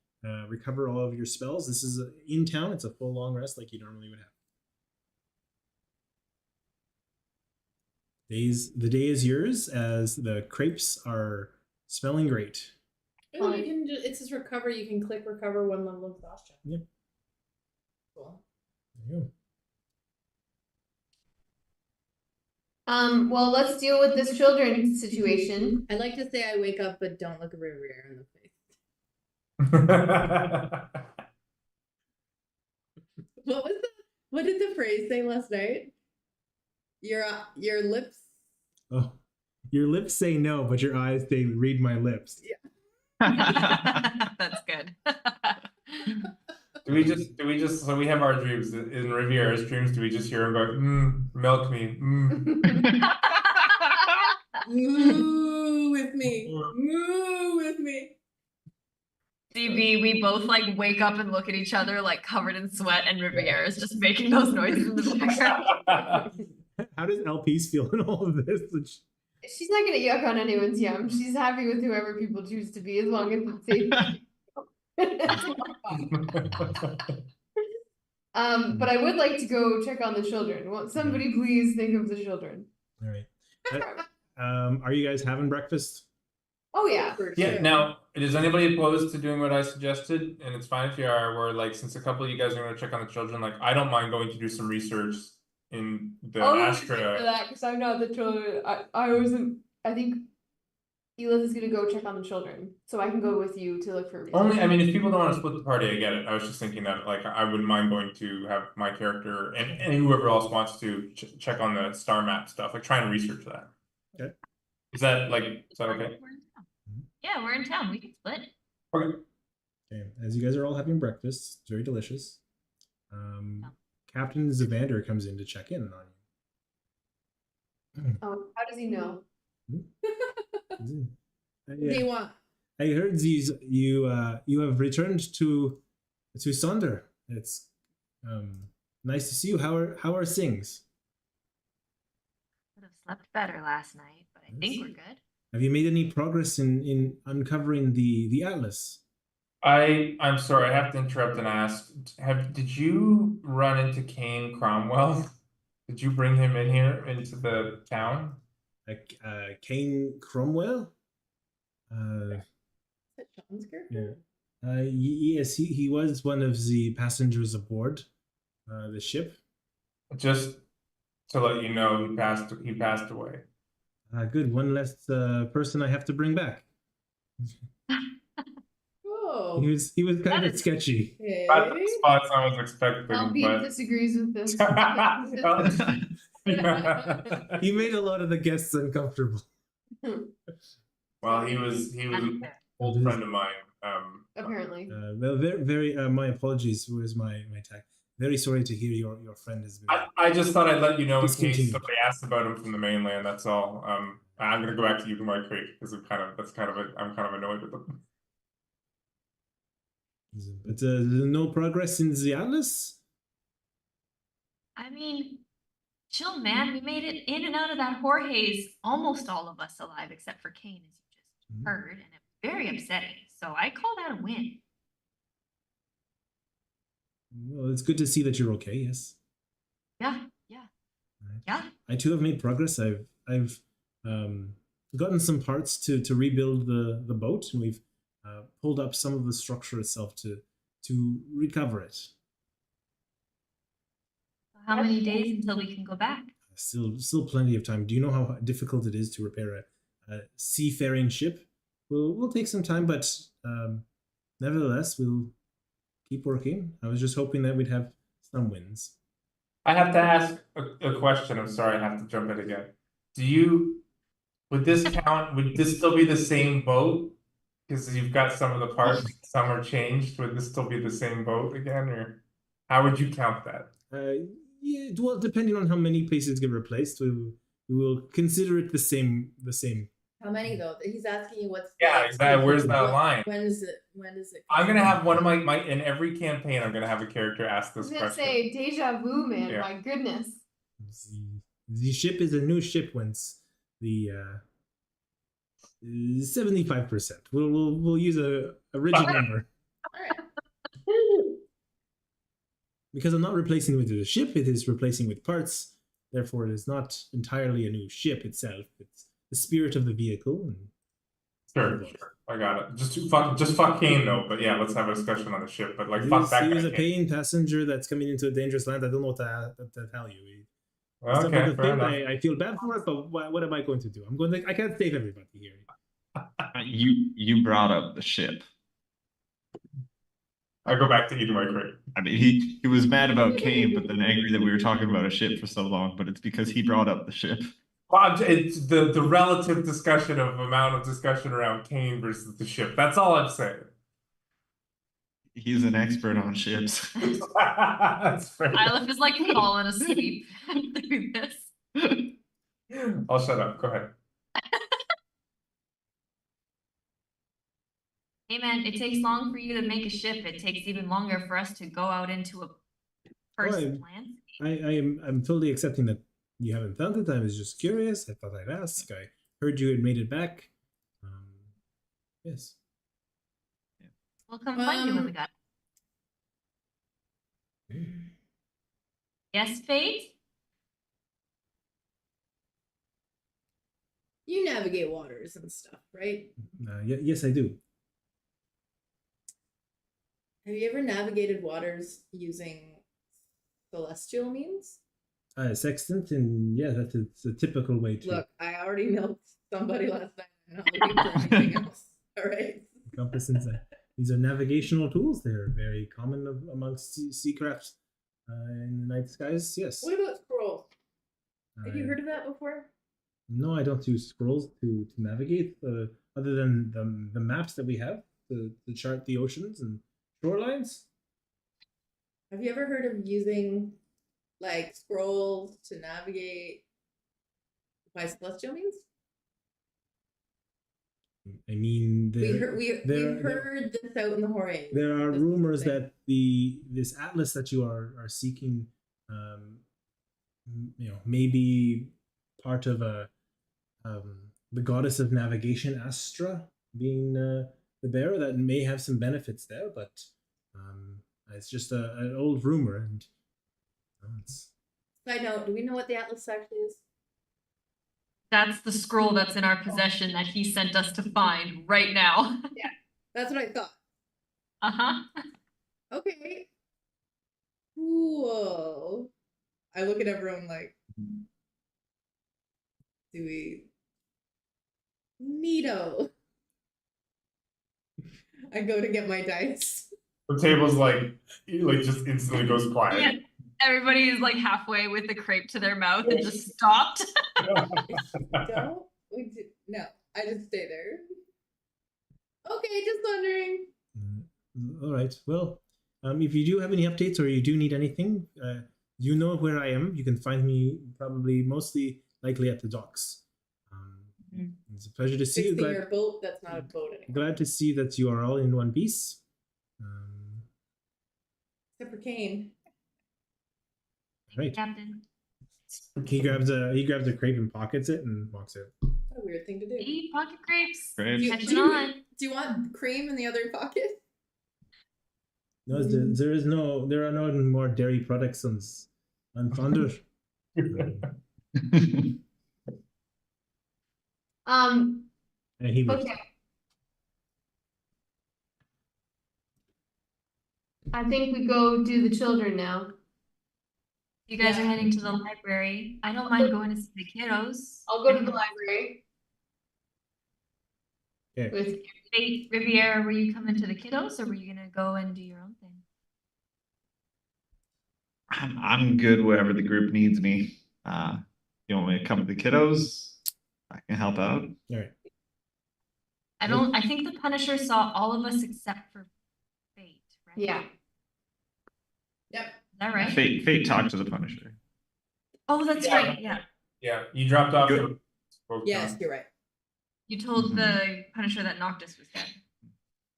Recover all of your spells. This is in town. It's a full long rest like you normally would have. The day is yours as the crepes are smelling great. Oh, you can it says recover. You can click recover 1 level of exhaustion. Yep. Cool. There you go. Well, let's deal with this children situation. I like to say I wake up, but don't look a Riviera in the face. What did the phrase say last night? Your lips. Oh, your lips say no, but your eyes say read my lips. That's good. do we just so we have our dreams in Riviera's dreams? Do we just hear him going, milk me, Moo with me. Moo with me. Do CB, we both like wake up and look at each other like covered in sweat, and Riviera is just making those noises in the background. How does LPs feel in all of this? She's not gonna yuck on anyone's yum. She's happy with whoever people choose to be, as long as it's safe. But I would like to go check on the children. Won't somebody please think of the children? All right. Are you guys having breakfast? Oh yeah. For Yeah, sure. now, is anybody opposed to doing what I suggested? And it's fine if you are, where like, since a couple of you guys are gonna check on the children, like, I don't mind going to do some research in the Oh, Astra. for that, because I'm not the children. I wasn't. I think Elith is gonna go check on the children, so I can go with you to look for reasons. Only, I mean, if people don't want to split the party, I get it. I was just thinking that, like, I wouldn't mind going to have my character and whoever else wants to check on the star map stuff, like try and research that. Okay. Is that okay? We're in town. Yeah, we're in town. We can split. Okay. Okay. As you guys are all having breakfast, it's very delicious. Captain Zavander comes in to check in on you. Oh, how does he know? What do you want? I heard you have returned to Sonder. It's nice to see you. How are things? Would have slept better last night, but I think we're good. Have you made any progress in uncovering the Atlas? I'm sorry, I have to interrupt and ask. Did you run into Kane Cromwell? Did you bring him in here into the town? Kane Cromwell? Is that Sean's character? Yeah. Yes, he was one of the passengers aboard the ship. Just to let you know, he passed away. Good. One less person I have to bring back. Oh. He was kind of sketchy. Okay. Not the response I was expecting, LP but disagrees with this. He made a lot of the guests uncomfortable. well, he was an old friend of mine. Apparently. Well, very. My apologies. Was my tag. Very sorry to hear your friend has been. I just thought I'd let you know in case Discontinued. somebody asked about him from the mainland. That's all. I'm gonna go back to you to my crate because I'm kind of annoyed with them. But no progress in the Atlas. I mean, chill, man. We made it in and out of that Jorge's, almost all of us alive, except for Kane, as you just heard, and it was very upsetting. So I call that a win. Well, it's good to see that you're okay. Yes. Yeah. Right. Yeah. I too have made progress. I've gotten some parts to rebuild the boat, and we've pulled up some of the structure itself to recover it. How many days until we can go back? Still plenty of time. Do you know how difficult it is to repair a seafaring ship? We'll take some time, but nevertheless, we'll keep working. I was just hoping that we'd have some wins. I have to ask a question. I'm sorry, I have to jump in again. Would this count? Would this still be the same boat? Because you've got some of the parts, some are changed. Would this still be the same boat again, or how would you count that? Yeah, well, depending on how many pieces get replaced, we will consider it the same. How many though? He's asking you what's. Yeah, exactly. Where's that line? When is it? I'm gonna have one of my in every campaign. I'm gonna have a character ask I was this gonna question. say deja vu, man. Yeah. My goodness. The ship is a new ship once the 75%. We'll use a rigid number. Because I'm not replacing it with the ship, it is replacing with parts. Therefore, it is not entirely a new ship itself. It's the spirit of the vehicle. And Sure, I got it. Just fuck Kane though. But yeah, let's have a discussion on the ship. But like, fuck that he guy. was a Kane. paying passenger that's coming into a dangerous land. I don't know what to tell you. Stuff Okay, with the fair thing, enough. I feel bad for it, but what am I going to do? I can't save everybody here. You brought up the ship. I go back to eating my crate. I mean, he was mad about Kane, but then angry that we were talking about a ship for so long. But it's because he brought up the ship. Well, it's the relative discussion of amount of discussion around Kane versus the ship. That's all I'm saying. He's an expert on ships. That's fair. Isla is like falling asleep through this. I'll shut up. Go ahead. Hey man, it takes long for you to make a ship. It takes even longer for us to go out into a first I'm- landscape. I'm totally accepting that you haven't found it. I was just curious. I thought I'd ask. I heard you had made it back. Yes. We'll come find you when we got. Yes, Fate? You navigate waters and stuff, right? Yes, I do. Have you ever navigated waters using celestial means? Sextant, and yeah, that's a typical way to. Look, I already milked somebody last night. I'm not looking for anything else. All right. Compass and these are navigational tools. They're very common amongst sea crafts in the night skies. Yes. What about scrolls? Have you Uh, heard of that before? No, I don't use scrolls to navigate. Other than the maps that we have to chart the oceans and shorelines. Have you ever heard of using like scrolls to navigate by celestial means? I mean, We heard this out in the Horae. there are This is rumors the thing. that this atlas that you are seeking, may be part of the goddess of navigation, Astra, being the bearer. That may have some benefits there, but it's just an old rumor, and it's. Side note, do we know what the atlas actually is? That's the scroll that's in our possession that he sent us to find right now. That's what I thought. Uh-huh. Okay. Cool. I look at everyone like, do we? Neato. I go to get my dice. The table's like just instantly goes quiet. Yeah. Everybody is like halfway with the crepe to their mouth and just stopped. Don't we do, no, I just stay there. Okay, just wondering. All right. Well, if you do have any updates or you do need anything, you know where I am. You can find me probably mostly likely at the docks. It's a pleasure to see you. Fixing your boat, that's not a boat anymore. Glad to see that you are all in one piece. Except for Kane. Right. Captain. He grabs a crepe and pockets it and walks out. What a weird thing to do. Eat pocket grapes. Grapes. Catching on. Do you want cream in the other pocket? No, there are no more dairy products on Thunder. And he was. Okay. I think we go do the children now. You guys Yeah. are heading to the library. I don't mind going to see the kiddos. I'll go to the library Okay. with Fate, Riviera, were you coming to the kiddos or were you gonna go and do your own thing? I'm good wherever the group needs me. You want me to come to the kiddos? I can help out. All right. I think the Punisher saw all of us except for Fate, right? yeah. Yep. Is that right? Fate talked to the Punisher. Oh, that's Yeah. right, yeah. Yeah, you dropped off. Good. Yes, you're right. You told Mhm. the Punisher that Noctis was dead.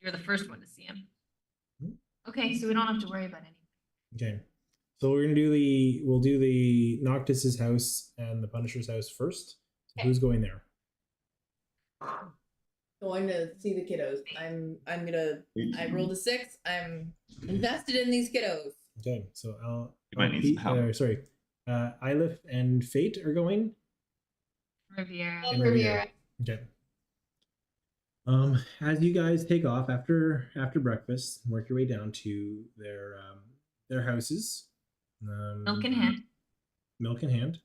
You're the first one to see him. Okay, so we don't have to worry about anything. Okay. So we'll do the Noctis's house and the Punisher's house first. So Okay. who's going there? Going to see the kiddos. I rolled a 6. I'm invested in these kiddos. Okay, so You might need some help. sorry. Ilif and Fate are going. Riviera. And Riviera. Okay. As you guys take off after breakfast, work your way down to their houses. Milk in hand. Milk in hand.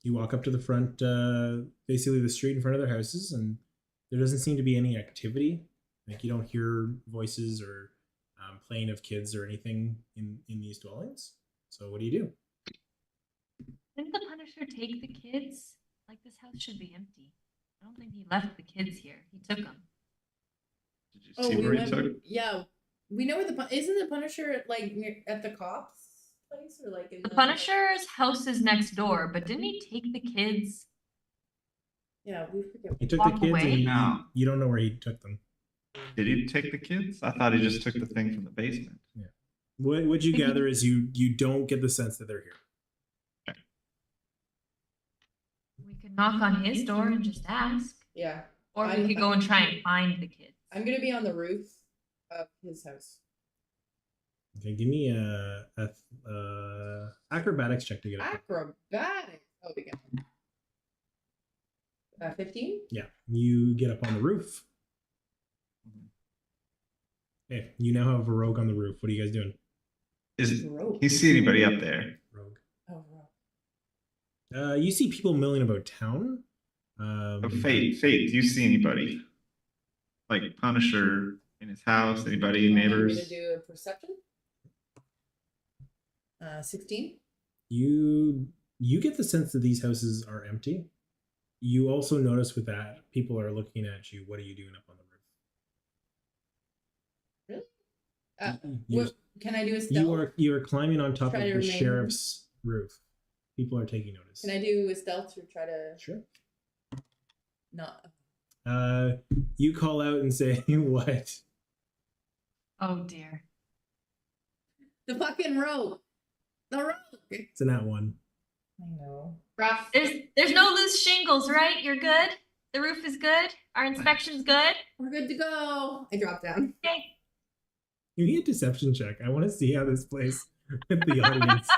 You walk up to the front, basically the street in front of their houses, and there doesn't seem to be any activity. Like you don't hear voices or playing of kids or anything in these dwellings. So what do you do? Didn't the Punisher take the kids? Like this house should be empty. I don't think he left the kids here. He took them. Did you see where he took? Yeah, we know where isn't the Punisher like at the cops place or like in The Punisher's house is next door, but didn't he take the kids? Yeah, we forget. He took Walk the kids, away? and No. you don't know where he took them. Did he take the kids? I thought he just took the thing from the basement. What you gather is you don't get the sense that they're here. We could knock on his door and just ask. Yeah. Or we could go and try and find the kids. I'm gonna be on the roof of his house. Okay, give me a acrobatics check to get up. Acrobatics. Oh, we got 15. Yeah, you get up on the roof. Okay, you now have a rogue on the roof. What are you guys doing? Rogue. Can you see anybody up there? Rogue. Oh, rogue. You see people milling about town. Oh, Fate, do you see anybody? Like Punisher in his house? Anybody, I'm neighbors? gonna do a perception. 16. You get the sense that these houses are empty. You also notice with that people are looking at you. What are you doing up on the roof? Really? What can I do a stealth? You are climbing on top Try of to the remain- sheriff's roof. People are taking notice. Can I do a stealth to try to Sure. not? You call out and say what? Oh dear. The fucking rogue. The rogue. It's an at one. I know. Rough. There's no loose shingles, right? You're good? The roof is good? Our inspection's good? We're good to go. I drop down. Okay. Give me a deception check. I want to see how this plays with the audience.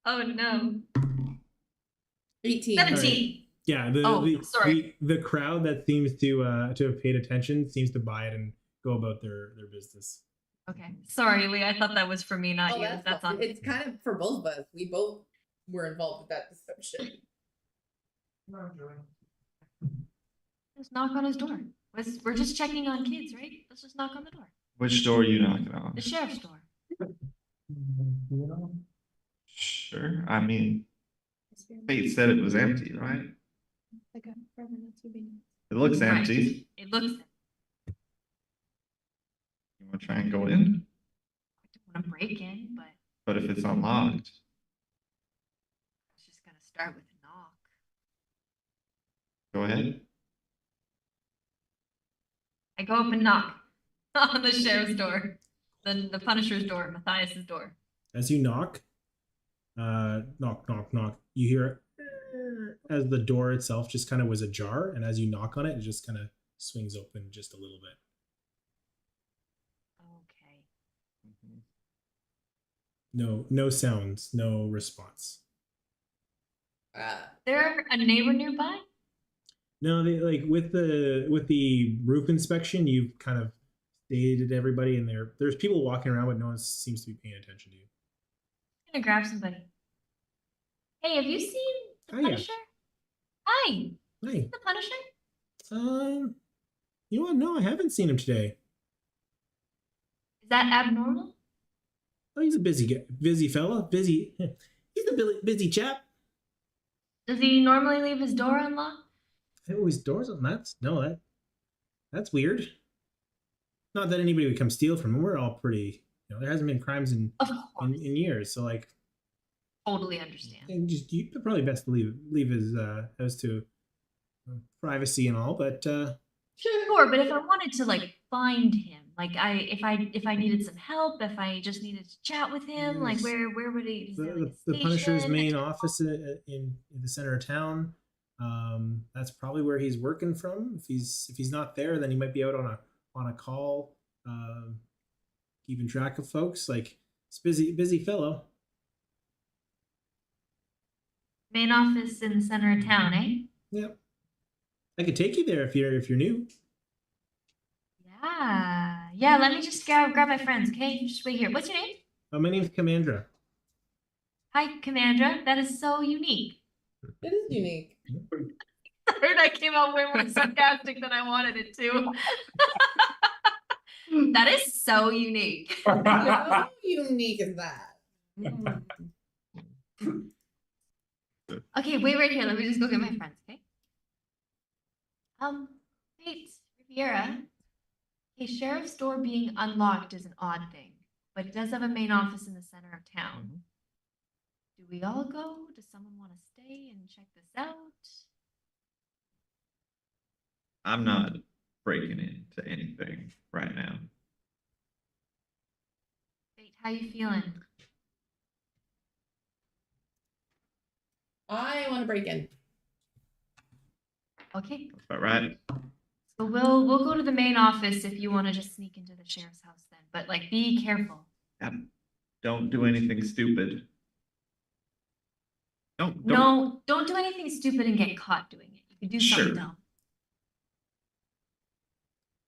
Oh no. 18. 17. Yeah, sorry. the crowd that seems to have paid attention seems to buy it and go about their business. Okay. Sorry, Lee. I thought that was for me, not Oh, you. that's on. It's kind of for both of us. We both were involved with that deception. Just knock on his door. We're just checking on kids, right? Let's just knock on the door. Which door are you knocking on? The sheriff's door. Sure. I mean, Fate said it was empty, right? It looks Right. empty. It looks. You want to try and go in? I don't want to break in, but But if it's unlocked, I was just gonna start with a knock. go ahead. I go up and knock on the sheriff's door, then the Punisher's door, Matthias's door. As you knock, knock, knock, knock, you hear as the door itself just kind of was ajar, and as you knock on it, it just kind of swings open just a little bit. Okay. No sounds, no response. There a neighbor nearby? No, they like with the roof inspection, you've kind of stated everybody, and there's people walking around, but no one seems to be paying attention to you. I'm gonna grab somebody. Hey, have you seen the Hiya. Punisher? Hi. Hey, The Punisher? you know what? No, I haven't seen him today. Is that abnormal? Oh, he's a busy fella. Busy. He's a busy chap. Does he normally leave his door unlocked? Oh, his doors on. That's weird. Not that anybody would come steal from him. We're all pretty. There hasn't been crimes in Of course. in years. So like, Totally understand. and just you probably best to leave his house to privacy and all. But Sure, but if I wanted to like find him, like if I needed some help, if I just needed to chat with him, like Yes. where would he? Is there, like, a the Punisher's station? main office in the center of town. That's probably where he's working from. If he's not there, then he might be out on a call, keeping track of folks. Like it's busy fellow. Main office in the center of town, eh? Yep. I could take you there if you're new. Yeah. Let me just grab my friends, okay? Just wait here. What's your name? My name's Commandra. Hi, Commandra. That is so unique. It is unique. Sorry, that came out way more sarcastic than I wanted it to. That is so unique. How unique is that? Okay, wait right here. Let me just go get my friends, okay? Wait, Riviera. A sheriff's door being unlocked is an odd thing, but it does have a main office in the center of town. Do we all go? Does someone want to stay and check this out? I'm not breaking into anything right now. Fate, how you feeling? I want to break in. Okay. All right. So we'll go to the main office if you want to just sneak into the sheriff's house then. But like be careful. Yep. Don't do anything stupid. Don't. No, don't do anything stupid and get caught doing it. You can do something Sure. dumb.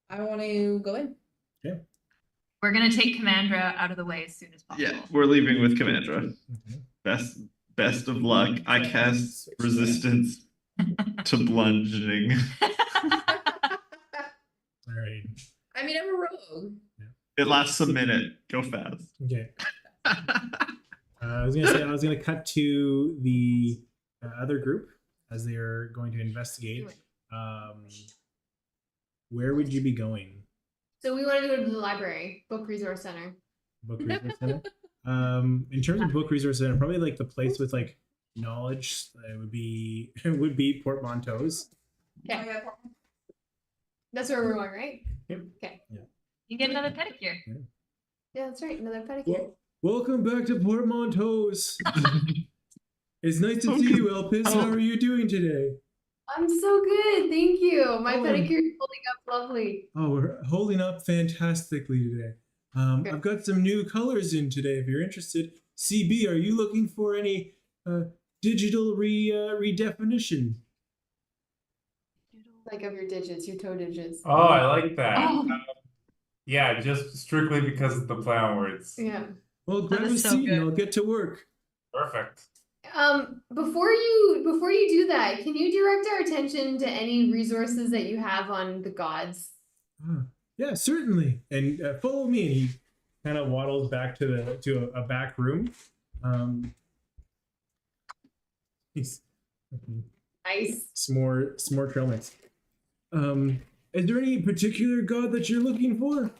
I want to go in. We're gonna take Commandra out of the way as soon as possible. Yeah, we're leaving with Commandra. Okay. Best of luck. I cast resistance to bludgeoning. All right. I mean, I'm a rogue. It lasts a minute. Go fast. Okay. I was gonna cut to the other group as they are going to investigate. Do it. Where would you be going? So we want to go to the library, book resource center. Book resource center. In terms of book resource center, probably like the place with like knowledge. It would be portmanteaus. Okay. That's where we're going, right? Okay. You get another pedicure. Yeah, that's right. Another pedicure. Welcome back to portmanteaus. It's nice to see you, Elpis. How are you doing today? I'm so good, thank you. My Oh. pedicure is holding up lovely. Oh, we're holding up fantastically today. I've got some new colors in today if you're interested. CB, are you looking for any digital redefinition? Like of your digits, your toe digits. Oh, I like that. Oh. Yeah, just strictly because of the play on words. Yeah. Well, grab a is so seat and good. I'll get to work. Perfect. Before you do that, can you direct our attention to any resources that you have on the gods? Yeah, certainly. And follow me. And he kind of waddles back to a back room. He's Nice. some more trail mix. Is there any particular god that you're looking for?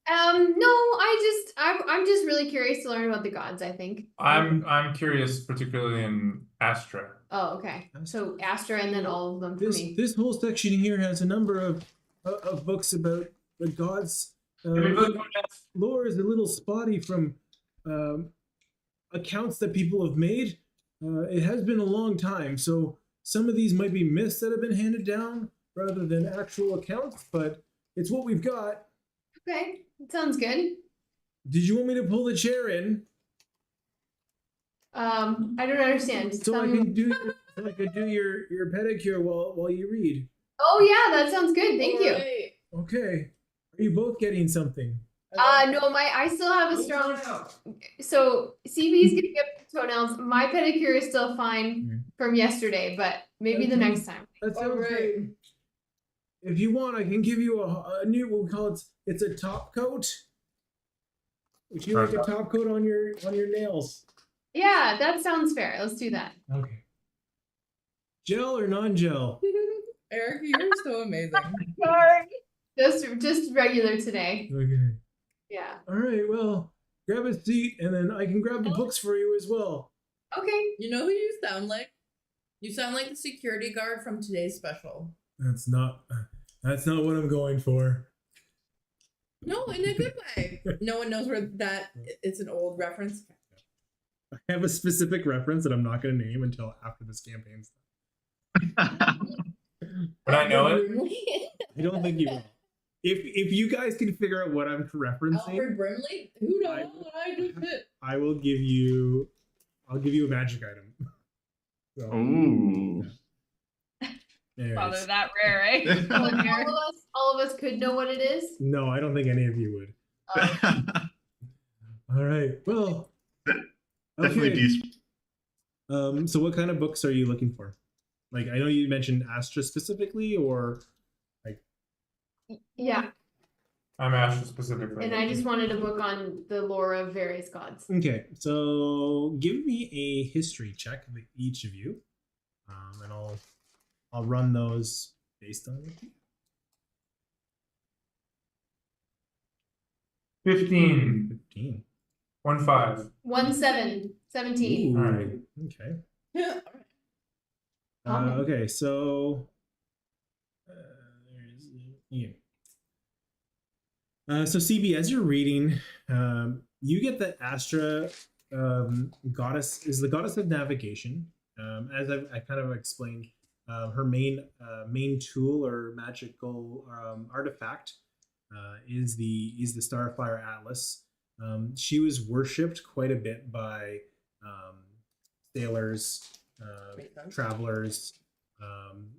No, I'm just really curious to learn about the gods, I think. I'm curious, particularly in Astra. Oh, okay. So Astra and then all of them for me. This whole section here has a number of books about the gods. Lore is a little spotty from accounts that people have made. It has been a long time, so some of these might be myths that have been handed down rather than actual accounts, but it's what we've got. Okay, that sounds good. Did you want me to pull the chair in I don't understand. so Tell I me can do your pedicure while you read? Oh yeah, that sounds good. Thank you. Alright. Okay. Are you both getting something? No, I still have a strong. So CB's gonna get toenails. My pedicure is still fine from yesterday, but maybe the next time. That sounds Alright. great. If you want, I can give you a new. We'll call it. It's a top coat. Would you like a top coat on your nails? Yeah, that sounds fair. Let's do that. Okay. Gel or non-gel? Eric, you're so amazing. Sorry. Just regular today. Okay. Yeah. All right. Well, grab a seat, and then I can grab the books for you as well. Okay. You know who you sound like? You sound like the security guard from today's special. That's not what I'm going for. No, in a good way. No one knows where that. It's an old reference. I have a specific reference that I'm not going to name until after this campaign's Would I know it? I don't think you will. If you guys can figure out what I'm referencing, Alfred Brimley? Who knows what I just did? I'll give you a magic item. So, Ooh. anyways. Father, that rare, eh? All of us could know what it is. No, I don't think any of you would. All right. Well, Definitely okay. decent. So what kind of books are you looking for? Like, I know you mentioned Astra specifically, or Yeah, I'm Astra specifically. and I just wanted a book on the lore of various gods. okay. So give me a history check, each of you, and I'll run those based on it. 15. 15. 1-5. 17. Ooh, All right. Okay. Common. Okay, so Yeah. So CB, as you're reading, you get that Astra goddess is the goddess of navigation. As I kind of explained, her main tool or magical artifact is the Starfire Atlas. She was worshipped quite a bit by sailors, travelers,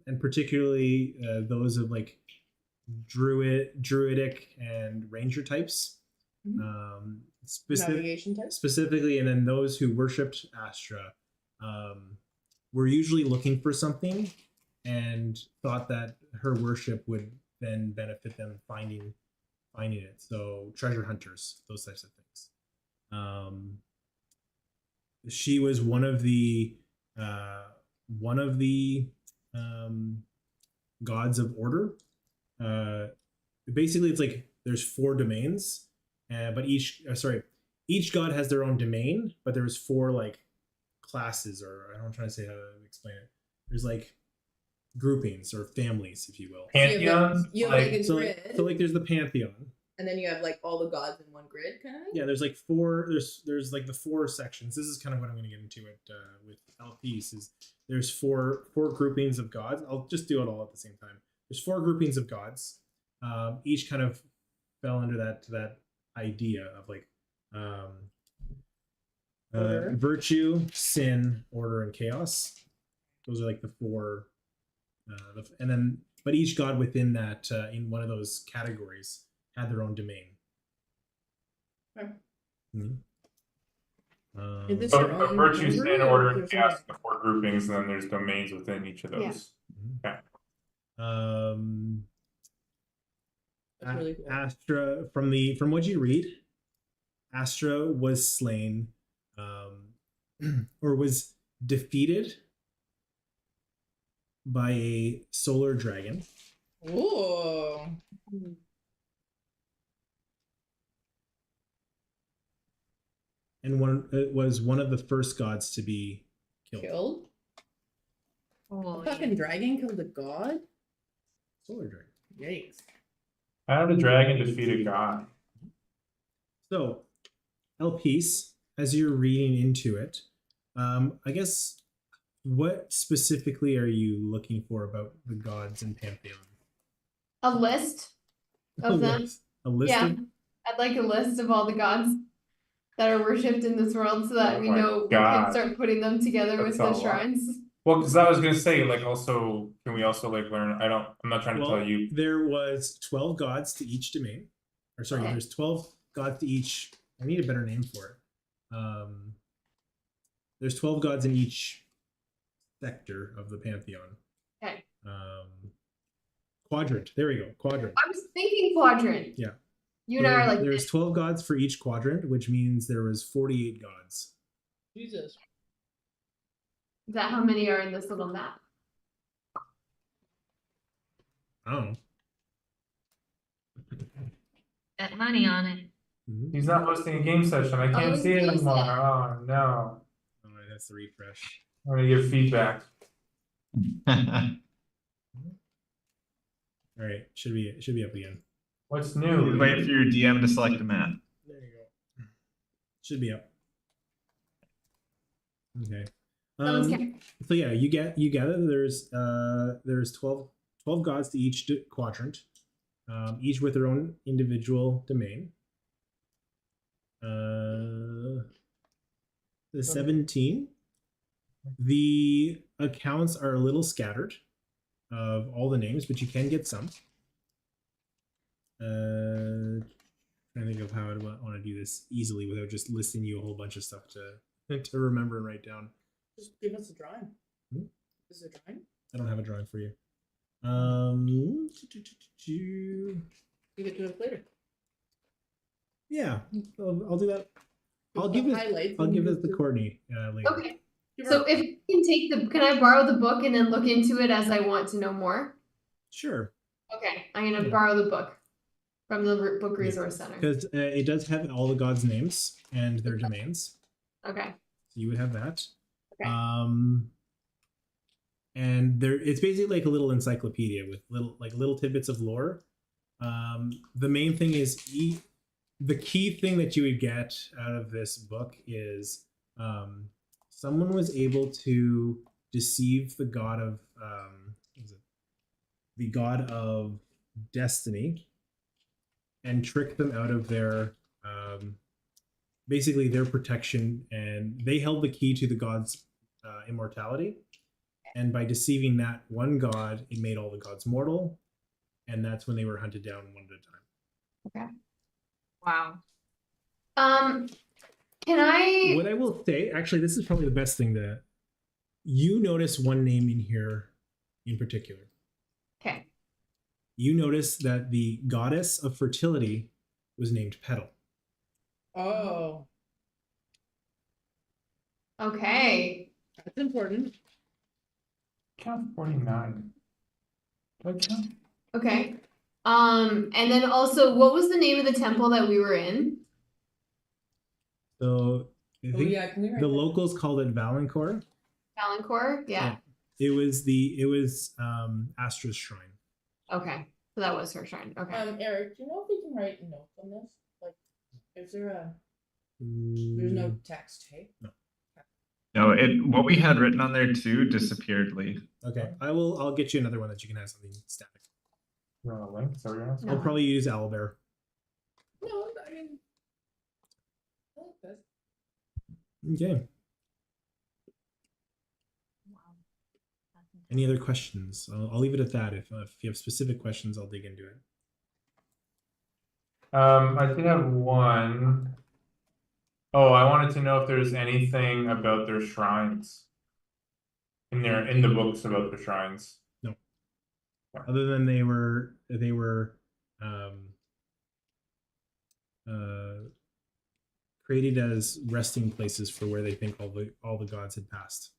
and particularly those of like druidic and ranger types. Navigation type? Specifically, and then those who worshipped Astra were usually looking for something and thought that her worship would then benefit them finding it. So treasure hunters, those types of things. She was one of the gods of order. Basically, it's like there's 4 domains, but each god has their own domain, but there's 4 like classes, or I'm trying to say how to explain it. There's like groupings or families, if you will. Pantheons? You have like a So grid, like there's the pantheon. and then you have like all the gods in one grid, kind of thing. Yeah, there's like 4. There's like the 4 sections. This is kind of what I'm going to get into it with LPs. Is there's four groupings of gods. I'll just do it all at the same time. There's 4 groupings of gods. Each kind of fell under that idea of like virtue, sin, order, and chaos. Those are like the 4, and then but each god within that in one of those categories had their own domain. Okay. Mm-hmm. Is this So your own virtue, sin, or order, and there's chaos, something- the 4 groupings, and then there's domains within each of those. Yeah. That's really cool. Astra, from what you read, Astra was slain, or was defeated by a solar dragon. Ooh. And it was one of the first gods to be killed. Killed? Oh, A fucking dragon killed a god? Solar dragon. Yikes. How did a dragon defeat a god? So, Elpice, as you're reading into it, I guess what specifically are you looking for about the gods in Pantheon? A list of them. A list Yeah. of I'd like a list of all the gods that are worshipped in this world so that Oh we my know we God. can start putting them together That's with a the lot. shrines. Well, because I was gonna say, like, also, can we also like learn? I'm not trying to tell you. There was 12 gods to each domain. Or sorry, Okay. there's 12 gods to each. I need a better name for it. There's 12 gods in each sector of the Pantheon. Okay. Quadrant. There we go. Quadrant. I was thinking quadrant. Yeah. You and I are like There's this. 12 gods for each quadrant, which means there was 48 gods. Jesus. Is that how many are in this little map? I don't know. Bet money on it. Mhm. He's not hosting a game session. I can't Oh, see it game anymore. set. Oh no! All right, that's the refresh. I'm gonna give feedback. All right, should be up again. What's new? Wait for your DM to select a map. There you go. Should be up. Okay. Someone's counting. So yeah, you gather there's 12 gods to each quadrant, each with their own individual domain. The 17. The accounts are a little scattered of all the names, but you can get some. Trying to think of how I want to do this easily without just listing you a whole bunch of stuff to remember and write down. Just give us a drawing. Hmm? Is it a drawing? I don't have a drawing for you. Give it to us later. Yeah, I'll do that. I'll The give it. highlights I'll and give give it to to- Courtney later. Okay. So if you can take can I borrow the book and then look into it as I want to know more? Sure, Okay, I'm gonna Yeah. borrow the book from the book resource center. because it does have all the gods' names and their domains. Okay. So you would have that. Okay. And it's basically like a little encyclopedia with little tidbits of lore The main thing is the key thing that you would get out of this book is someone was able to deceive the god of what is it? The god of destiny and trick them out of their basically their protection, and they held the key to the god's immortality. And by deceiving that one god, it made all the gods mortal, and that's when they were hunted down one at a time. Okay. Wow. Can I? What I will say, actually, this is probably the best thing that you notice one name in here in particular. Okay. You notice that the goddess of fertility was named Petal. Oh, Okay. that's important. Count 49. Do I count? Okay. And then also, what was the name of the temple that we were in? So I Oh think yeah, can we write the that? locals called it Valancourt. Valancourt? Yeah. It was Astra's shrine. Okay. So that was her shrine. Okay. Eric, do you know if we can write notes on this? Like, is there a? There's no text, hey? No, what we had written on there too disappeared, Lee. Okay, I'll get you another one that you can have something static. You want a link? Is that what you're asking? I'll probably use Owlbear. No, I mean, I like this. Okay. Wow. That's intense. Any other questions? I'll leave it at that. If you have specific questions, I'll dig into it. I did have one. Oh, I wanted to know if there's anything about their shrines. In the books about the shrines. Other than they were created as resting places for where they think all the gods had passed.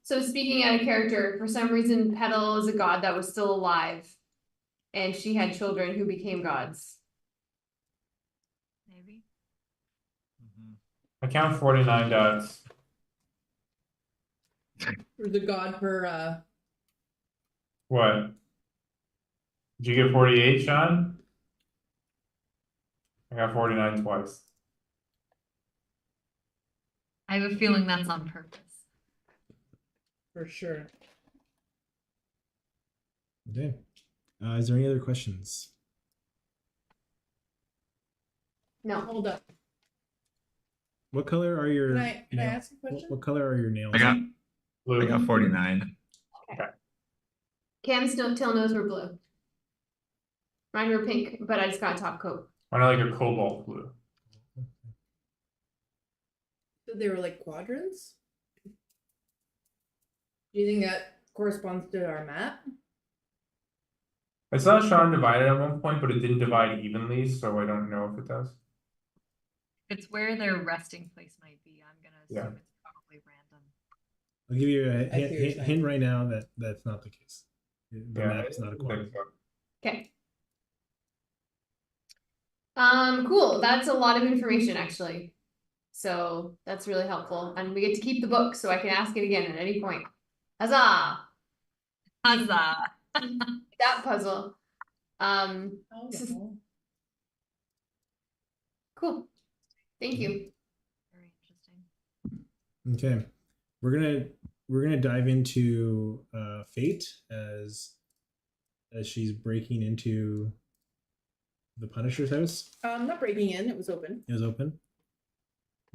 So speaking out of character, for some reason, Petal is a god that was still alive, and she had children who became gods. Maybe. I count 49 dots. There's a god per What? Did you get 48, Sean? I got 49 twice. I have a feeling that's on purpose. for sure. Okay. Is there any other questions? No. Hold up. What color are your? Can I nails? ask a question? What color are your nails? I Blue. got 49. Cam still knows we're blue. Mine were pink, but I just got a top coat. Mine are like a cobalt blue. So they were like quadrants? Do you think that corresponds to our map? I saw Sean divided at one point, but it didn't divide evenly, so I don't know if it does. It's where their resting place might be. I'm gonna assume Yeah. it's probably random. I'll give you a I see what you're saying. hint right now that that's not the case. The Yeah, map is not a I think quadrant. so. Okay. Cool. That's a lot of information, actually. So that's really helpful, and we get to keep the book, so I can ask it again at any point. Huzzah! Huzzah! That puzzle. Oh, This is- no. Cool. Thank you. Very interesting. Okay, we're gonna dive into Fate as she's breaking into the Punisher's house. Not breaking in, it was open. It was open.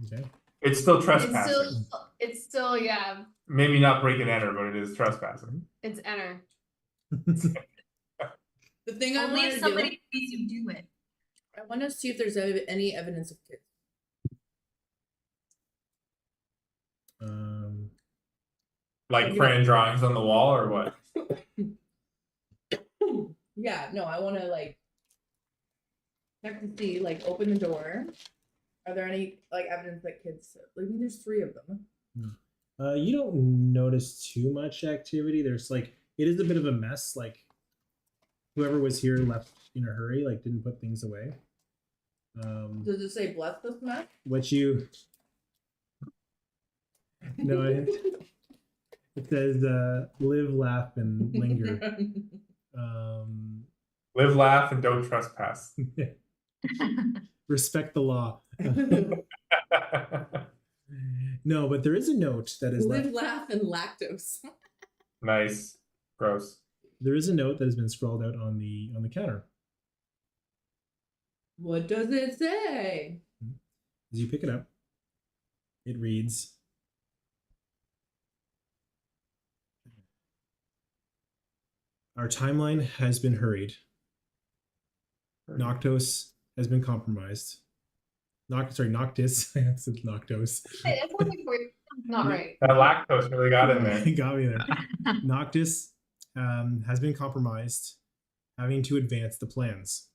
Okay. It's still It's trespassing. still, yeah, Maybe not break and enter, but it is trespassing. it's enter. The thing I Only want if to somebody do, sees you do it. I want to see if there's any evidence of kids. Like crayon drawings on the wall or what? Yeah, no, I want to like check to see, like, open the door. Are there any like evidence that kids? Like, there's 3 of them. You don't notice too much activity. There's like it is a bit of a mess. Like whoever was here left in a hurry, like didn't put things away. Does it say bless this mess? What you? No, it says live, laugh, and linger. Live, laugh, and don't trespass. Respect the law. No, but there is a note that is Live, left. laugh, and lactose. Nice. Gross. There is a note that has been scrawled out on the counter. What does it say? As you pick it up, it reads, "Our timeline has been hurried. Noctos has been compromised. Noctis. I said Noctos. Hey, that's something for you. Not right. That lactose really got in there. Got me there. Noctis has been compromised, having to advance the plans.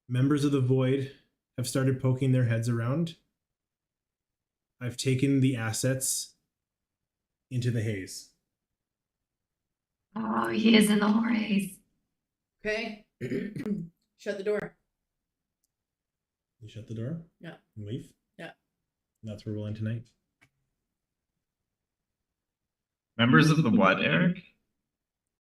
Members of the Void have started poking their heads around. I've taken the assets into the haze." Oh, he is in the haze. Okay. Shut the door. You shut the door? Yeah. And leave? Yeah. And that's where we'll end tonight. Members of the what, Eric?